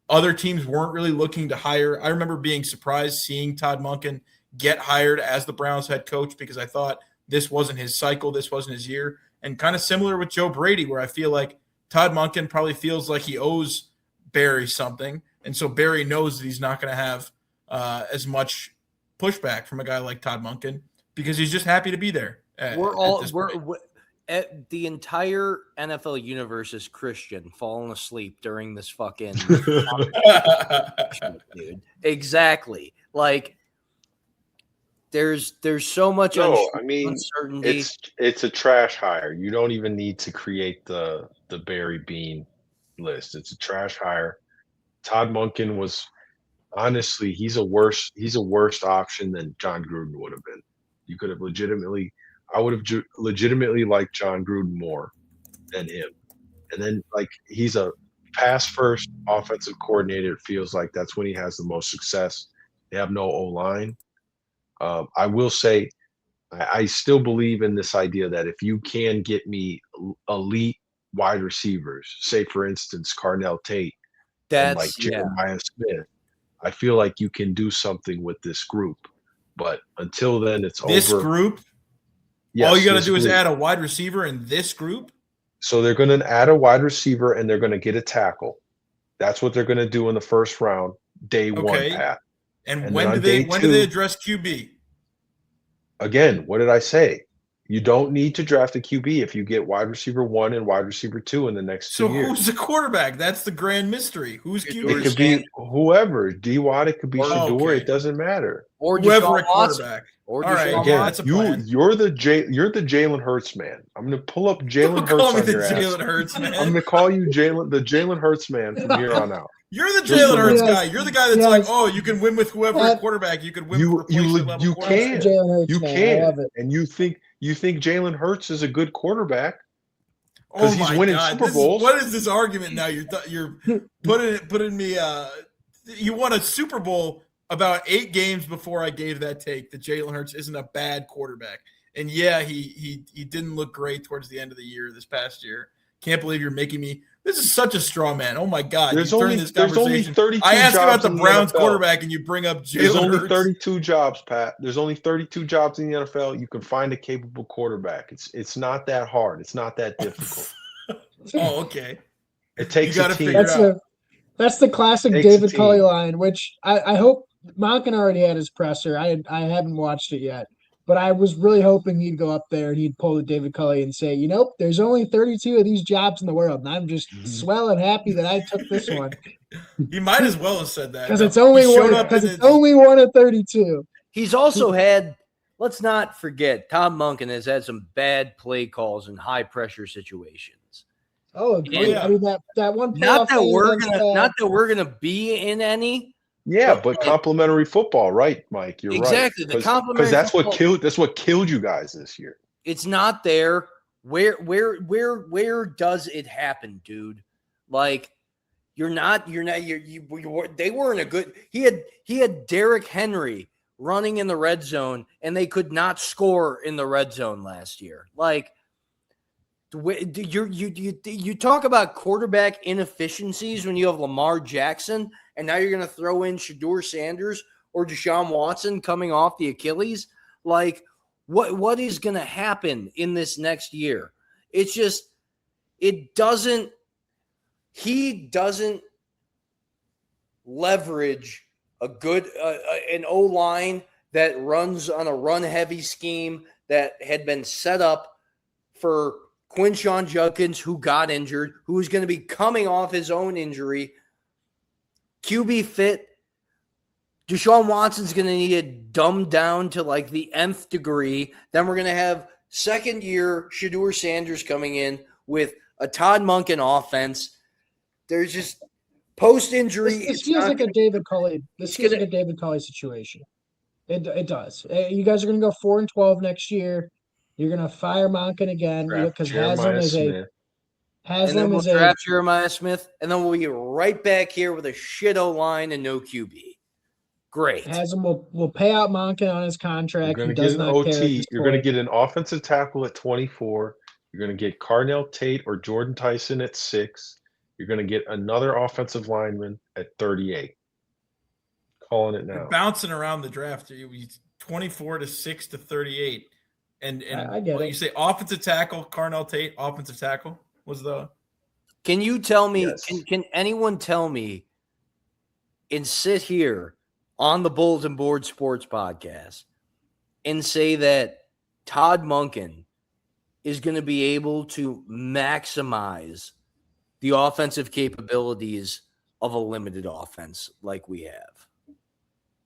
Other teams weren't really looking to hire. I remember being surprised seeing Todd Monken get hired as the Browns head coach because I thought this wasn't his cycle, this wasn't his year. And kind of similar with Joe Brady, where I feel like Todd Monken probably feels like he owes Berry something. And so Berry knows that he's not going to have as much pushback from a guy like Todd Monken because he's just happy to be there. The entire NFL universe is Christian falling asleep during this fucking dude. Exactly. Like there's so much uncertainty. It's a trash hire. You don't even need to create the Barry Bean list. It's a trash hire. Todd Monken was honestly, he's a worse option than John Gruden would have been. You could have I would have legitimately liked John Gruden more than him. And then, like, he's a pass-first offensive coordinator. It feels like that's when he has the most success. They have no O-line. I will say I still believe in this idea that if you can get me elite wide receivers, say, for instance, Carnell Tate and, like, Jeremiah Smith, I feel like you can do something with this group. But until then, it's over. This group? Yes, all you got to do is add a wide receiver in this group? So they're going to add a wide receiver and they're going to get a tackle. That's what they're going to do in the first round, day one, Pat. And when do they address QB? Again, what did I say? You don't need to draft a QB if you get wide receiver 1 and wide receiver 2 in the next 2 years. So who's the quarterback? That's the grand mystery. Who's QB? It could be whoever. D-Watt, it could be Shador. Okay. It doesn't matter. Or whoever a quarterback. All right, again, you're the Jalen Hurts man. I'm going to pull up Jalen Hurts on your ass. Jalen Hurts man. I'm going to call you the Jalen Hurts man from here on out. You're the Jalen Hurts guy. You're the guy that's like, oh, you can win with whoever quarterback. You can win with replacement you can. You can. I love it. And you think Jalen Hurts is a good quarterback because he's winning Super Bowls. What is this argument now? You're putting me. You won a Super Bowl about 8 games before I gave that take that Jalen Hurts isn't a bad quarterback. And yeah, he didn't look great towards the end of the year this past year. Can't believe you're making me. This is such a straw man. Oh my God! There's only 32 I asked jobs about the Browns quarterback, and you bring up Jalen Hurts. There's only 32 jobs, Pat. There's only 32 jobs in the NFL. You can find a capable quarterback. It's not that hard. It's not that difficult. Oh, okay. It takes a team. That's the classic David Culley line, which I hope Monken already had his presser. I haven't watched it yet. But I was really hoping he'd go up there and he'd pull the David Culley and say, there's only 32 of these jobs in the world, and I'm just swell and happy that I took this one. He might as well have said that. Because it's only one of 32. He's also had, let's not forget, Tom Monken has had some bad play calls in high-pressure situations. Oh, yeah. I mean, that one not that we're gonna be in any. Yeah, but complimentary football, right, Mike? You're exactly. Right. The complimentary because that's what killed you guys this year. It's not there. Where does it happen, dude? Like they weren't a good. He had Derrick Henry running in the red zone, and they could not score in the red zone last year. Like you talk about quarterback inefficiencies when you have Lamar Jackson. And now you're going to throw in Shador Sanders or Deshaun Watson coming off the Achilles. Like, what is going to happen in this next year? It's just, he doesn't leverage a good, an O-line that runs on a run-heavy scheme that had been set up for Quinshon Judkins, who got injured, who is going to be coming off his own injury. QB fit. Deshaun Watson's going to need it dumbed down to like the nth degree. Then we're going to have second-year Shador Sanders coming in with a Todd Monken offense. There's just post-injury. This feels like a David Culley. This feels like a David Culley situation. It does. You guys are going to go 4-12 next year. You're going to fire Monken again because Haslam is And then Haslam we'll is a draft Jeremiah Smith, and then we'll be right back here with a shit O-line and no QB. Great. Haslam will pay out Monken on his You're contract. going He to get does an not care at OT. this You're going to point. get an offensive tackle at 24. You're going to get Carnell Tate or Jordan Tyson at 6. You're going to get another offensive lineman at 38. Calling it You're now. bouncing around the draft. You 24 to 6 to 38. And I get what it. you say, offensive tackle, Carnell Tate, offensive tackle was the Can you tell me, Yes. can anyone tell me and sit here on the Bulletin Board Sports Podcast and say that Todd Monken is going to be able to maximize the offensive capabilities of a limited offense like we have?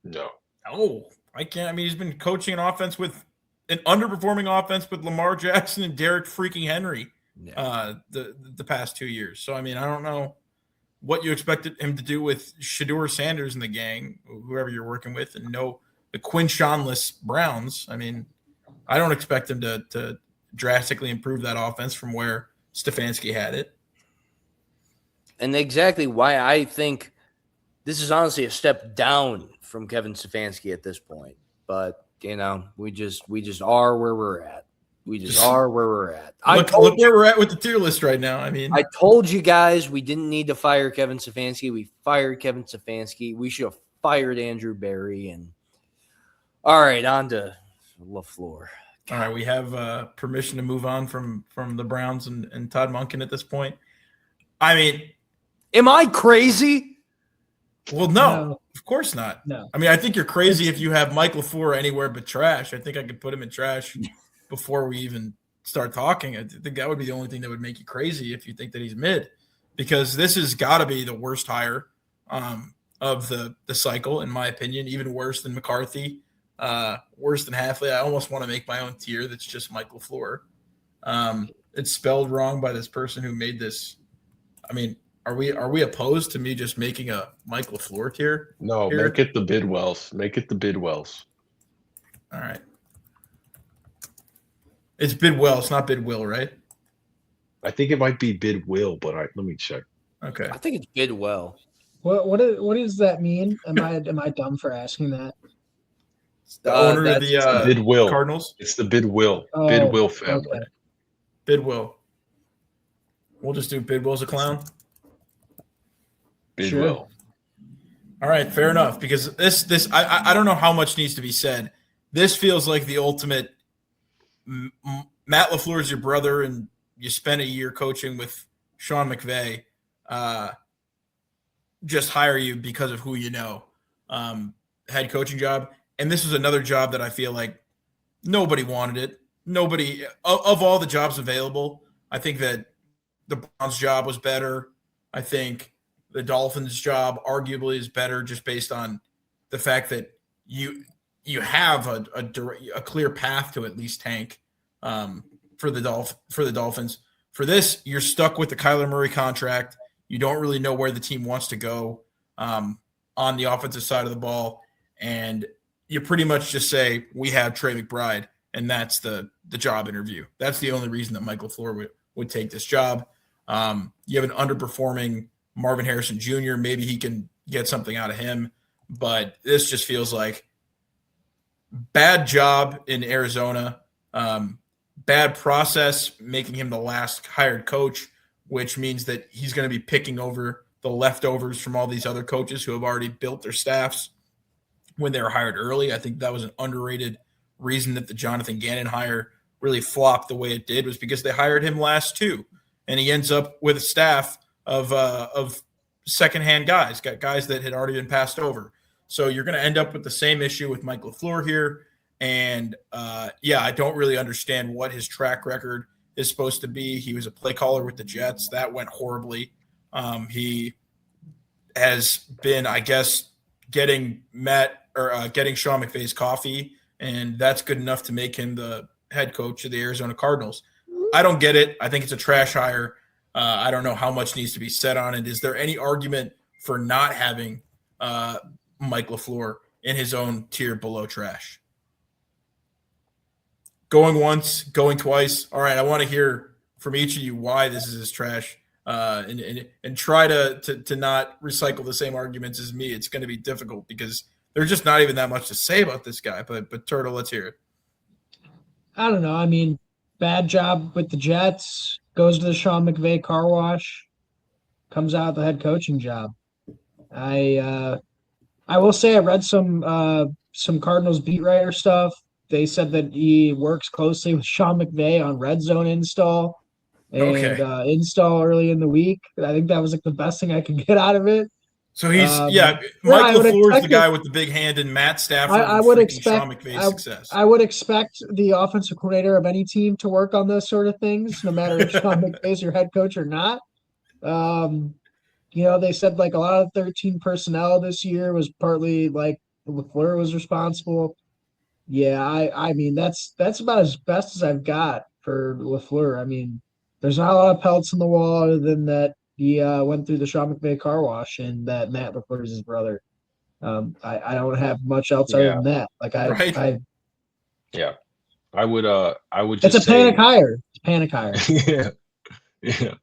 No. Oh, I can't. I mean, he's been coaching an offense with an underperforming offense with Lamar Jackson and Derek freaking Henry the past 2 years. So, I mean, I don't know what you expected him to do with Shedeur Sanders and the gang, whoever you're working with, and the Quinshon-less Browns. I mean, I don't expect him to drastically improve that offense from where Stefanski had it. And exactly why I think this is honestly a step down from Kevin Stefanski at this point. But, you know, we just are where we're at. We just are where we're at. Look where we're at with the tier list right now. I mean, I told you guys we didn't need to fire Kevin Stefanski. We fired Kevin Stefanski. We should have fired Andrew Berry. And all right, on to LaFleur. all right, we have permission to move on from the Browns and Todd Monken at this point. I mean, am I crazy? Well, no, of course not. No. I mean, I think you're crazy if you have Mike LaFleur anywhere but trash. I think I could put him in trash before we even start talking. I think that would be the only thing that would make you crazy if you think that he's mid, because this has got to be the worst hire of the cycle, in my opinion, even worse than McCarthy, worse than Hafley. I almost want to make my own tier that's just Mike LaFleur. It's spelled wrong by this person who made this. I mean, are we opposed to me just making a Mike LaFleur tier? No, here? make it the Bidwells. Make it the Bidwells. All right. It's Bidwell. It's not Bidwill, right? I think it might be Bidwill, but let me check. Okay. I think it's Bidwell. What does that mean? Am I dumb for asking that? The owner of the Bidwill Cardinals? It's the Bidwill. Oh, Bidwill family. okay. Bidwill. We'll just do Bidwill's a clown. Bidwill. Sure. All right, fair enough. Because this I don't know how much needs to be said. This feels like the ultimate. Matt LaFleur is your brother, and you spent a year coaching with Sean McVay. Just hire you because of who you know. Head coaching job. And this was another job that I feel like nobody wanted it. Nobody of all the jobs available, I think that the Browns job was better. I think the Dolphins job arguably is better just based on the fact that you have a clear path to at least tank for the Dolphins. For this, you're stuck with the Kyler Murray contract. You don't really know where the team wants to go on the offensive side of the ball, and you pretty much just say, we have Trey McBride, and that's the job interview. That's the only reason that Mike LaFleur would take this job. You have an underperforming Marvin Harrison Jr. Maybe he can get something out of him, but this just feels like bad job in Arizona, bad process making him the last hired coach, which means that he's going to be picking over the leftovers from all these other coaches who have already built their staffs when they were hired early. I think that was an underrated reason that the Jonathan Gannon hire really flopped the way it did, was because they hired him last too. And he ends up with a staff of secondhand guys that had already been passed over. So you're going to end up with the same issue with Mike LaFleur here. And I don't really understand what his track record is supposed to be. He was a play caller with the Jets. That went horribly. He has been, I guess, getting Sean McVay's coffee, and that's good enough to make him the head coach of the Arizona Cardinals. I don't get it. I think it's a trash hire. I don't know how much needs to be said on it. Is there any argument for not having Mike LaFleur in his own tier below trash? Going once, going twice. All right, I want to hear from each of you why this is trash, and try to not recycle the same arguments as me. It's going to be difficult because there's just not even that much to say about this guy. But Turtle, let's hear it. I don't know. I mean, bad job with the Jets. Goes to the Sean McVay car wash. Comes out with the head coaching job. I will say I read some Cardinals beat writer stuff. They said that he works closely with Sean McVay on red zone install and install early in the week. I think that was like the best thing I could get out of it. So he's Mike LaFleur is the guy with the big hand, and Matt Stafford. I would expect Sean McVay's success. I would expect the offensive coordinator of any team to work on those sort of things, no matter if Sean McVay's your head coach or not. They said like a lot of 13 personnel this year was partly like LaFleur was responsible. Yeah, I mean that's about as best as I've got for LaFleur. I mean, there's not a lot of pelts in the wall other than that he went through the Sean McVay car wash and that Matt LaFleur is his brother. I don't have much else other than that. Like I would just it's a panic hire. It's a panic hire. Yeah.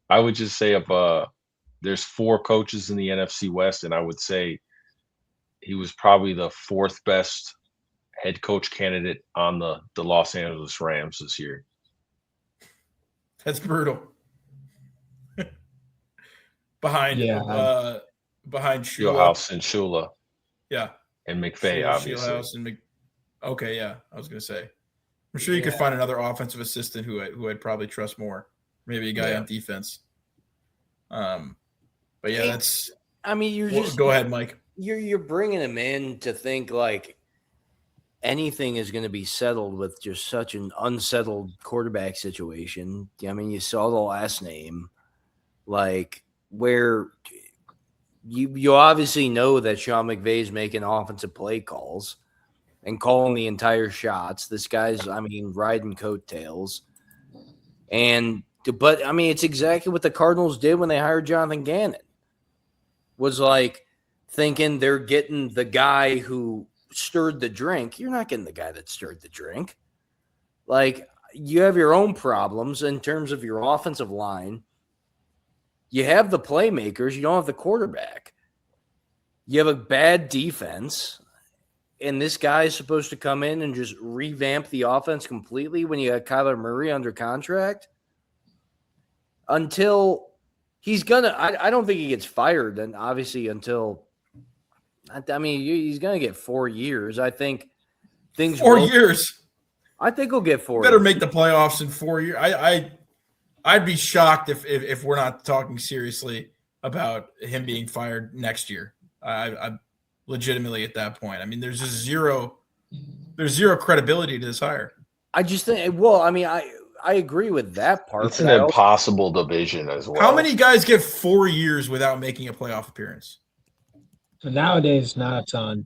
I would just say if there's 4 coaches in the NFC West, and I would say he was probably the 4th best head coach candidate on the Los Angeles Rams this year. That's brutal. behind Shula. Fieldhouse and Shula. Yeah. And McVay, obviously. Okay, yeah. I was going to say. I'm sure you could find another offensive assistant who I'd probably trust more. Maybe a guy on defense. But yeah, that's. I mean, you're just. Go ahead, Mike. You're bringing him in to think like anything is going to be settled with just such an unsettled quarterback situation. I mean, you saw the last name, like where you obviously know that Sean McVay is making offensive play calls and calling the entire shots. This guy's, I mean, riding coattails. But I mean, it's exactly what the Cardinals did when they hired Jonathan Gannon. Was like thinking they're getting the guy who stirred the drink. You're not getting the guy that stirred the drink. Like, you have your own problems in terms of your offensive line. You have the playmakers. You don't have the quarterback. You have a bad defense. And this guy is supposed to come in and just revamp the offense completely when you got Kyler Murray under contract. Until he's going to – I don't think he gets fired, and obviously until – I mean, he's going to get 4 years. I think things – 4 years? I think he'll get 4 years. Better years. make the playoffs in 4 years. I'd be shocked if we're not talking seriously about him being fired next year. I'm legitimately at that point. I mean, there's just zero credibility to this hire. I just think – well, I mean, I agree with that part. It's an impossible division as well. How many guys get 4 years without making a playoff appearance? Nowadays, not a ton.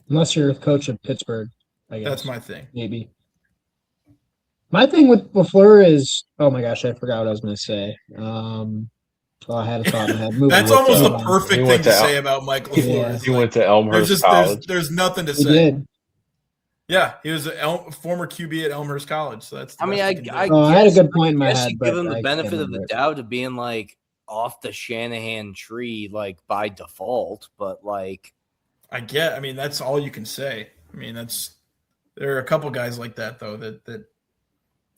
Unless you're a coach of Pittsburgh, I guess. That's my thing. Maybe. My thing with LaFleur is, oh my gosh, I forgot what I was going to say. I had a thought in my head. That's almost the perfect thing to say about Mike LaFleur. He went to Elmhurst College. There's nothing to say. He did. Yeah, he was a former QB at Elmhurst College. So that's. I had a good point in my head. You give him the benefit of the doubt of being like off the Shanahan tree, like by default, but like. I mean, that's all you can say. I mean, there are a couple guys like that though that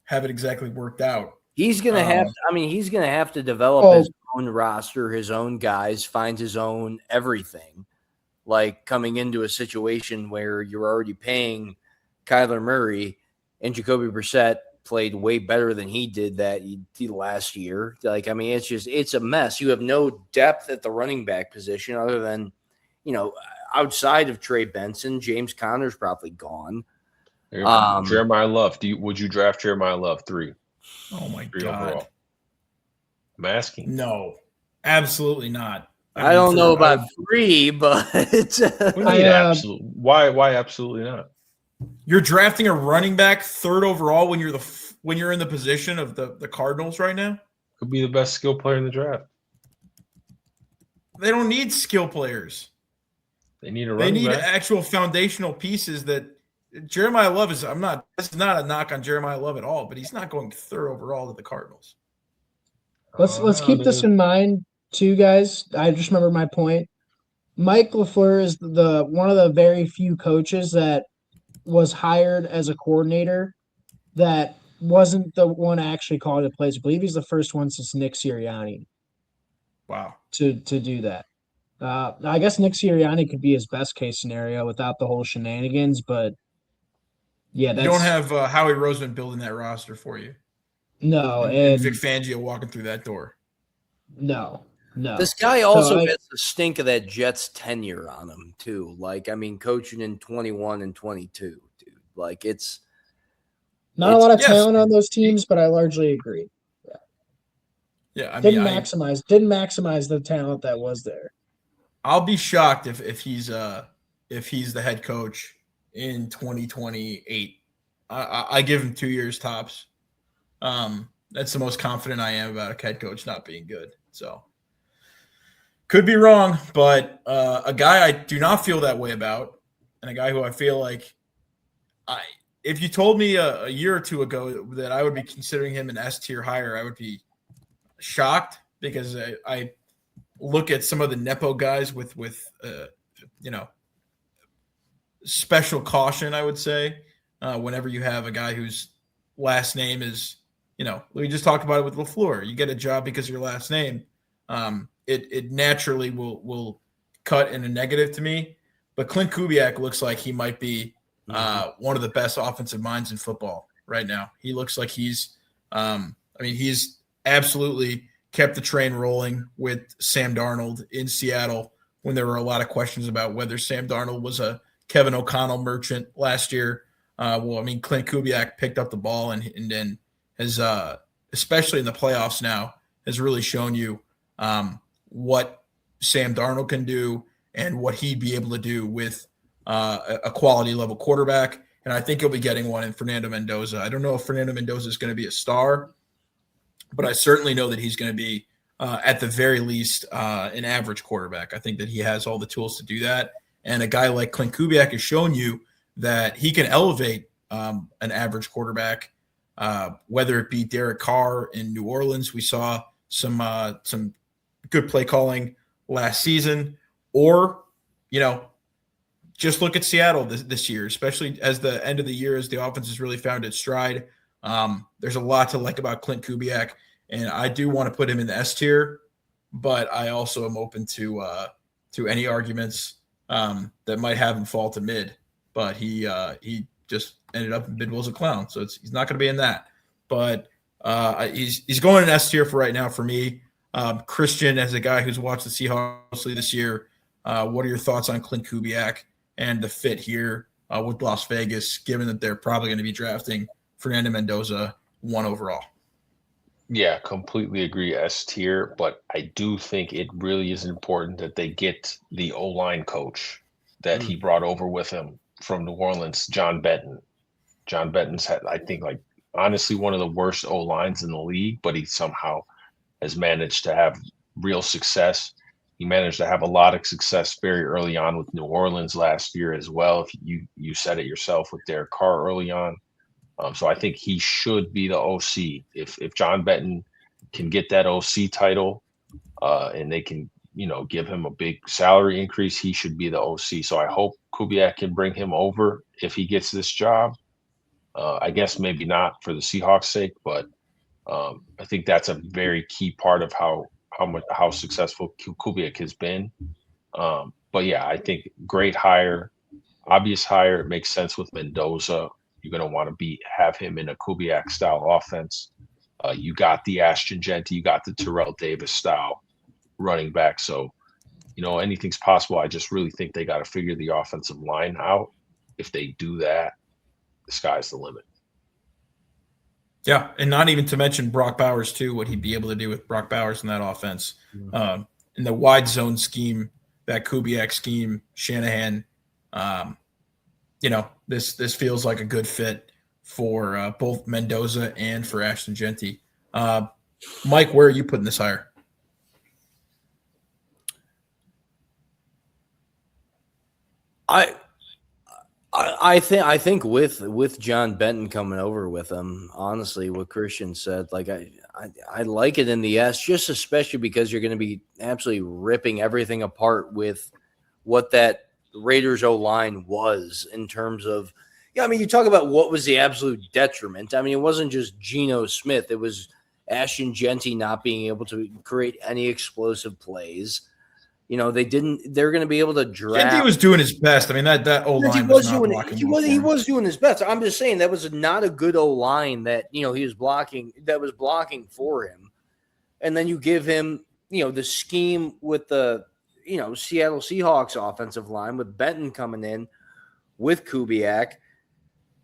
haven't exactly worked out. He's gonna he's gonna have to develop his own roster, his own guys, find his own everything. Like coming into a situation where you're already paying Kyler Murray and Jacoby Brissett played way better than he did last year. Like, I mean, it's a mess. You have no depth at the running back position other than, outside of Trey Benson. James Conner's probably gone. Jeremiah Love. Would you draft Jeremiah Love 3? Oh my God. Overall? I'm asking. No, absolutely not. I don't know about 3, but why absolutely not? You're drafting a running back 3rd overall when you're in the position of the Cardinals right now? Could be the best skill player in the draft. They don't need skill players. They need a running back. They need actual foundational pieces that Jeremiah Love is. This is not a knock on Jeremiah Love at all, but he's not going third overall to the Cardinals. Let's keep this in mind too, guys. I just remember my point. Mike LaFleur is the one of the very few coaches that was hired as a coordinator that wasn't the one actually calling the plays. I believe he's the first one since Nick Sirianni Wow. to do that. I guess Nick Sirianni could be his best case scenario without the whole shenanigans, but yeah, You don't have Howie Roseman building that roster for you. no, and Vic Fangio walking through that door. No. This guy also has the stink of that Jets tenure on him too. Like, I mean, coaching in 21 and 22, dude. Like, it's not a lot of talent on those teams, but I largely agree. Yeah, I didn't maximize the talent that was there. I'll be shocked if he's the head coach in 2028. I give him 2 years tops. That's the most confident I am about a head coach not being good. So could be wrong, but a guy I do not feel that way about, and a guy who I feel like if you told me a year or two ago that I would be considering him an S tier hire, I would be shocked because I look at some of the Nepo guys with special caution, I would say, whenever you have a guy whose last name is, we just talked about it with LaFleur. You get a job because of your last name. It naturally will cut in a negative to me. But Clint Kubiak looks like he might be one of the best offensive minds in football right now. He looks like he's absolutely kept the train rolling with Sam Darnold in Seattle when there were a lot of questions about whether Sam Darnold was a Kevin O'Connell merchant last year. Clint Kubiak picked up the ball and then has, especially in the playoffs now, has really shown you what Sam Darnold can do and what he'd be able to do with a quality level quarterback. And I think he'll be getting one in Fernando Mendoza. I don't know if Fernando Mendoza is going to be a star, but I certainly know that he's going to be, at the very least, an average quarterback. I think that he has all the tools to do that. And a guy like Clint Kubiak has shown you that he can elevate an average quarterback, whether it be Derek Carr in New Orleans. We saw some good play calling last season, or, just look at Seattle this year, especially as the end of the year, as the offense has really found its stride. There's a lot to like about Clint Kubiak, and I do want to put him in the S tier, but I also am open to any arguments that might have him fall to mid. But he just ended up in Bidwell's a clown, so he's not going to be in that. But he's going in S tier for right now for me. Christian, as a guy who's watched the Seahawks mostly this year, what are your thoughts on Clint Kubiak and the fit here with Las Vegas, given that they're probably going to be drafting Fernando Mendoza 1 overall? Yeah, completely agree, S tier, but I do think it really is important that they get the O-line coach that he brought over with him from New Orleans, John Benton. John Benton's had, I think, honestly, one of the worst O-lines in the league, but he somehow has managed to have real success. He managed to have a lot of success very early on with New Orleans last year as well. If you said it yourself with Derek Carr early on. So I think he should be the OC. If John Benton can get that OC title and they can, give him a big salary increase, he should be the OC. So I hope Kubiak can bring him over if he gets this job. I guess maybe not for the Seahawks' sake, but I think that's a very key part of how successful Kubiak has been. But yeah, I think great hire, obvious hire. It makes sense with Mendoza. You're going to want to have him in a Kubiak style offense. You got the Ashton Genty, you got the Terrell Davis style running back. So, anything's possible. I just really think they got to figure the offensive line out. If they do that, the sky's the limit. Yeah, and not even to mention Brock Bowers too, what he'd be able to do with Brock Bowers in that offense. In the wide zone scheme, that Kubiak scheme, Shanahan, this feels like a good fit for both Mendoza and for Ashton Genty. Mike, where are you putting this hire? I think with John Benton coming over with him, honestly, what Christian said, like I like it in the S, just especially because you're going to be absolutely ripping everything apart with what that Raiders O-line was in terms of, yeah, I mean, you talk about what was the absolute detriment. I mean, it wasn't just Geno Smith. It was Ashton Genty not being able to create any explosive plays. You know, they're going to be able to draft. Genty was doing his best. I mean, that O-line was not blocking. He was doing his best. I'm just saying that was not a good O-line that, he was blocking, that was blocking for him. And then you give him, the scheme with the, Seattle Seahawks offensive line with Benton coming in with Kubiak.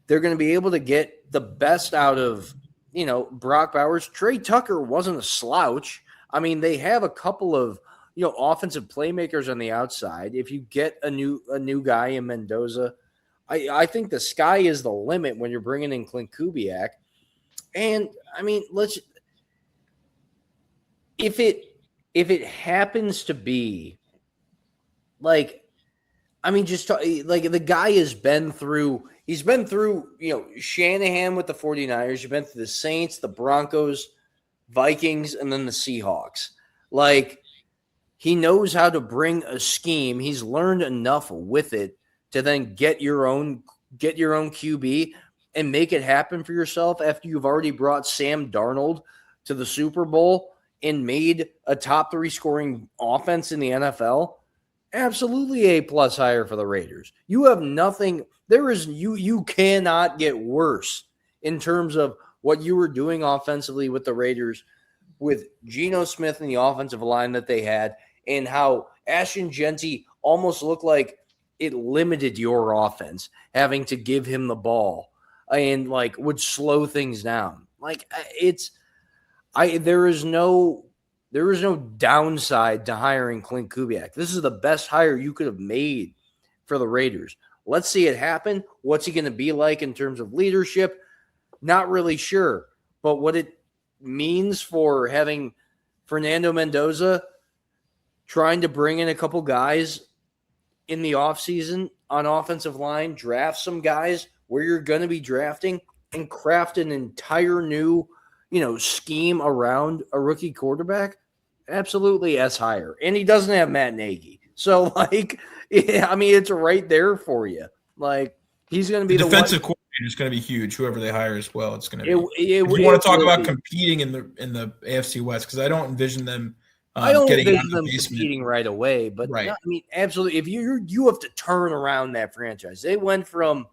They're going to be able to get the best out of, Brock Bowers. Trey Tucker wasn't a slouch. I mean, they have a couple of, offensive playmakers on the outside. If you get a new guy in Mendoza, I think the sky is the limit when you're bringing in Clint Kubiak. And I mean, if it happens to be like, I mean, like the guy has been through. He's been through, Shanahan with the 49ers. You've been through the Saints, the Broncos, Vikings, and then the Seahawks. Like, he knows how to bring a scheme. He's learned enough with it to then get your own QB and make it happen for yourself after you've already brought Sam Darnold to the Super Bowl and made a top 3 scoring offense in the NFL. Absolutely A+ hire for the Raiders. You have nothing. You cannot get worse in terms of what you were doing offensively with the Raiders with Geno Smith and the offensive line that they had, and how Ashton Genty almost looked like it limited your offense, having to give him the ball and like would slow things down. Like there is no downside to hiring Clint Kubiak. This is the best hire you could have made for the Raiders. Let's see it happen. What's he going to be like in terms of leadership? Not really sure. But what it means for having Fernando Mendoza trying to bring in a couple guys in the offseason on offensive line, draft some guys where you're going to be drafting and craft an entire new, scheme around a rookie quarterback. Absolutely S higher. And he doesn't have Matt Nagy. So, it's right there for you. Like, he's going to be the defensive coordinator is going to be huge. Whoever they hire as well, it's going to be. If you want to talk about competing in the AFC West, because I don't envision them. I don't envision them competing right away, but right. No, I mean, absolutely. If you have to turn around that franchise, they went from,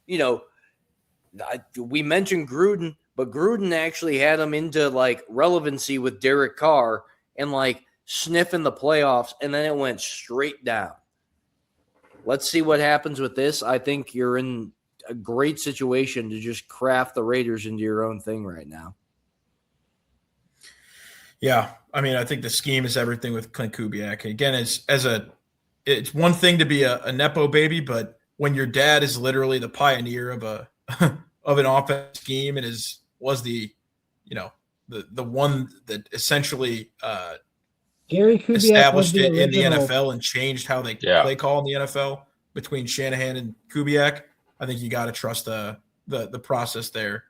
we mentioned Gruden, but Gruden actually had them into like relevancy with Derek Carr and like sniffing the playoffs, and then it went straight down. Let's see what happens with this. I think you're in a great situation to just craft the Raiders into your own thing right now. Yeah, I mean, I think the scheme is everything with Clint Kubiak. Again, it's one thing to be a nepo baby, but when your dad is literally the pioneer of an offense scheme and was the one that essentially Gary Kubiak established it in the NFL and changed how they play call in the NFL between Shanahan and Kubiak, I think you got to trust the process there.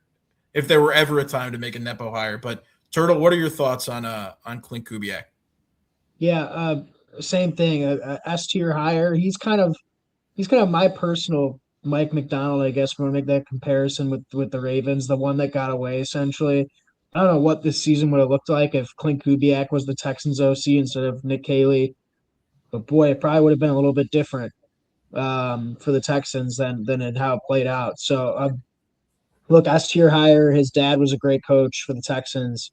If there were ever a time to make a nepo hire, but Turtle, what are your thoughts on Clint Kubiak? Yeah, same thing. S tier hire. He's kind of my personal Mike McDonald, I guess. We're gonna make that comparison with the Ravens, the one that got away essentially. I don't know what this season would have looked like if Clint Kubiak was the Texans OC instead of Nick Caley, but boy, it probably would have been a little bit different for the Texans than how it played out. So, look, S tier hire. His dad was a great coach for the Texans.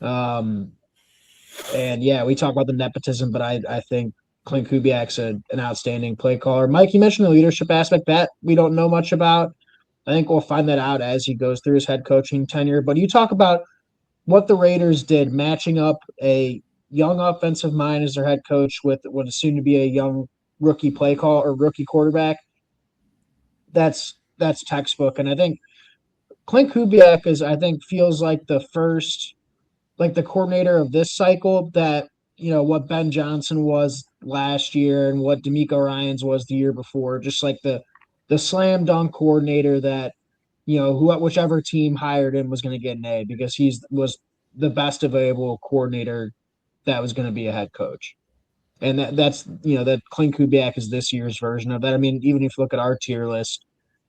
And yeah, we talk about the nepotism, but I think Clint Kubiak's an outstanding play caller. Mike, you mentioned the leadership aspect that we don't know much about. I think we'll find that out as he goes through his head coaching tenure. But you talk about what the Raiders did, matching up a young offensive mind as their head coach with what is soon to be a young rookie play call or rookie quarterback. That's textbook. And I think Clint Kubiak feels like the first, like the coordinator of this cycle that, what Ben Johnson was last year and what DeMeco Ryans was the year before, just like the the slam dunk coordinator that, whichever team hired him was going to get an A because was the best available coordinator that was going to be a head coach. And that's that Clint Kubiak is this year's version of that. I mean, even if you look at our tier list,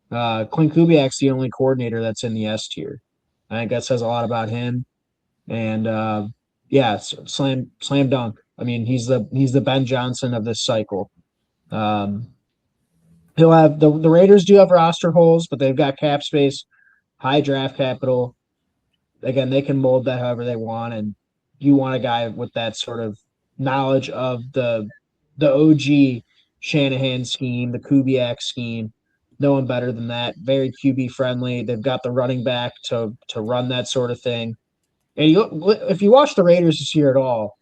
Clint Kubiak's the only coordinator that's in the S tier. I think that says a lot about him. And yeah, slam dunk. I mean, he's the Ben Johnson of this cycle. He'll have the Raiders do have roster holes, but they've got cap space, high draft capital. Again, they can mold that however they want, and you want a guy with that sort of knowledge of the OG Shanahan scheme, the Kubiak scheme. No one better than that. Very QB friendly. They've got the running back to run that sort of thing. And if you watch the Raiders this year at all,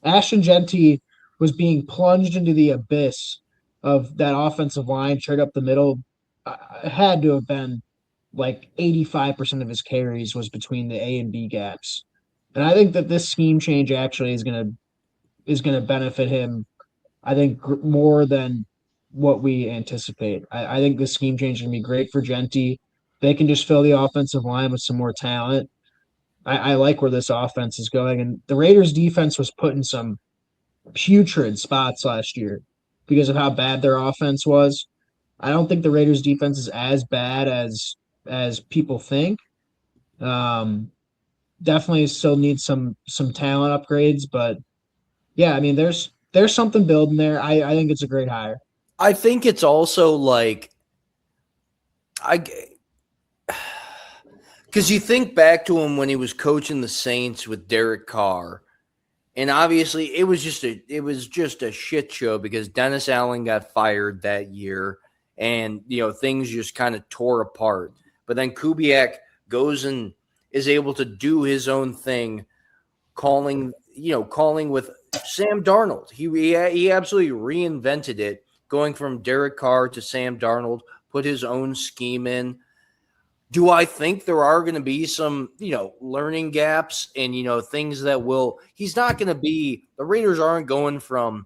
Ashton Genty was being plunged into the abyss of that offensive line straight up the middle. It had to have been like 85% of his carries was between the A and B gaps. And I think that this scheme change actually is going to benefit him, I think, more than what we anticipate. I think the scheme change is going to be great for Genty. They can just fill the offensive line with some more talent. I like where this offense is going. And the Raiders defense was put in some putrid spots last year because of how bad their offense was. I don't think the Raiders defense is as bad as people think. Definitely still needs some talent upgrades, but yeah, I mean there's something building there. I think it's a great hire. I think it's also like because you think back to him when he was coaching the Saints with Derek Carr, and obviously it was just a shit show because Dennis Allen got fired that year, and things just kind of tore apart. But then Kubiak goes and is able to do his own thing, calling with Sam Darnold. He absolutely reinvented it, going from Derek Carr to Sam Darnold, put his own scheme in. Do I think there are going to be some, learning gaps and, things that he's not going to be, the Raiders aren't going from.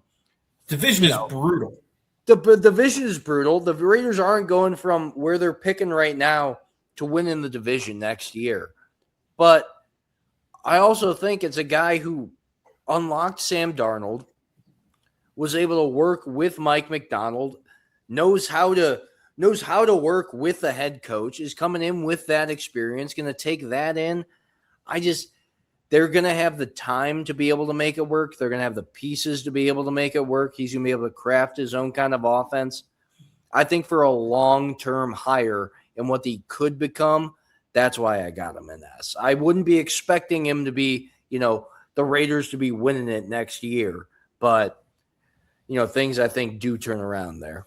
Division is brutal. The division is brutal. The Raiders aren't going from where they're picking right now to win in the division next year. But I also think it's a guy who unlocked Sam Darnold, was able to work with Mike McDonald, knows how to work with the head coach, is coming in with that experience, going to take that in. They're going to have the time to be able to make it work. They're going to have the pieces to be able to make it work. He's going to be able to craft his own kind of offense. I think for a long-term hire and what he could become, that's why I got him in S. I wouldn't be expecting him to be, the Raiders to be winning it next year. But, things I think do turn around there.